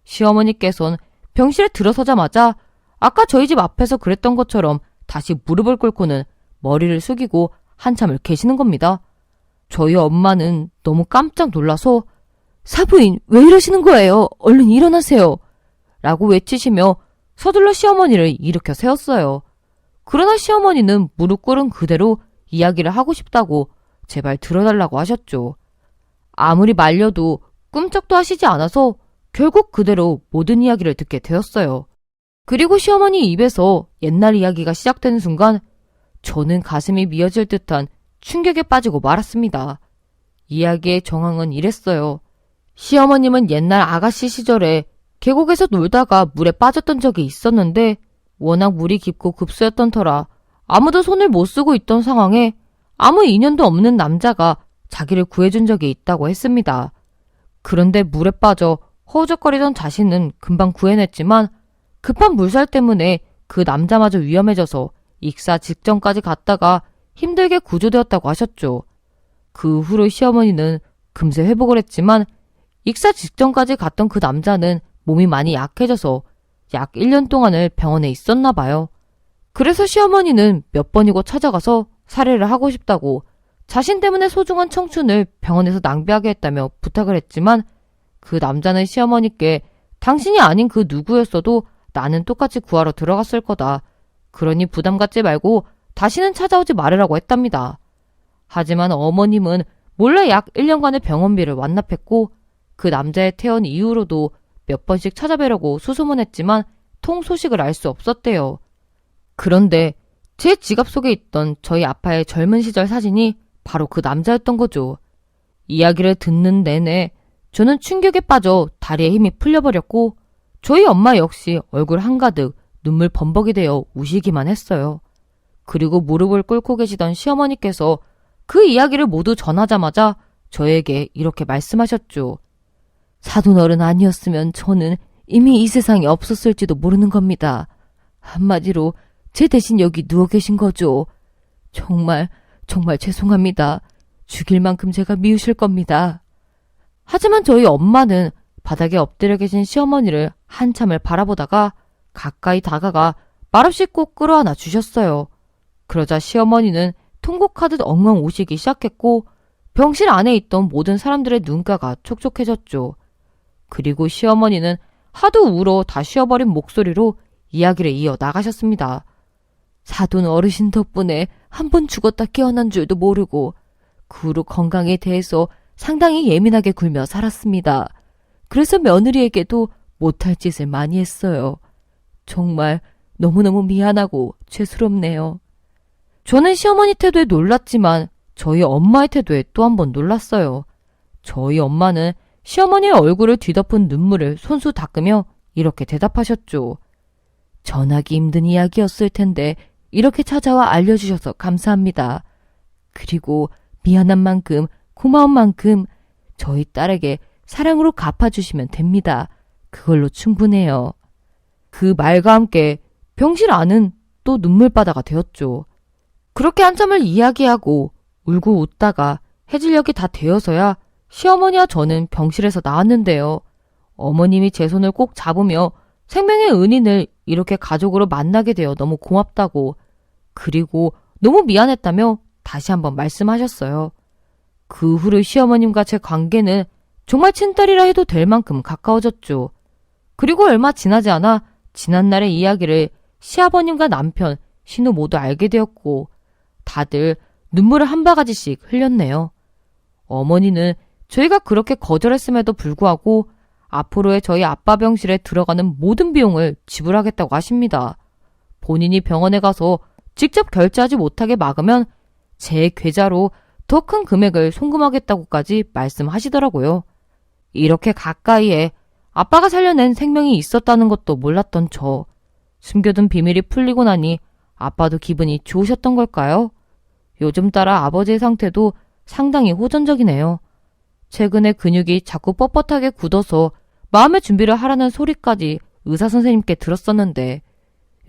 시어머니께서는 병실에 들어서자마자 아까 저희 집 앞에서 그랬던 것처럼 다시 무릎을 꿇고는 머리를 숙이고 한참을 계시는 겁니다. 저희 엄마는 너무 깜짝 놀라서 사부인 왜 이러시는 거예요? 얼른 일어나세요. 라고 외치시며 서둘러 시어머니를 일으켜 세웠어요. 그러나 시어머니는 무릎 꿇은 그대로 이야기를 하고 싶다고 제발 들어달라고 하셨죠. 아무리 말려도 꿈쩍도 하시지 않아서 결국 그대로 모든 이야기를 듣게 되었어요. 그리고 시어머니 입에서 옛날 이야기가 시작되는 순간 저는 가슴이 미어질 듯한 충격에 빠지고 말았습니다. 이야기의 정황은 이랬어요. 시어머님은 옛날 아가씨 시절에 계곡에서 놀다가 물에 빠졌던 적이 있었는데 워낙 물이 깊고 급수였던 터라 아무도 손을 못 쓰고 있던 상황에 아무 인연도 없는 남자가 자기를 구해준 적이 있다고 했습니다. 그런데 물에 빠져 허우적거리던 자신은 금방 구해냈지만 급한 물살 때문에 그 남자마저 위험해져서 익사 직전까지 갔다가 힘들게 구조되었다고 하셨죠. 그 후로 시어머니는 금세 회복을 했지만 익사 직전까지 갔던 그 남자는 몸이 많이 약해져서 약 1년 동안을 병원에 있었나 봐요. 그래서 시어머니는 몇 번이고 찾아가서 살해를 하고 싶다고 자신 때문에 소중한 청춘을 병원에서 낭비하게 했다며 부탁을 했지만 그 남자는 시어머니께 당신이 아닌 그 누구였어도 나는 똑같이 구하러 들어갔을 거다. 그러니 부담 갖지 말고 다시는 찾아오지 말으라고 했답니다. 하지만 어머님은 몰래 약 1년간의 병원비를 완납했고 그 남자의 퇴원 이후로도 몇 번씩 찾아뵈려고 수소문했지만 통 소식을 알 수 없었대요. 그런데 제 지갑 속에 있던 저희 아빠의 젊은 시절 사진이 바로 그 남자였던 거죠. 이야기를 듣는 내내 저는 충격에 빠져 다리에 힘이 풀려버렸고 저희 엄마 역시 얼굴 한가득 눈물 범벅이 되어 우시기만 했어요. 그리고 무릎을 꿇고 계시던 시어머니께서 그 이야기를 모두 전하자마자 저에게 이렇게 말씀하셨죠. 사돈어른 아니었으면 저는 이미 이 세상에 없었을지도 모르는 겁니다. 한마디로 제 대신 여기 누워 계신 거죠. 정말 죄송합니다. 죽일 만큼 제가 미우실 겁니다. 하지만 저희 엄마는 바닥에 엎드려 계신 시어머니를 한참을 바라보다가 가까이 다가가 말없이 꼭 끌어안아 주셨어요. 그러자 시어머니는 통곡하듯 엉엉 우시기 시작했고 병실 안에 있던 모든 사람들의 눈가가 촉촉해졌죠. 그리고 시어머니는 하도 울어 다 쉬어버린 목소리로 이야기를 이어 나가셨습니다. 사돈 어르신 덕분에 한 번 죽었다 깨어난 줄도 모르고 그 후로 건강에 대해서 상당히 예민하게 굴며 살았습니다. 그래서 며느리에게도 못할 짓을 많이 했어요. 정말 너무너무 미안하고 죄스럽네요. 저는 시어머니 태도에 놀랐지만 저희 엄마의 태도에 또 한 번 놀랐어요. 저희 엄마는 시어머니의 얼굴을 뒤덮은 눈물을 손수 닦으며 이렇게 대답하셨죠. 전하기 힘든 이야기였을 텐데 이렇게 찾아와 알려주셔서 감사합니다. 그리고 미안한 만큼 고마운 만큼 저희 딸에게 사랑으로 갚아주시면 됩니다. 그걸로 충분해요. 그 말과 함께 병실 안은 또 눈물바다가 되었죠. 그렇게 한참을 이야기하고 울고 웃다가 해질녘이 다 되어서야 시어머니와 저는 병실에서 나왔는데요. 어머님이 제 손을 꼭 잡으며 생명의 은인을 이렇게 가족으로 만나게 되어 너무 고맙다고, 그리고 너무 미안했다며 다시 한번 말씀하셨어요. 그 후로 시어머님과 제 관계는 정말 친딸이라 해도 될 만큼 가까워졌죠. 그리고 얼마 지나지 않아 지난날의 이야기를 시아버님과 남편, 신우 모두 알게 되었고 다들 눈물을 한 바가지씩 흘렸네요. 어머니는 저희가 그렇게 거절했음에도 불구하고 앞으로의 저희 아빠 병실에 들어가는 모든 비용을 지불하겠다고 하십니다. 본인이 병원에 가서 직접 결제하지 못하게 막으면 제 계좌로 더 큰 금액을 송금하겠다고까지 말씀하시더라고요. 이렇게 가까이에 아빠가 살려낸 생명이 있었다는 것도 몰랐던 저. 숨겨둔 비밀이 풀리고 나니 아빠도 기분이 좋으셨던 걸까요? 요즘 따라 아버지의 상태도 상당히 호전적이네요. 최근에 근육이 자꾸 뻣뻣하게 굳어서 마음의 준비를 하라는 소리까지 의사 선생님께 들었었는데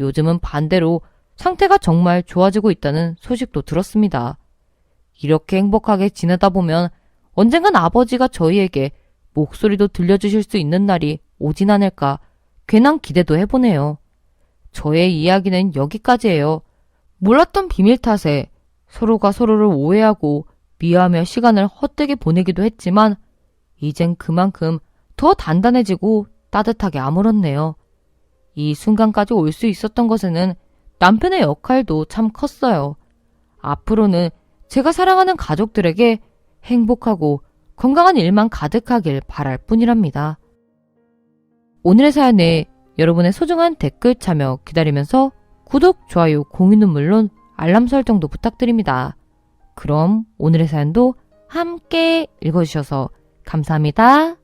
요즘은 반대로 상태가 정말 좋아지고 있다는 소식도 들었습니다. 이렇게 행복하게 지내다 보면 언젠간 아버지가 저희에게 목소리도 들려주실 수 있는 날이 오진 않을까 괜한 기대도 해보네요. 저의 이야기는 여기까지예요. 몰랐던 비밀 탓에 서로가 서로를 오해하고 미워하며 시간을 헛되게 보내기도 했지만 이젠 그만큼 더 단단해지고 따뜻하게 아물었네요. 이 순간까지 올 수 있었던 것에는 남편의 역할도 참 컸어요. 앞으로는 제가 사랑하는 가족들에게 행복하고 건강한 일만 가득하길 바랄 뿐이랍니다. 오늘의 사연에 여러분의 소중한 댓글 참여 기다리면서 구독, 좋아요, 공유는 물론 알람 설정도 부탁드립니다. 그럼 오늘의 사연도 함께 읽어주셔서 감사합니다.